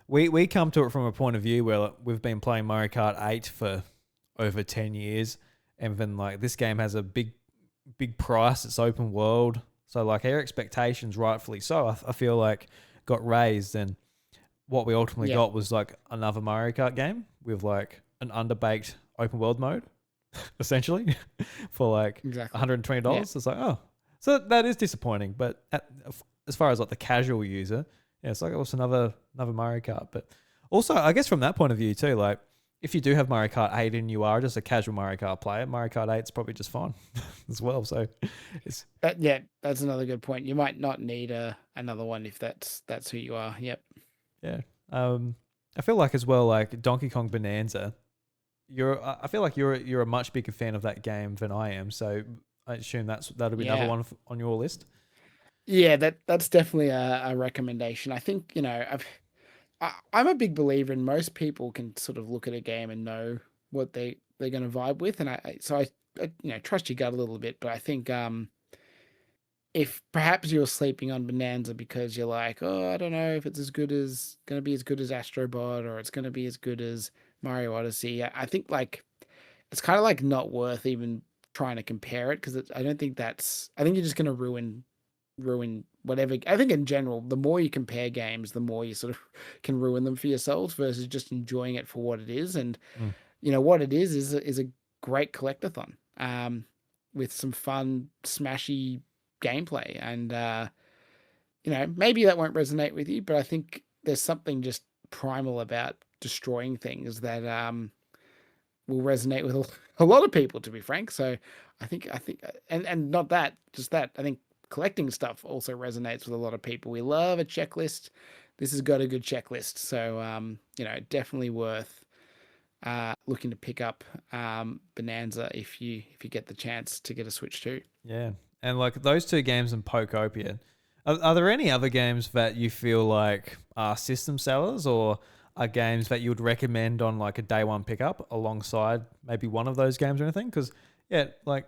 Speaker 1: we come to it from a point of view where we've been playing Mario Kart 8 for over 10 years, and then like this game has a big price. It's open world, so like our expectations, rightfully so, I feel like got raised, and what we ultimately got was like another Mario Kart game with like an underbaked open world mode essentially for like $120. It's like, oh, so that is disappointing, but as far as like the casual user, it's like it's another Mario Kart. But also I guess from that point of view too, like if you do have Mario Kart 8 and you are just a casual Mario Kart player, Mario Kart 8 is probably just fine as well. So it's
Speaker 2: that's another good point. You might not need another one if that's who you are. Yep.
Speaker 1: Yeah. I feel like as well, like Donkey Kong Bonanza, I feel like you're a much bigger fan of that game than I am. So I assume that'll be another one on your list.
Speaker 2: Yeah, that's definitely a recommendation. I think I'm a big believer in most people can sort of look at a game and know what they're going to vibe with, and I trust your gut a little bit, but I think if perhaps you're sleeping on Bonanza because you're like, oh, I don't know if it's going to be as good as Astrobot, or it's going to be as good as Mario Odyssey. I think like it's kind of like not worth even trying to compare it, because I think you're just going to ruin whatever. I think in general, the more you compare games, the more you sort of can ruin them for yourselves versus just enjoying it for what it is. And what it is a great collectathon with some fun smashy gameplay. And maybe that won't resonate with you, but I think there's something just primal about destroying things that will resonate with a lot of people, to be frank. So I think and not that, just that, I think collecting stuff also resonates with a lot of people. We love a checklist. This has got a good checklist. So, definitely worth looking to pick up Bonanza if you get the chance to get a Switch 2.
Speaker 1: Yeah. And like those two games and Pokopia, are there any other games that you feel like are system sellers, or are games that you would recommend on like a day one pickup alongside maybe one of those games or anything? Because like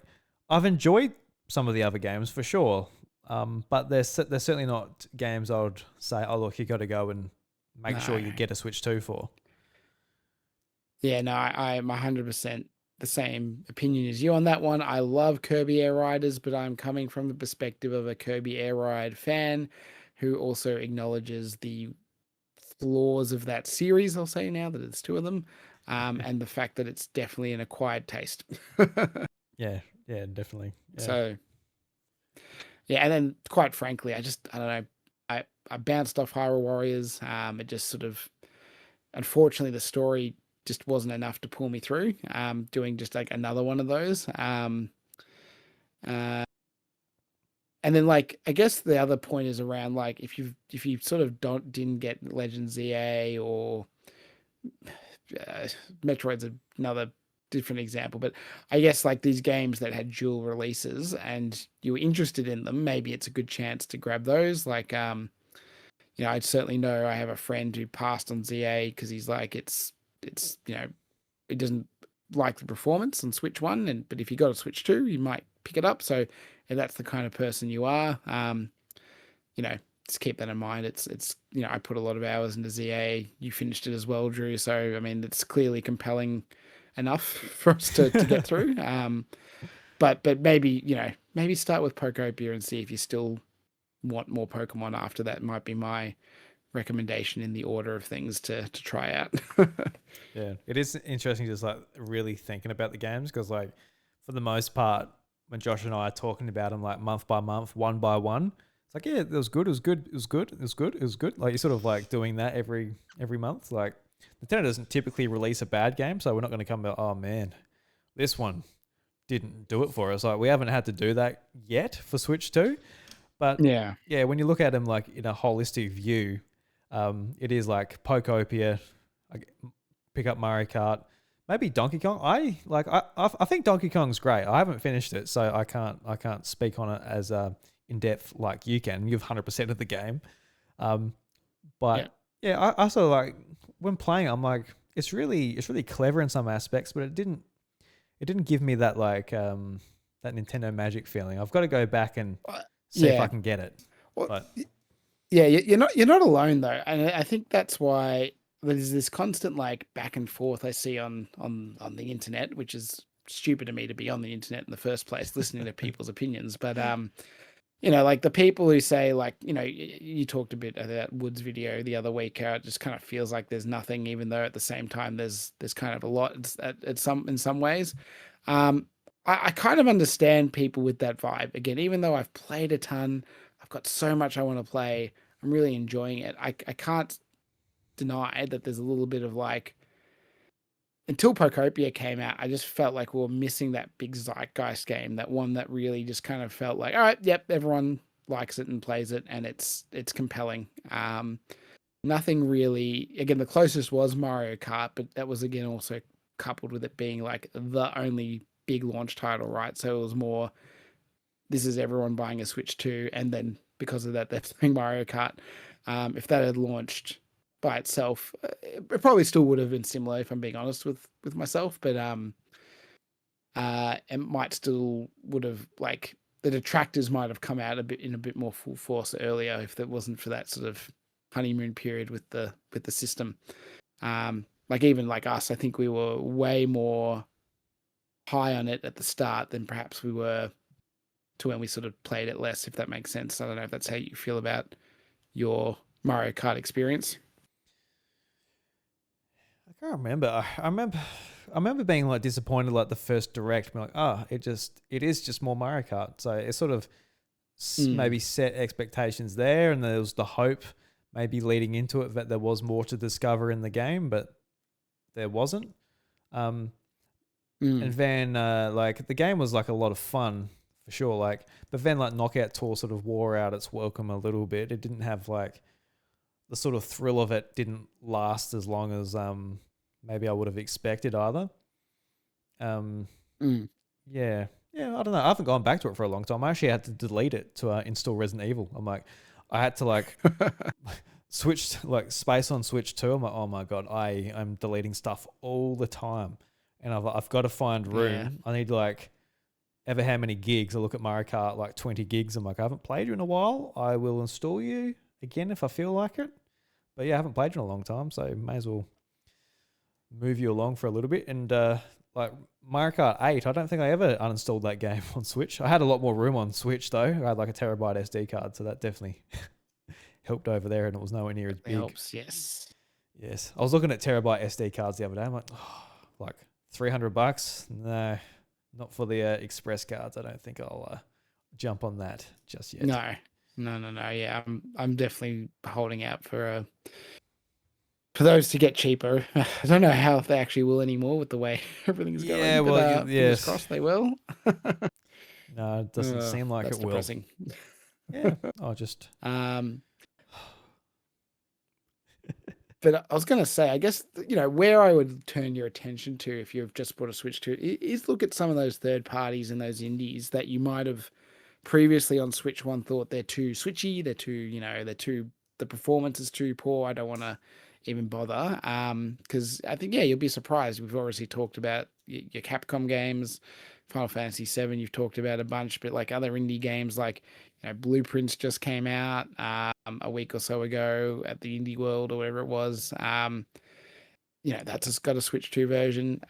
Speaker 1: I've enjoyed some of the other games for sure, but they're certainly not games I would say, oh look, you got to go and make sure you get a Switch 2 for.
Speaker 2: Yeah, no, I'm 100% the same opinion as you on that one. I love Kirby Air Riders, but I'm coming from the perspective of a Kirby Air Ride fan who also acknowledges the flaws of that series, I'll say now that it's two of them, and the fact that it's definitely an acquired taste.
Speaker 1: Yeah, definitely. Yeah.
Speaker 2: So, yeah, and then quite frankly, I don't know, I bounced off Hyrule Warriors. It just sort of, unfortunately, the story just wasn't enough to pull me through. Doing just like another one of those. And then like I guess the other point is around like if you sort of didn't get Legend ZA or Metroid's another different example, but I guess like these games that had dual releases and you were interested in them, maybe it's a good chance to grab those. Like I certainly know I have a friend who passed on ZA because he's like it's it doesn't like the performance on Switch 1, but if you got a Switch 2, you might pick it up. So if that's the kind of person you are, just keep that in mind. It's I put a lot of hours into ZA. You finished it as well, Drew. So I mean, it's clearly compelling enough for us to get through. But maybe start with Pokopia and see if you still want more Pokemon after that. Might be my recommendation in the order of things to try out.
Speaker 1: Yeah, it is interesting just like really thinking about the games, because like for the most part, when Josh and I are talking about them like month by month, one by one, it's like, yeah, it was good, it was good, it was good, it was good, it was good. Like you're sort of like doing that every month. Like Nintendo doesn't typically release a bad game, so we're not going to come about, oh man, this one didn't do it for us. Like we haven't had to do that yet for Switch 2. But
Speaker 2: Yeah.
Speaker 1: yeah, when you look at them like in a holistic view, it is like Pokopia, pick up Mario Kart, maybe Donkey Kong. I think Donkey Kong's great. I haven't finished it, so I can't speak on it as in depth like you can. You've 100% of the game, but yeah, I sort of like when playing, I'm like it's really clever in some aspects, but it didn't give me that like that Nintendo Magic feeling. I've got to go back and see if I can get it.
Speaker 2: Well,
Speaker 1: but
Speaker 2: yeah, you're not alone though, and I think that's why there's this constant like back and forth I see on the internet, which is stupid to me to be on the internet in the first place, listening to people's opinions. But like the people who say like, you talked a bit about Wood's video the other week, how it just kind of feels like there's nothing, even though at the same time there's kind of a lot in some ways. I kind of understand people with that vibe. Again, even though I've played a ton, I've got so much I want to play. I'm really enjoying it. I can't deny that there's a little bit of like, until Pokopia came out, I just felt like we were missing that big zeitgeist game, that one that really just kind of felt like, all right, yep, everyone likes it and plays it, and it's compelling. Nothing really. Again, the closest was Mario Kart, but that was again also coupled with it being like the only big launch title, right? So it was more, this is everyone buying a Switch 2, and then because of that, they're playing Mario Kart. If that had launched by itself, it probably still would have been similar, if I'm being honest with myself. But it might still would have, like, the detractors might have come out in a bit more full force earlier if it wasn't for that sort of honeymoon period with the system. Like even like us, I think we were way more high on it at the start than perhaps we were to when we sort of played it less, if that makes sense. I don't know if that's how you feel about your Mario Kart experience.
Speaker 1: I can't remember. I remember being like disappointed like the first direct, being like, oh, it is just more Mario Kart. So it sort of maybe set expectations there, and there was the hope maybe leading into it that there was more to discover in the game, but there wasn't. And then like the game was like a lot of fun for sure. Like, but then like Knockout Tour sort of wore out its welcome a little bit. It didn't have like the sort of thrill of it didn't last as long as maybe I would have expected either. Yeah, I don't know. I haven't gone back to it for a long time. I actually had to delete it to install Resident Evil. I'm like, I had to like switch like space on Switch 2. I'm like, oh my god, I'm deleting stuff all the time, and I've got to find room. Yeah. I need like ever how many gigs. I look at Mario Kart, like 20 gigs. I'm like, I haven't played you in a while. I will install you again if I feel like it. But yeah, I haven't played you in a long time, so may as well move you along for a little bit. And like Mario Kart 8, I don't think I ever uninstalled that game on Switch. I had a lot more room on Switch though. I had like a terabyte SD card, so that definitely helped over there, and it was nowhere near as big.
Speaker 2: Helps, yes.
Speaker 1: Yes. I was looking at terabyte SD cards the other day. I'm like, oh, like $300? No, not for the express cards. I don't think I'll jump on that just yet.
Speaker 2: No. Yeah, I'm definitely holding out for those to get cheaper. I don't know how if they actually will anymore with the way everything's going.
Speaker 1: Yeah, well, yes.
Speaker 2: Fingers crossed they will.
Speaker 1: No, it doesn't seem like it will.
Speaker 2: Depressing.
Speaker 1: Yeah, I'll just.
Speaker 2: But I was going to say, I guess, where I would turn your attention to if you've just bought a Switch 2 is look at some of those third parties and those indies that you might have previously on Switch 1 thought they're too switchy, the performance is too poor, I don't want to even bother. Because I think, you'll be surprised. We've obviously talked about your Capcom games, Final Fantasy VII, you've talked about a bunch, but like other indie games like Blueprints just came out a week or so ago at the Indie World or whatever it was. That's just got a Switch 2 version.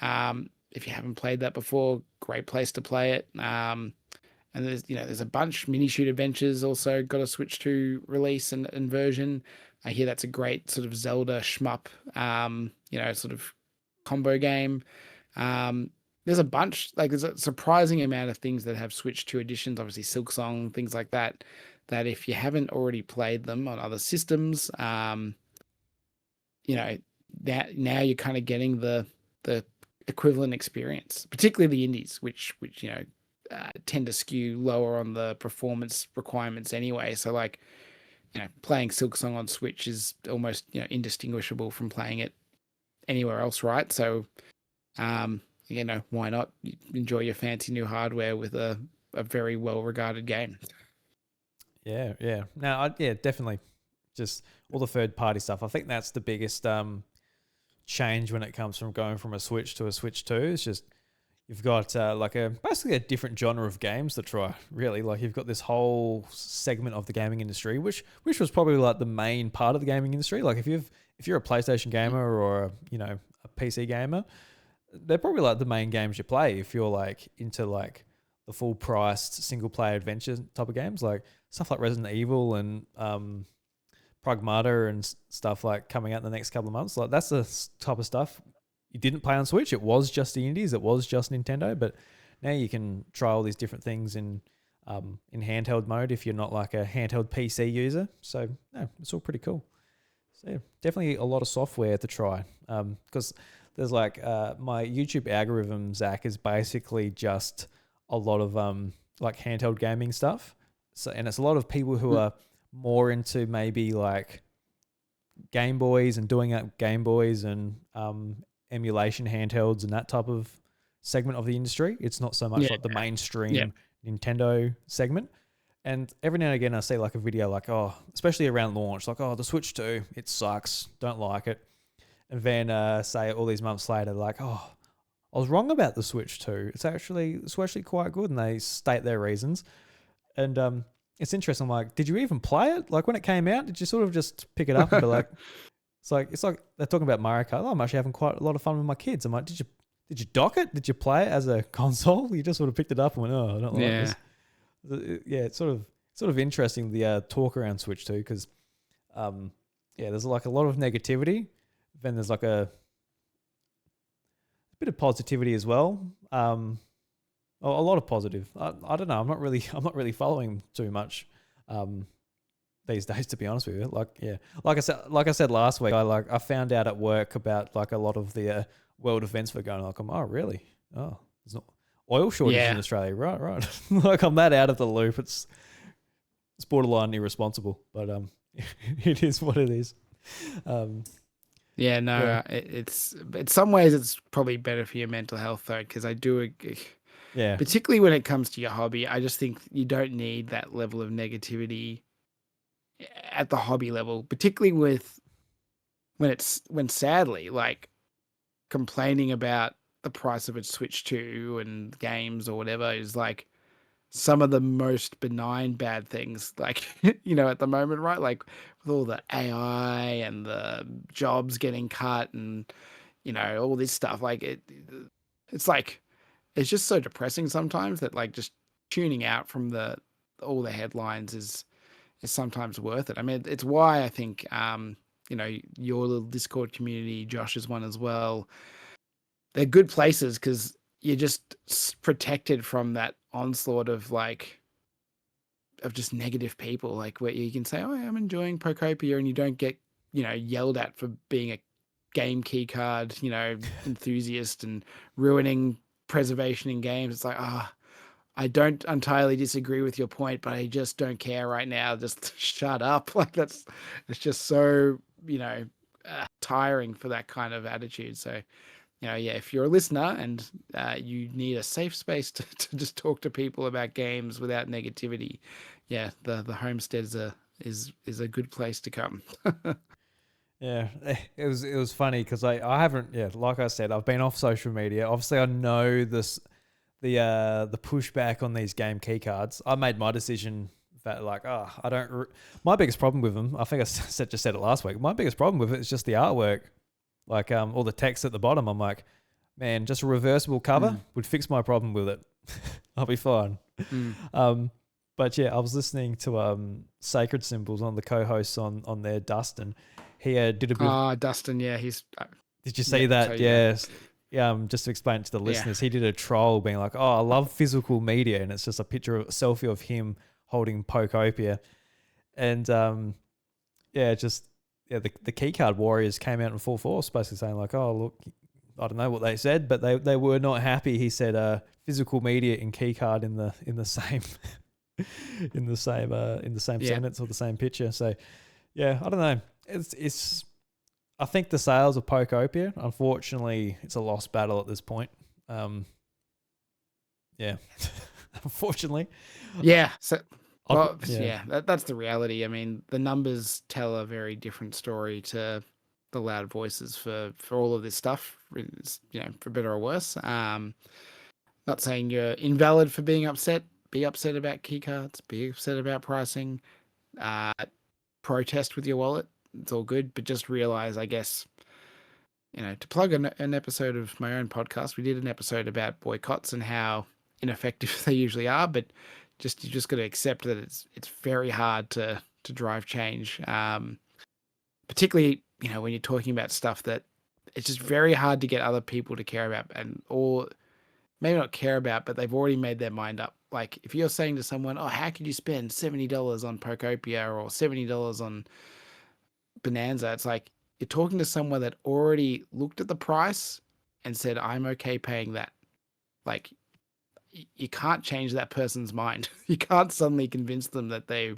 Speaker 2: If you haven't played that before, great place to play it. And there's a bunch. Mini Shoot Adventures also got a Switch 2 release and version. I hear that's a great sort of Zelda shmup, sort of combo game. there's a bunch, like there's a surprising amount of things that have Switch 2 editions, obviously Silksong, things like that, that if you haven't already played them on other systems, you know, that now you're kind of getting the equivalent experience, particularly the indies, which tend to skew lower on the performance requirements anyway. So like, playing Silksong on Switch is almost indistinguishable from playing it anywhere else, right? So, why not enjoy your fancy new hardware with a very well regarded game?
Speaker 1: Yeah, yeah. No, definitely. Just all the third party stuff. I think that's the biggest change when it comes from going from a Switch to a Switch 2. It's just you've got basically a different genre of games to try. Really, like you've got this whole segment of the gaming industry, which was probably like the main part of the gaming industry. Like if you're a PlayStation gamer or a PC gamer, they're probably like the main games you play. If you're like into like the full priced single player adventure type of games, like stuff like Resident Evil and Pragmata and stuff like coming out in the next couple of months. Like that's the type of stuff you didn't play on Switch. It was just the indies. It was just Nintendo. But now you can try all these different things in handheld mode if you're not like a handheld PC user. So no, it's all pretty cool. So yeah, definitely a lot of software to try. Because there's like my YouTube algorithm, Zach, is basically just a lot of like handheld gaming stuff. So and it's a lot of people who are more into maybe like Game Boys and doing up Game Boys and emulation handhelds and that type of segment of the industry. It's not so much like the mainstream Nintendo segment. And every now and again I see like a video like, especially around launch, like, the Switch 2, it sucks, don't like it. And then say all these months later, like, I was wrong about the Switch 2. It's actually quite good, and they state their reasons. And it's interesting. I'm like, did you even play it? Like when it came out, did you sort of just pick it up and be like, it's like they're talking about Mario Kart. I'm actually having quite a lot of fun with my kids. I'm like, did you dock it? Did you play it as a console? You just sort of picked it up and went, I don't like this. Yeah, it's sort of interesting the talk around Switch 2 because there's like a lot of negativity. Then there's like a bit of positivity as well. A lot of positive. I don't know. I'm not really following too much these days, to be honest with you. Like I said last week, I found out at work about like a lot of the world events were going on. Like, oh really? Oh, there's not oil shortage in Australia, right? Like I'm that out of the loop. It's borderline irresponsible, but it is what it is.
Speaker 2: It's in some ways it's probably better for your mental health though, because I do.
Speaker 1: Yeah.
Speaker 2: Particularly when it comes to your hobby, I just think you don't need that level of negativity at the hobby level, particularly when sadly, like complaining about the price of a Switch 2 and games or whatever is like some of the most benign bad things, like, at the moment, right? Like with all the AI and the jobs getting cut and, all this stuff, like it's like, it's just so depressing sometimes that like just tuning out from all the headlines is sometimes worth it. I mean, it's why I think, your little Discord community, Josh's one as well, they're good places because you're just protected from that onslaught of just negative people, like where you can say, I'm enjoying Pokopia, and you don't get, yelled at for being a game key card, enthusiast and ruining preservation in games. It's like, I don't entirely disagree with your point, but I just don't care right now. Just shut up. Like it's just so, tiring for that kind of attitude. So, if you're a listener and you need a safe space to just talk to people about games without negativity, the Homestead is a good place to come.
Speaker 1: Yeah, it was funny because I haven't, like I said, I've been off social media. Obviously, I know the pushback on these game key cards. I made my decision that I don't. My biggest problem with them, I think I just said it last week. My biggest problem with it is just the artwork, like all the text at the bottom. I'm like, man, just a reversible cover would fix my problem with it. I'll be fine. But yeah, I was listening to Sacred Symbols, on the co-hosts on there, Dustin. He did a bit.
Speaker 2: Dustin, yeah, he's.
Speaker 1: Did you see that? Yes. just to explain it to the listeners, he did a troll being like, "Oh, I love physical media," and it's just a picture of a selfie of him holding Pokopia, and the keycard warriors came out in full force, basically saying like, "Oh, look, I don't know what they said, but they were not happy." He said, "Physical media and keycard in the same in the same sentence or the same picture." So, yeah, I don't know. It's. I think the sales of Pokopia, unfortunately, it's a lost battle at this point. Unfortunately.
Speaker 2: Yeah. So, that's the reality. I mean, the numbers tell a very different story to the loud voices for all of this stuff. For better or worse. Not saying you're invalid for being upset. Be upset about keycards. Be upset about pricing. Protest with your wallet. It's all good, but just realize, I guess, to plug an episode of my own podcast, we did an episode about boycotts and how ineffective they usually are, but you just got to accept that it's very hard to drive change, particularly when you're talking about stuff that it's just very hard to get other people to care about, or maybe not care about, but they've already made their mind up. Like if you're saying to someone, "Oh, how could you spend $70 on Pokopia or $70 on Bonanza?" It's like you're talking to someone that already looked at the price and said, "I'm okay paying that." Like you can't change that person's mind. You can't suddenly convince them that the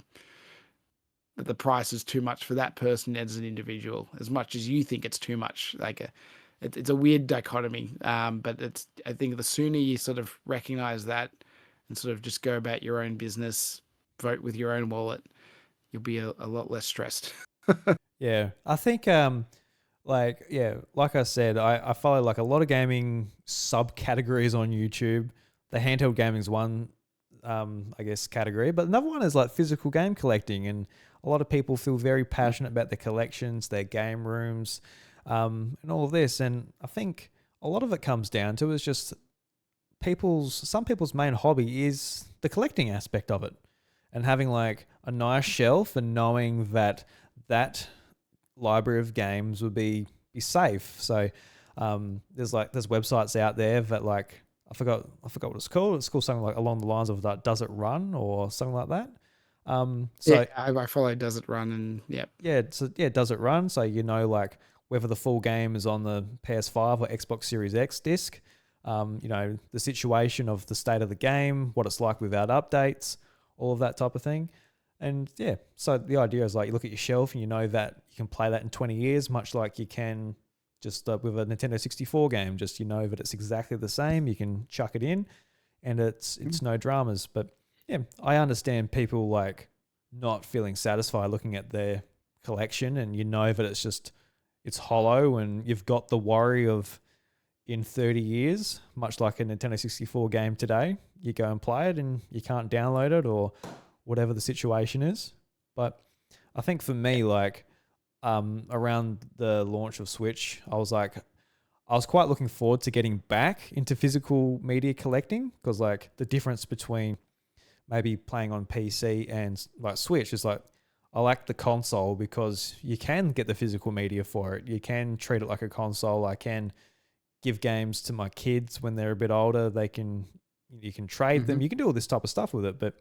Speaker 2: price is too much for that person as an individual, as much as you think it's too much. Like it's a weird dichotomy. But I think the sooner you sort of recognize that and sort of just go about your own business, vote with your own wallet, you'll be a lot less stressed.
Speaker 1: Yeah, I think like I said, I follow like a lot of gaming subcategories on YouTube. The handheld gaming is one, I guess, category, but another one is like physical game collecting, and a lot of people feel very passionate about their collections, their game rooms, and all of this. And I think a lot of it comes down to is just some people's main hobby is the collecting aspect of it, and having like a nice shelf and knowing that library of games would be safe. So there's websites out there that like I forgot what it's called. It's called something like along the lines of that Does It Run or something like that.
Speaker 2: I follow Does It Run and
Speaker 1: Does It Run? So like whether the full game is on the PS5 or Xbox Series X disc. The situation of the state of the game, what it's like without updates, all of that type of thing. And so the idea is like you look at your shelf and you know that you can play that in 20 years, much like you can just with a Nintendo 64 game. Just that it's exactly the same. You can chuck it in, and it's no dramas. But I understand people like not feeling satisfied looking at their collection, and that it's hollow, and you've got the worry of in 30 years, much like a Nintendo 64 game today, you go and play it and you can't download it or whatever the situation is. But I think for me, like around the launch of Switch, I was quite looking forward to getting back into physical media collecting, because like the difference between maybe playing on PC and like Switch is like I like the console because you can get the physical media for it. You can treat it like a console. I can give games to my kids when they're a bit older. You can trade them. You can do all this type of stuff with it, but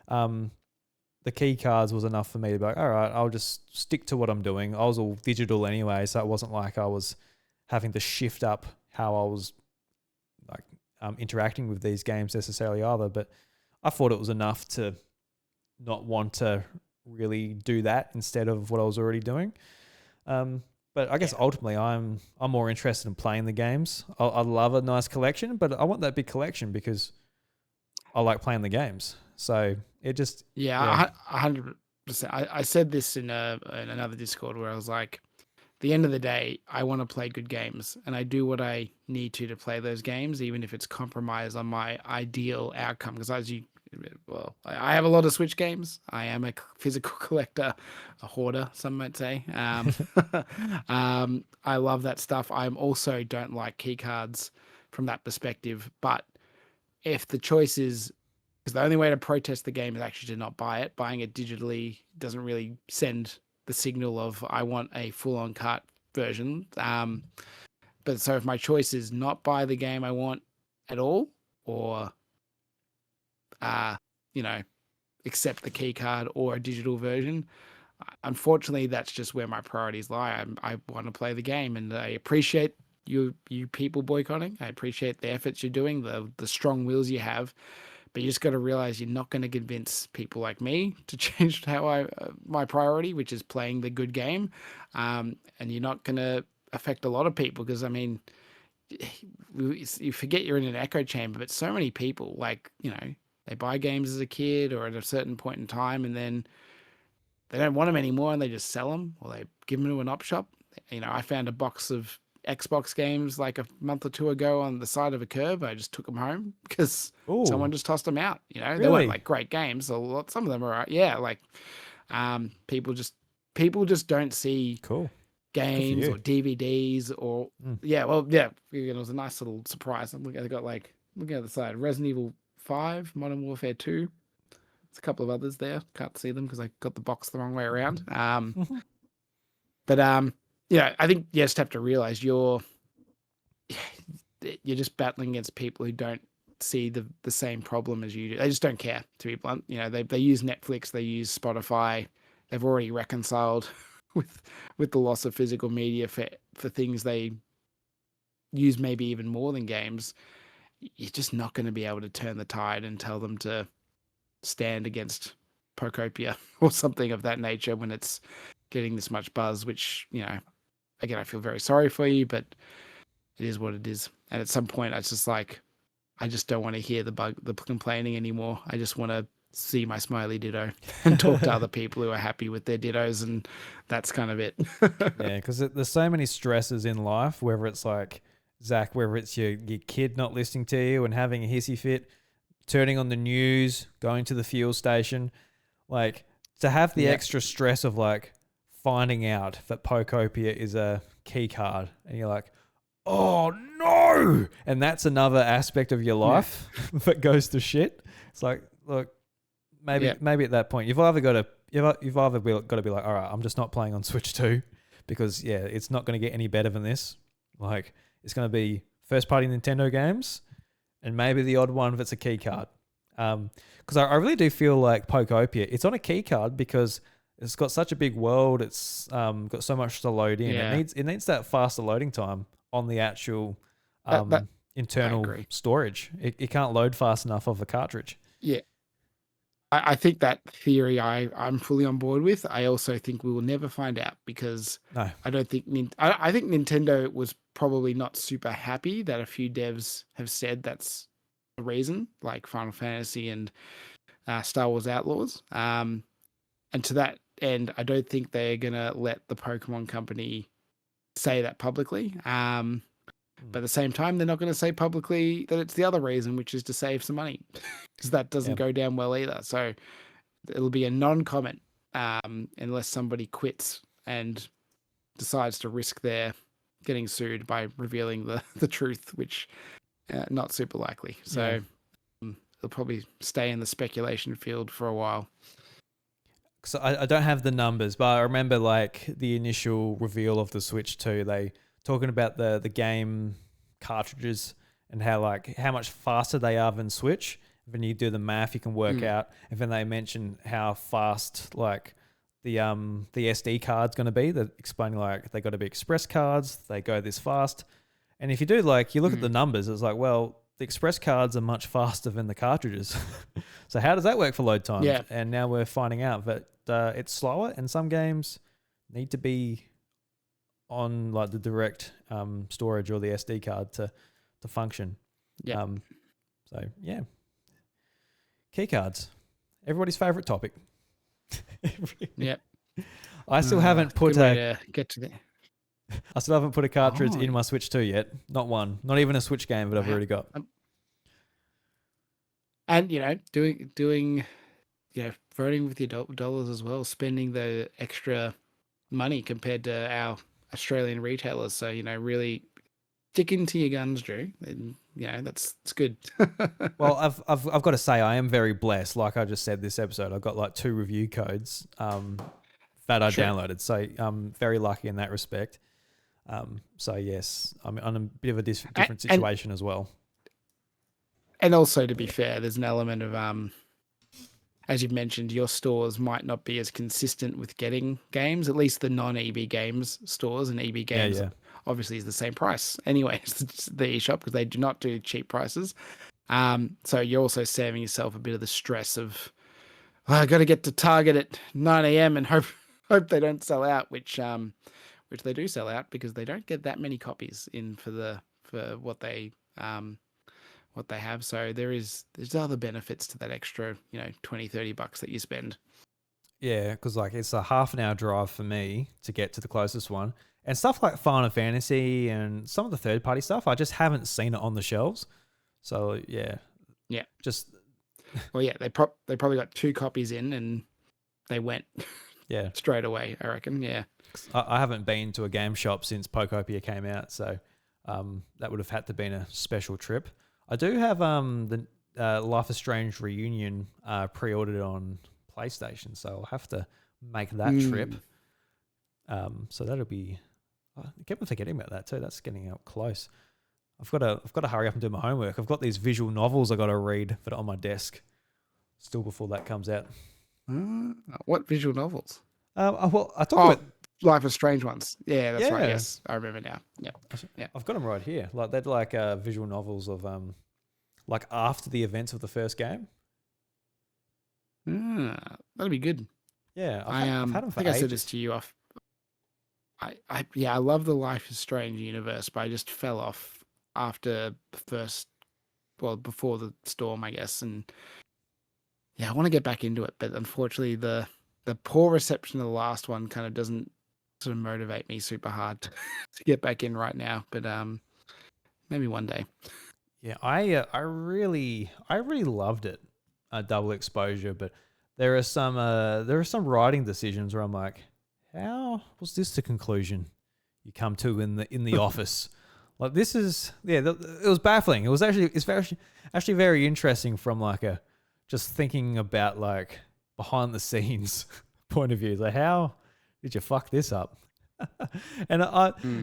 Speaker 1: the key cards was enough for me to be like, all right, I'll just stick to what I'm doing. I was all digital anyway, so it wasn't like I was having to shift up how I was like interacting with these games necessarily either. But I thought it was enough to not want to really do that instead of what I was already doing. But I guess ultimately I'm more interested in playing the games. I love a nice collection, but I want that big collection because I like playing the games. So it just
Speaker 2: 100%. I said this in another Discord where I was like, at the end of the day, I want to play good games, and I do what I need to play those games, even if it's compromise on my ideal outcome. Because I have a lot of Switch games. I am a physical collector, a hoarder, some might say. I love that stuff. I also don't like key cards from that perspective. But if the choice is, because the only way to protest the game is actually to not buy it. Buying it digitally doesn't really send the signal of I want a full-on cart version. but so if my choice is not buy the game I want at all, or accept the key card or a digital version, unfortunately that's just where my priorities lie. I want to play the game, and I appreciate you people boycotting. I appreciate the efforts you're doing, the strong wills you have, but you just got to realize you're not going to convince people like me to change how my priority, which is playing the good game, and you're not going to affect a lot of people, because I mean, you forget you're in an echo chamber, but so many people, like, they buy games as a kid or at a certain point in time, and then they don't want them anymore, and they just sell them, or they give them to an op shop. I found a box of Xbox games like a month or two ago on the side of a curb. I just took them home because someone just tossed them out.
Speaker 1: Really?
Speaker 2: They weren't like great games. So some of them are, like, people just don't see games or DVDs or it was a nice little surprise. They got like, looking at the side, Resident Evil 5, Modern Warfare 2. There's a couple of others there. Can't see them because I got the box the wrong way around. But I think you just have to realize you're just battling against people who don't see the same problem as you do. They just don't care, to be blunt. They use Netflix, they use Spotify. They've already reconciled with the loss of physical media for things they use maybe even more than games. You're just not going to be able to turn the tide and tell them to stand against Pokopia or something of that nature when it's getting this much buzz, which, again, I feel very sorry for you, but it is what it is. And at some point, it's just like, I just don't want to hear the complaining anymore. I just want to see my smiley ditto and talk to other people who are happy with their dittos, and that's kind of it.
Speaker 1: Yeah, because there's so many stresses in life, whether it's like, Zach, whether it's your kid not listening to you and having a hissy fit, turning on the news, going to the fuel station, like, to have the extra stress of like finding out that Pokopia is a key card, and you're like, oh no, and that's another aspect of your life that goes to shit. It's like, look, maybe at that point you've either got to be like, all right, I'm just not playing on Switch 2 because it's not going to get any better than this. Like, it's going to be first party Nintendo games and maybe the odd one that's a key card. Because I really do feel like Pokopia, it's on a key card because it's got such a big world. It's got so much to load in.
Speaker 2: Yeah.
Speaker 1: It needs that faster loading time on the actual internal storage. It can't load fast enough off a cartridge.
Speaker 2: Yeah. I think that theory I'm fully on board with. I also think we will never find out because I don't think I think Nintendo was probably not super happy that a few devs have said that's the reason, like Final Fantasy and Star Wars Outlaws. And to that end, I don't think they're gonna let the Pokemon company say that publicly. But at the same time, they're not going to say publicly that it's the other reason, which is to save some money, because that doesn't go down well either. So it'll be a non-comment unless somebody quits and decides to risk their getting sued by revealing the truth, which not super likely. So they'll probably stay in the speculation field for a while.
Speaker 1: So I don't have the numbers, but I remember like the initial reveal of the Switch 2, they talking about the game cartridges and how much faster they are than Switch. When you do the math, you can work out. And then they mention how fast like the SD card's going to be. They're explaining like they got to be express cards. They go this fast. And if you do you look at the numbers, it's like, well, the express cards are much faster than the cartridges. So how does that work for load times?
Speaker 2: Yeah.
Speaker 1: And now we're finding out that it's slower, and some games need to be on like the direct storage or the SD card to function.
Speaker 2: Yeah.
Speaker 1: Key cards, everybody's favorite topic.
Speaker 2: Yep.
Speaker 1: I still haven't put
Speaker 2: to get to there.
Speaker 1: I still haven't put a cartridge in my Switch 2 yet. Not one. Not even a Switch game that I've already got.
Speaker 2: And doing voting with your dollars as well, spending the extra money compared to our Australian retailers. So, really stick into your guns, Drew. And, it's good.
Speaker 1: Well, I've got to say I am very blessed. Like I just said this episode, I've got like 2 review codes that I downloaded. So I'm very lucky in that respect. So yes, I'm on a bit of a different situation as well.
Speaker 2: And also, to be fair, there's an element of as you've mentioned, your stores might not be as consistent with getting games. At least the non-EB Games stores, and EB Games obviously is the same price anyway as the eShop, because they do not do cheap prices. So you're also saving yourself a bit of the stress of, I got to get to Target at 9 a.m. and hope they don't sell out, which they do sell out, because they don't get that many copies in for what they have. So there's other benefits to that extra, $20-$30 that you spend.
Speaker 1: Yeah, because like it's a half an hour drive for me to get to the closest one, and stuff like Final Fantasy and some of the third party stuff, I just haven't seen it on the shelves. So yeah, just
Speaker 2: well, yeah, they probably got 2 copies in and they went straight away, I reckon. Yeah,
Speaker 1: I haven't been to a game shop since Pokopia came out, so that would have had to been a special trip. I do have the Life is Strange Reunion pre-ordered on PlayStation, so I'll have to make that trip. So that'll be. I keep forgetting about that too. That's getting up close. I've got to hurry up and do my homework. I've got these visual novels I got to read that are on my desk still before that comes out.
Speaker 2: What visual novels?
Speaker 1: Well, I talk about
Speaker 2: Life is Strange ones. Yeah, that's right. Yes, I remember now. Yeah.
Speaker 1: I've got them right here. Like they're like visual novels of like after the events of the first game.
Speaker 2: That'd be good.
Speaker 1: Yeah, I've had them for
Speaker 2: I think
Speaker 1: ages.
Speaker 2: I said this to you off. I love the Life is Strange universe, but I just fell off after before the storm, I guess. And yeah, I want to get back into it, but unfortunately the poor reception of the last one kind of doesn't sort of motivate me super hard to get back in right now. But maybe one day.
Speaker 1: Yeah, I really loved it, Double Exposure, but there are some writing decisions where I'm like, how was this the conclusion you come to in the office? Like this is it was baffling. It's actually very interesting from like just thinking about like behind the scenes point of view. Like how did you fuck this up? And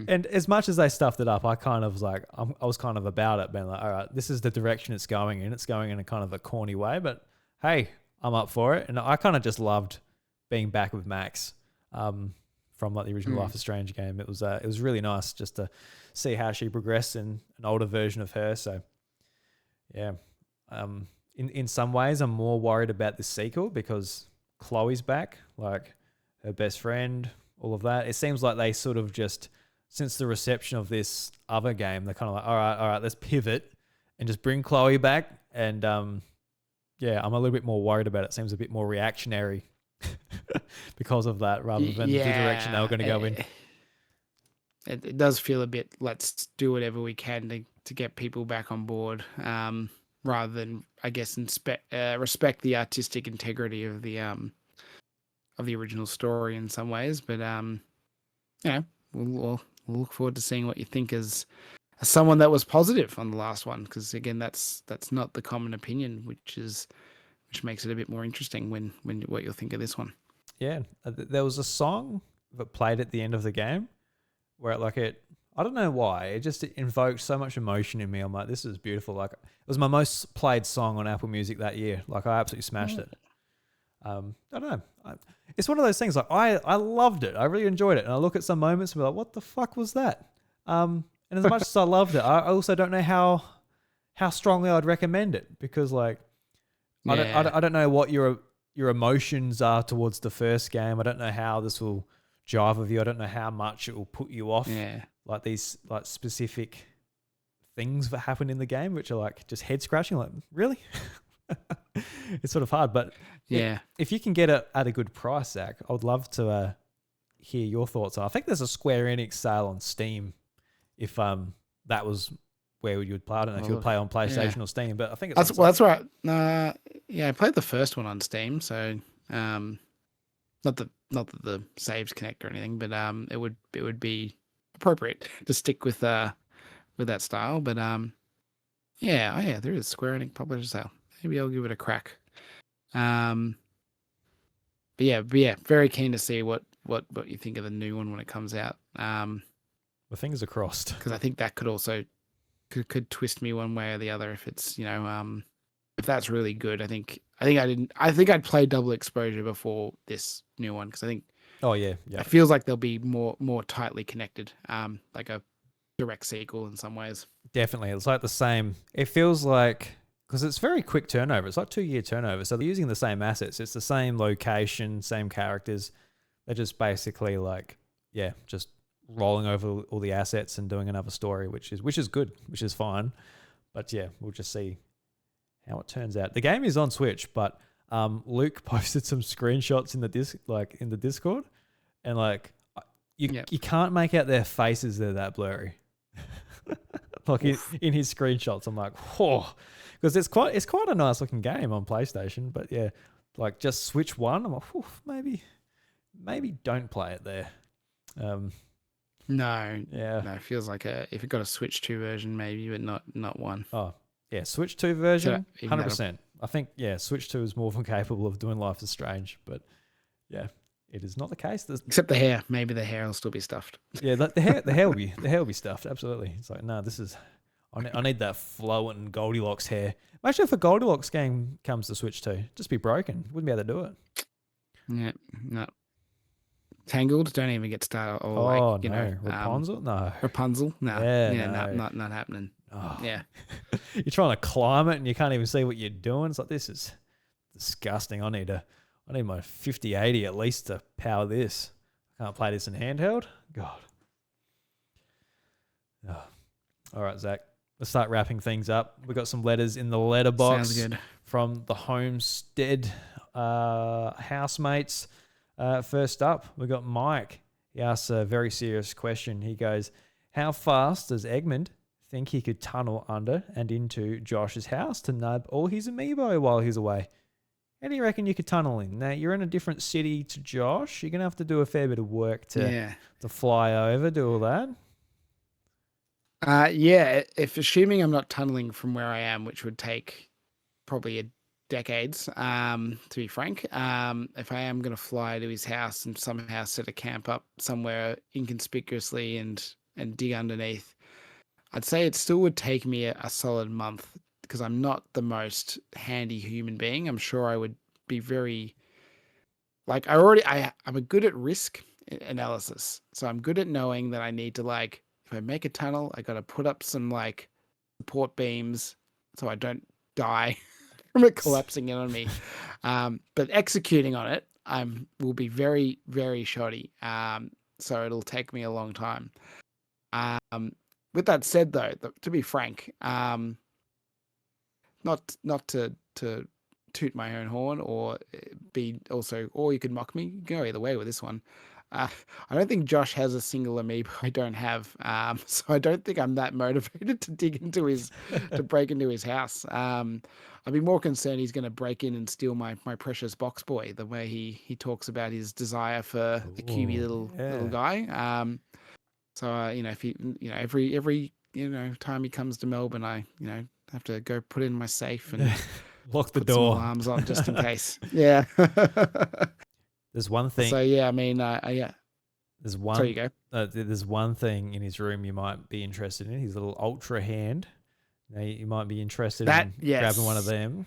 Speaker 1: and as much as they stuffed it up, I kind of was like I was kind of about it, being like, all right, this is the direction it's going in. It's going in a kind of a corny way, but hey, I'm up for it. And I kind of just loved being back with Max. From like the original Life is Strange game. It was really nice just to see how she progressed in an older version of her. So yeah, in some ways I'm more worried about this sequel because Chloe's back, like her best friend, all of that. It seems like they sort of just, since the reception of this other game, they're kind of like, all right, let's pivot and just bring Chloe back. And yeah, I'm a little bit more worried about it. It seems a bit more reactionary because of that, rather than the direction they were going to go in.
Speaker 2: It does feel a bit, let's do whatever we can to get people back on board, rather than, I guess, respect the artistic integrity of the original story in some ways. But we'll look forward to seeing what you think as someone that was positive on the last one, because again, that's not the common opinion, which makes it a bit more interesting when what you'll think of this one.
Speaker 1: Yeah, there was a song that played at the end of the game where I don't know why, it just invoked so much emotion in me. I'm like, this is beautiful. Like, it was my most played song on Apple Music that year. Like, I absolutely smashed it. I don't know. It's one of those things. Like, I loved it. I really enjoyed it. And I look at some moments and be like, what the fuck was that? And as much as I loved it, I also don't know how strongly I'd recommend it, because like, I don't know what your emotions are towards the first game. I don't know how this will jive with you. I don't know how much it will put you off.
Speaker 2: Yeah.
Speaker 1: Like these like specific things that happen in the game, which are like just head scratching. Like, really? It's sort of hard, but
Speaker 2: yeah,
Speaker 1: if you can get it at a good price, Zach, I would love to hear your thoughts. I think there's a Square Enix sale on Steam. If that was where you would play, I don't know if you would play on PlayStation or Steam, but I think it's
Speaker 2: that's right. Yeah, I played the first one on Steam, so not that the saves connect or anything, but it would be appropriate to stick with that style. But yeah, there is Square Enix publisher sale. Maybe I'll give it a crack. But yeah, very keen to see what you think of the new one when it comes out.
Speaker 1: Well, fingers are crossed.
Speaker 2: Because I think that could also could twist me one way or the other if it's, if that's really good. I think I'd play Double Exposure before this new one, because I think it feels like they'll be more tightly connected, like a direct sequel in some ways.
Speaker 1: Definitely. It's like the same. It feels like, because it's very quick turnover. It's like 2-year turnover. So they're using the same assets. It's the same location, same characters. They're just basically like, just rolling over all the assets and doing another story, which is good, which is fine. But we'll just see how it turns out. The game is on Switch, but Luke posted some screenshots in the Discord, and like you can't make out their faces. They're that blurry. Like in his screenshots, I'm like, whoa, because it's quite a nice looking game on PlayStation. But like just Switch 1, I'm like, maybe don't play it there.
Speaker 2: No, it feels like if it got a Switch 2 version, maybe, but not one.
Speaker 1: Oh, yeah, Switch 2 version, 100%. I think, Switch 2 is more than capable of doing Life is Strange, but it is not the case.
Speaker 2: Except the hair. Maybe the hair will still be stuffed.
Speaker 1: Yeah, the hair will be stuffed, absolutely. It's like, no, I need that flowing Goldilocks hair. Imagine if a Goldilocks game comes to Switch 2, just be broken. Wouldn't be able to do it.
Speaker 2: Yeah, no. Tangled, don't even get started.
Speaker 1: Or Rapunzel? No.
Speaker 2: Rapunzel? No.
Speaker 1: No.
Speaker 2: Not happening.
Speaker 1: Oh.
Speaker 2: Yeah.
Speaker 1: You're trying to climb it and you can't even see what you're doing. It's like, this is disgusting. I need my 5080 at least to power this. I can't play this in handheld. God. Oh. All right, Zach. Let's start wrapping things up. We've got some letters in the letterbox.
Speaker 2: Sounds good.
Speaker 1: From the Homestead housemates. First up, we got Mike. He asks a very serious question. He goes, how fast does Egmont think he could tunnel under and into Josh's house to nab all his amiibo while he's away? How do you reckon you could tunnel in? Now, you're in a different city to Josh. You're going to have to do a fair bit of work to fly over, do all that.
Speaker 2: If assuming I'm not tunneling from where I am, which would take probably decades, to be frank, if I am going to fly to his house and somehow set a camp up somewhere inconspicuously and dig underneath, I'd say it still would take me a solid month, because I'm not the most handy human being. I'm sure I would be very, like, I'm a good at risk analysis. So I'm good at knowing that I need to, like, if I make a tunnel, I got to put up some like support beams so I don't die from it collapsing in on me. But executing on it, will be very, very shoddy. So it'll take me a long time. With that said, though, to be frank, not to toot my own horn or you could mock me. Go either way with this one. I don't think Josh has a single amiibo I don't have. So I don't think I'm that motivated to to break into his house. I'd be more concerned he's going to break in and steal my precious box boy, the way he talks about his desire for the cubey little guy. So if he, every time he comes to Melbourne, I have to go put it in my safe and
Speaker 1: lock the door,
Speaker 2: some alarms on just in case. Yeah.
Speaker 1: There's one thing.
Speaker 2: So yeah, I mean,
Speaker 1: There's one.
Speaker 2: So you go.
Speaker 1: There's one thing in his room you might be interested in. His little ultra hand. Now you might be interested in grabbing one of them.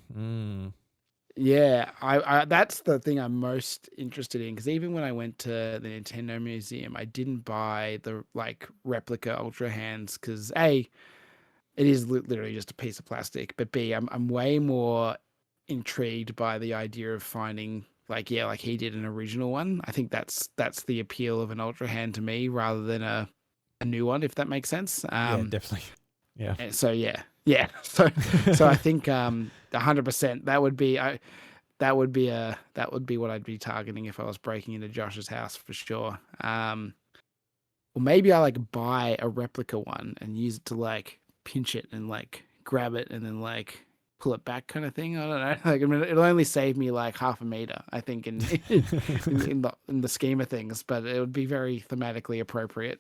Speaker 2: Yeah, I that's the thing I'm most interested in, because even when I went to the Nintendo Museum, I didn't buy the like replica ultra hands because A, it is literally just a piece of plastic, but B, I'm way more intrigued by the idea of finding like he did an original one. I think that's the appeal of an ultra hand to me, rather than a new one, if that makes sense.
Speaker 1: Yeah, definitely. Yeah.
Speaker 2: So yeah. So I think 100% that would be what I'd be targeting if I was breaking into Josh's house for sure. Or maybe I like buy a replica one and use it to like pinch it and like grab it and then like pull it back kind of thing. I don't know. Like, I mean, it'll only save me like half a meter, I think, in the scheme of things, but it would be very thematically appropriate.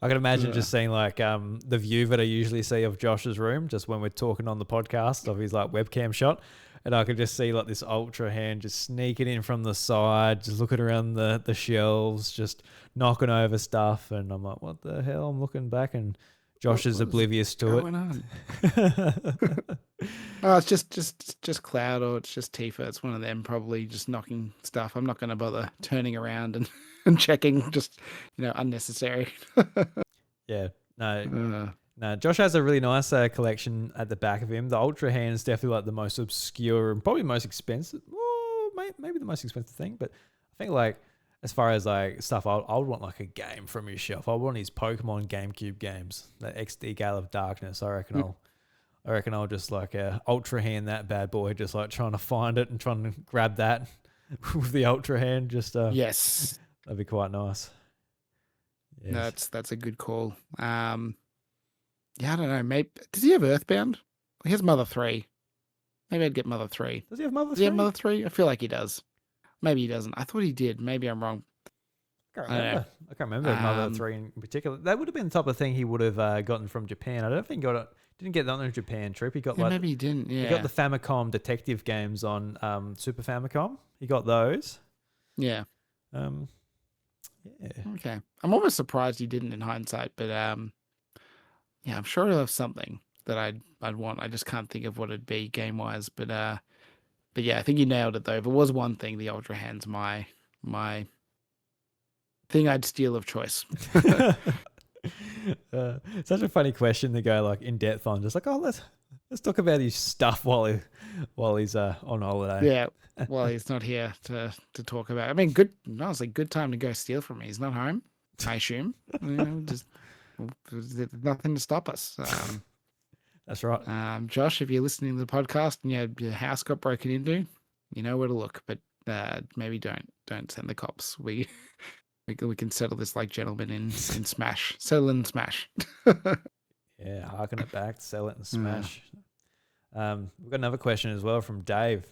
Speaker 1: I can imagine just seeing like the view that I usually see of Josh's room, just when we're talking on the podcast, of his like webcam shot, and I could just see like this Ultra hand just sneaking in from the side, just looking around the shelves, just knocking over stuff, and I'm like, what the hell? I'm looking back, and Josh is oblivious to it.
Speaker 2: On? Oh, it's just Cloud, or it's just Tifa. It's one of them, probably just knocking stuff. I'm not going to bother turning around and checking, just unnecessary.
Speaker 1: Yeah, no. No, Josh has a really nice collection at the back of him. The Ultra hand is definitely like the most obscure and probably most expensive. Well, maybe the most expensive thing, but I think like as far as like stuff, I would want like a game from his shelf. I want his Pokemon GameCube games, the XD Gale of Darkness. I reckon I'll just like Ultra hand that bad boy, just like trying to find it and trying to grab that with the Ultra hand. Just
Speaker 2: yes,
Speaker 1: that'd be quite nice.
Speaker 2: Yes. No, that's a good call. Yeah, I don't know. Maybe does he have Earthbound? He has Mother 3. Maybe I'd get Mother 3.
Speaker 1: Does he have Mother 3?
Speaker 2: Does he have Mother 3? I feel like he does. Maybe he doesn't. I thought he did. Maybe I'm wrong.
Speaker 1: I can't remember Mother 3 in particular. That would have been the type of thing he would have gotten from Japan. I don't think he got it. Didn't get that on a Japan trip. He got
Speaker 2: maybe he didn't. Yeah,
Speaker 1: he got the Famicom detective games on Super Famicom. He got those.
Speaker 2: Yeah.
Speaker 1: Yeah.
Speaker 2: Okay. I'm almost surprised he didn't in hindsight, but yeah, I'm sure he'll have something that I'd want. I just can't think of what it'd be game wise, but yeah, I think you nailed it though. If it was one thing, the Ultra hand's my thing I'd steal of choice.
Speaker 1: Such a funny question to go like in depth on. Just like, oh, let's talk about his stuff while he's on holiday.
Speaker 2: Yeah, while he's not here to talk about. I mean, honestly, good time to go steal from me. He's not home, I assume. Just there's nothing to stop us.
Speaker 1: That's right.
Speaker 2: Josh, if you're listening to the podcast and your house got broken into, you know where to look. But maybe don't send the cops. We can settle this like gentlemen in Smash. Settle in Smash.
Speaker 1: Yeah, harken it back, sell it in Smash. We've got another question as well from Dave.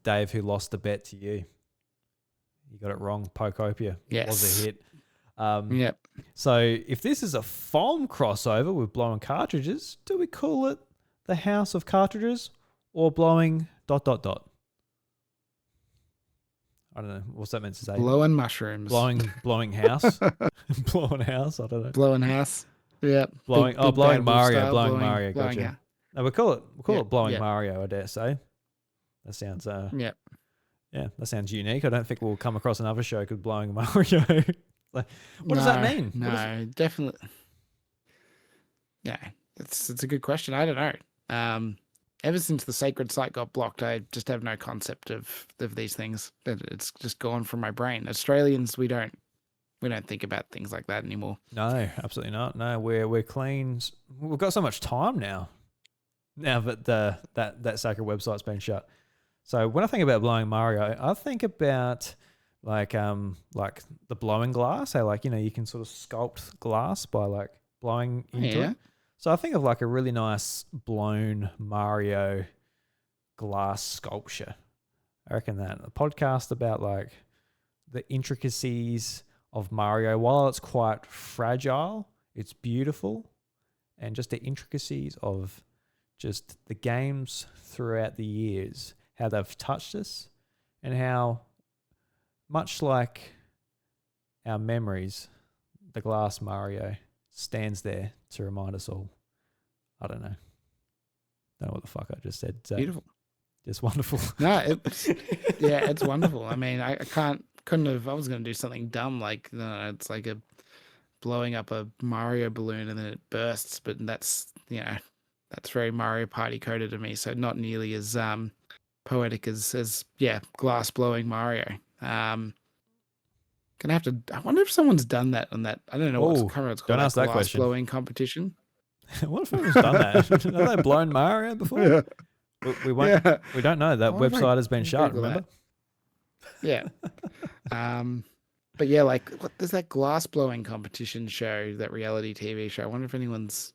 Speaker 1: Dave, who lost the bet to you. You got it wrong. Pokopia was a hit.
Speaker 2: Yep.
Speaker 1: So if this is a foam crossover with blowing cartridges, do we call it the House of Cartridges or blowing ... I don't know. What's that meant to say?
Speaker 2: Blowing mushrooms.
Speaker 1: Blowing house. Blowing house. I don't know.
Speaker 2: Blowing house. Yeah.
Speaker 1: Blowing Mario. Blowing Mario. Gotcha. No, we'll call it blowing Mario, I dare say. That sounds yeah, that sounds unique. I don't think we'll come across another show called Blowing Mario. Like, what does that mean?
Speaker 2: No, definitely. Yeah, it's a good question. I don't know. Ever since the sacred site got blocked, I just have no concept of these things. It's just gone from my brain. Australians, we don't think about things like that anymore.
Speaker 1: No, absolutely not. No, we're clean. We've got so much time now. Now that that sacred website's been shut. So when I think about blowing Mario, I think about like the blowing glass. How you can sort of sculpt glass by like blowing into it. So I think of like a really nice blown Mario glass sculpture. I reckon that a podcast about like the intricacies of Mario. While it's quite fragile, it's beautiful, and just the intricacies of just the games throughout the years, how they've touched us, and how much like our memories, the glass Mario stands there to remind us all. I don't know what the fuck I just said.
Speaker 2: Beautiful.
Speaker 1: Just wonderful.
Speaker 2: No, it's wonderful. I mean, I couldn't have, I was going to do something dumb like, it's like blowing up a Mario balloon and then it bursts, but that's very Mario Party coded to me. So not nearly as poetic as glass blowing Mario. Gonna have to. I wonder if someone's done that on that. I don't know what's called.
Speaker 1: Don't ask that
Speaker 2: glass
Speaker 1: question.
Speaker 2: Blowing competition.
Speaker 1: What if anyone's done that? Have they blown Mario before?
Speaker 2: Yeah.
Speaker 1: We won't. Yeah. We don't know. That website has been shut. Remember?
Speaker 2: That. Yeah. But yeah, like there's that glass blowing competition show, that reality TV show. I wonder if anyone's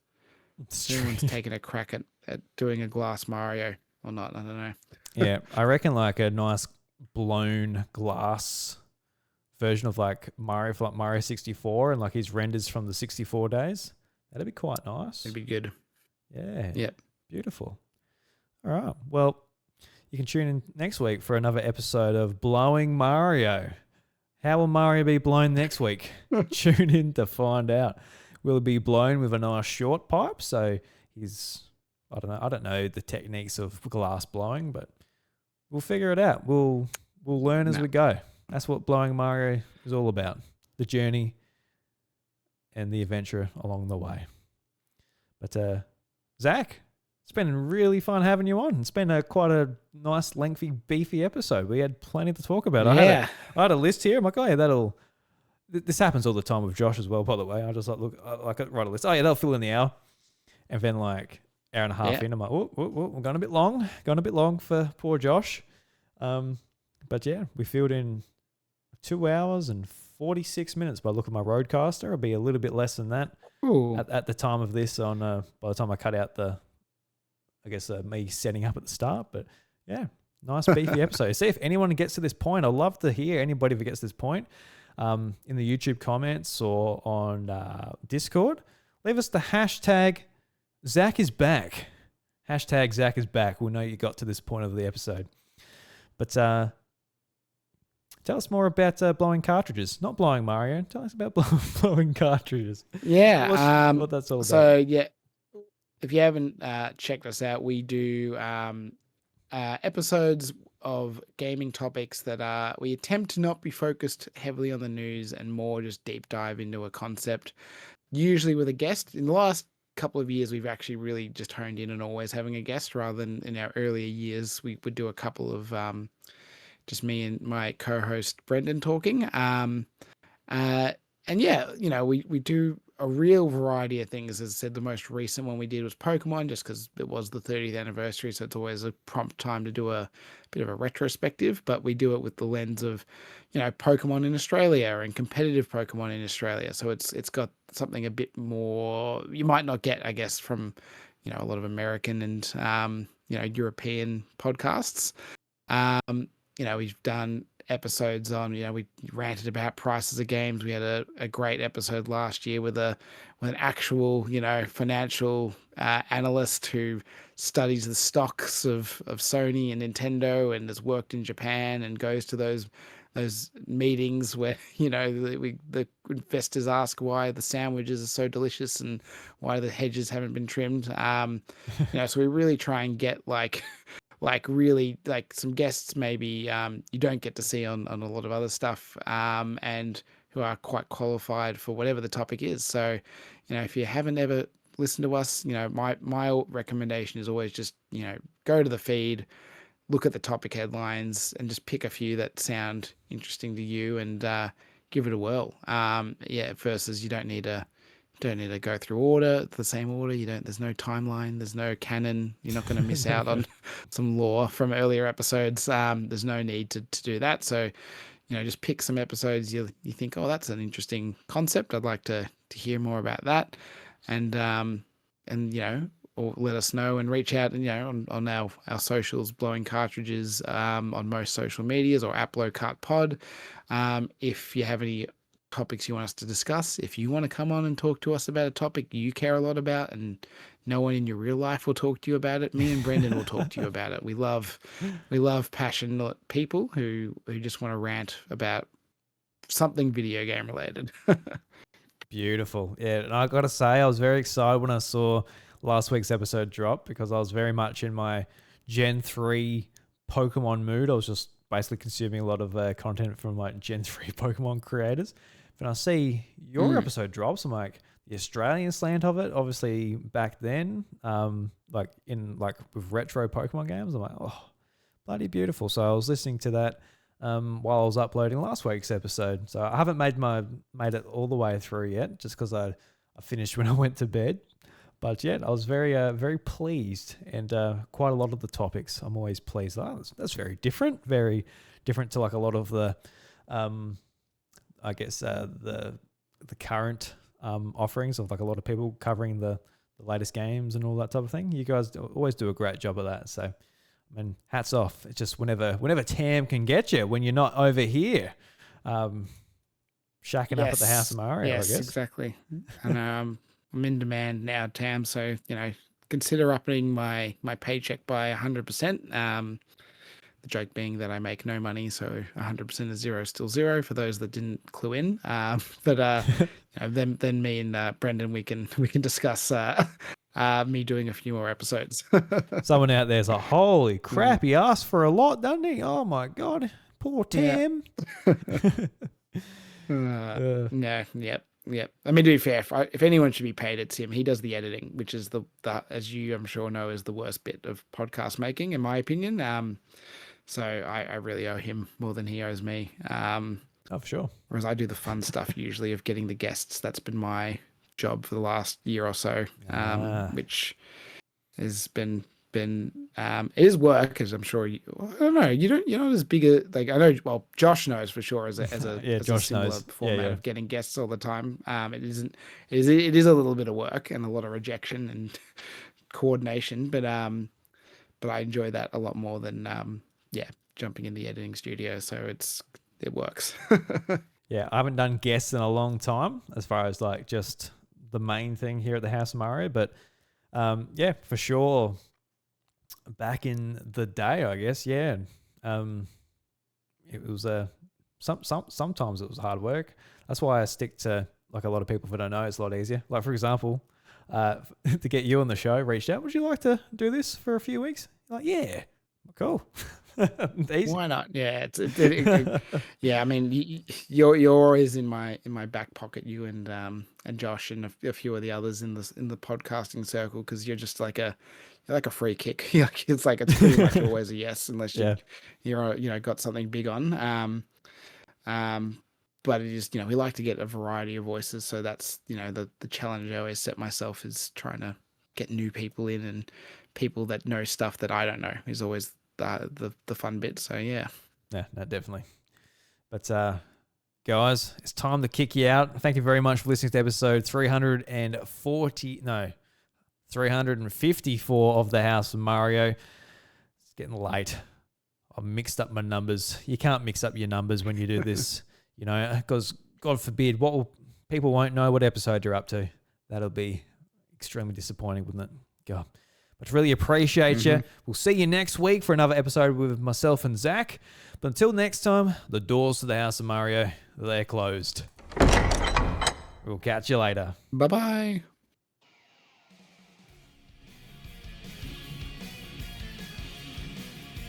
Speaker 2: taken a crack at doing a glass Mario or not. I don't know.
Speaker 1: Yeah, I reckon like a nice blown glass version of like Mario for like Mario 64 and like his renders from the 64 days. That'd be quite nice.
Speaker 2: It'd be good.
Speaker 1: Yeah.
Speaker 2: Yep.
Speaker 1: Beautiful. All right. Well, you can tune in next week for another episode of Blowing Mario. How will Mario be blown next week? Tune in to find out. Will he be blown with a nice short pipe? So I don't know the techniques of glass blowing, but we'll figure it out. We'll learn as we go. That's what Blowing Mario is all about. The journey and the adventure along the way. But Zach, it's been really fun having you on. It's been quite a nice, lengthy, beefy episode. We had plenty to talk about.
Speaker 2: Yeah.
Speaker 1: I had a list here. I'm like, oh yeah, this happens all the time with Josh as well, by the way. I just write a list. Oh yeah, that'll fill in the hour. And then like hour and a half in, I'm like, we're going a bit long for poor Josh. But yeah, we filled in 2 hours and 46 minutes by looking at my roadcaster. It'll be a little bit less than that at the time of this by the time I cut out me setting up at the start. But yeah, nice beefy episode. See if anyone gets to this point. I'd love to hear anybody who gets to this point in the YouTube comments or on Discord. Leave us the hashtag Zach is back. Hashtag Zach is back. We'll know you got to this point of the episode. But tell us more about blowing cartridges. Not blowing Mario. Tell us about blowing cartridges.
Speaker 2: Yeah.
Speaker 1: What that's all about.
Speaker 2: So, yeah, if you haven't checked us out, we do episodes of gaming topics that we attempt to not be focused heavily on the news and more just deep dive into a concept, usually with a guest. In the last couple of years, we've actually really just honed in on always having a guest rather than in our earlier years. We would do a couple of just me and my co-host Brendan talking. And yeah, we do a real variety of things. As I said, the most recent one we did was Pokemon, just because it was the 30th anniversary, so it's always a prompt time to do a bit of a retrospective, but we do it with the lens of, Pokemon in Australia and competitive Pokemon in Australia. So it's got something a bit more you might not get, I guess, from, a lot of American and, European podcasts. We've done episodes on, we ranted about prices of games. We had a great episode last year with an actual, financial analyst who studies the stocks of Sony and Nintendo and has worked in Japan and goes to those meetings where, the investors ask why the sandwiches are so delicious and why the hedges haven't been trimmed. So we really try and get really some guests maybe you don't get to see on a lot of other stuff and who are quite qualified for whatever the topic is. So, if you haven't ever listened to us, my recommendation is always just, go to the feed, look at the topic headlines and just pick a few that sound interesting to you and give it a whirl. Versus you don't need to go through the same order. There's no timeline. There's no canon. You're not going to miss out on some lore from earlier episodes. There's no need to do that. So, just pick some episodes you think, oh, that's an interesting concept. I'd like to hear more about that. And or let us know and reach out and, on our socials, Blowing Cartridges, on most social medias or @BlowCartPod. If you have any topics you want us to discuss, if you want to come on and talk to us about a topic you care a lot about and no one in your real life will talk to you about it, me and Brendan will talk to you about it. We love passionate people who just want to rant about something video game related.
Speaker 1: Beautiful. Yeah, and I got to say, I was very excited when I saw last week's episode drop because I was very much in my Gen 3 Pokemon mood. I was just basically consuming a lot of content from Gen 3 Pokemon creators. When I see your episode drops, I'm like, the Australian slant of it, obviously back then, with retro Pokemon games, I'm like, oh, bloody beautiful. So I was listening to that while I was uploading last week's episode. So I haven't made it all the way through yet, just because I finished when I went to bed. But yeah, I was very, very pleased, and quite a lot of the topics I'm always pleased. Oh, that's very different to a lot of the, the current offerings of a lot of people covering the latest games and all that type of thing. You guys always do a great job of that. So, hats off. It's just whenever Tam can get you when you're not over here, shacking up at the House of Mario.
Speaker 2: Yes,
Speaker 1: I guess.
Speaker 2: Exactly. And I'm in demand now, Tam. So consider upping my paycheck by 100%. The joke being that I make no money, so 100% of zero is still zero for those that didn't clue in. But then me and Brendan, we can discuss me doing a few more episodes.
Speaker 1: Someone out there's like, holy crap, he asked for a lot, doesn't he? Oh my God, poor Tim.
Speaker 2: No, yep. I mean, to be fair, if anyone should be paid, it's him. He does the editing, which is the as you, I'm sure, know, is the worst bit of podcast making, in my opinion. So I really owe him more than he owes me.
Speaker 1: Oh, for sure.
Speaker 2: Whereas I do the fun stuff usually of getting the guests. That's been my job for the last year or so, which has been it is work, as I'm sure I don't know, you're not as big a, like, I know, well, Josh knows for sure as a
Speaker 1: Josh
Speaker 2: similar
Speaker 1: knows.
Speaker 2: format of getting guests all the time. It is a little bit of work and a lot of rejection and coordination, but I enjoy that a lot more than jumping in the editing studio. So it works.
Speaker 1: Yeah, I haven't done guests in a long time as far as like just the main thing here at the House of Mario, but for sure. Back in the day, I guess, it was sometimes it was hard work. That's why I stick to, like, a lot of people, if I don't know, it's a lot easier. Like, for example, to get you on the show, reached out, would you like to do this for a few weeks? Like, yeah, cool.
Speaker 2: Why not? Yeah, I mean, you're always in my back pocket, you and Josh and a few of the others in the podcasting circle, because you're just like a free kick. It's pretty much always a yes, unless you're got something big on. But it is, we like to get a variety of voices, so that's the challenge I always set myself is trying to get new people in, and people that know stuff that I don't know is always the fun bit. So yeah,
Speaker 1: no, definitely. But guys, it's time to kick you out. Thank you very much for listening to episode 354 of the House of Mario. It's getting late. I've mixed up my numbers. You can't mix up your numbers when you do this, because God forbid, people won't know what episode you're up to. That'll be extremely disappointing, wouldn't it? God. But really appreciate you. We'll see you next week for another episode with myself and Zach. But until next time, the doors to the House of Mario, they're closed. We'll catch you later.
Speaker 2: Bye-bye.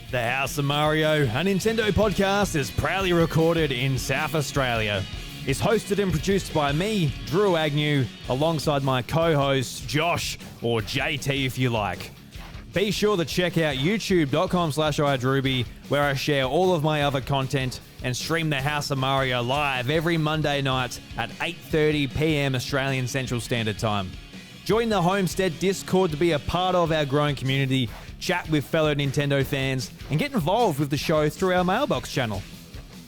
Speaker 1: The House of Mario, a Nintendo podcast, is proudly recorded in South Australia. It's hosted and produced by me, Drew Agnew, alongside my co-host, Josh, or JT if you like. Be sure to check out youtube.com/iDrewby, where I share all of my other content and stream the House of Mario live every Monday night at 8:30 p.m. Australian Central Standard Time. Join the Homestead Discord to be a part of our growing community, chat with fellow Nintendo fans, and get involved with the show through our mailbox channel.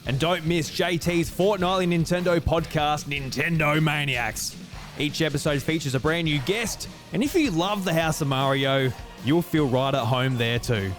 Speaker 1: And don't miss JT's fortnightly Nintendo podcast, Nintendo Maniacs. Each episode features a brand new guest, and if you love the House of Mario, you'll feel right at home there too.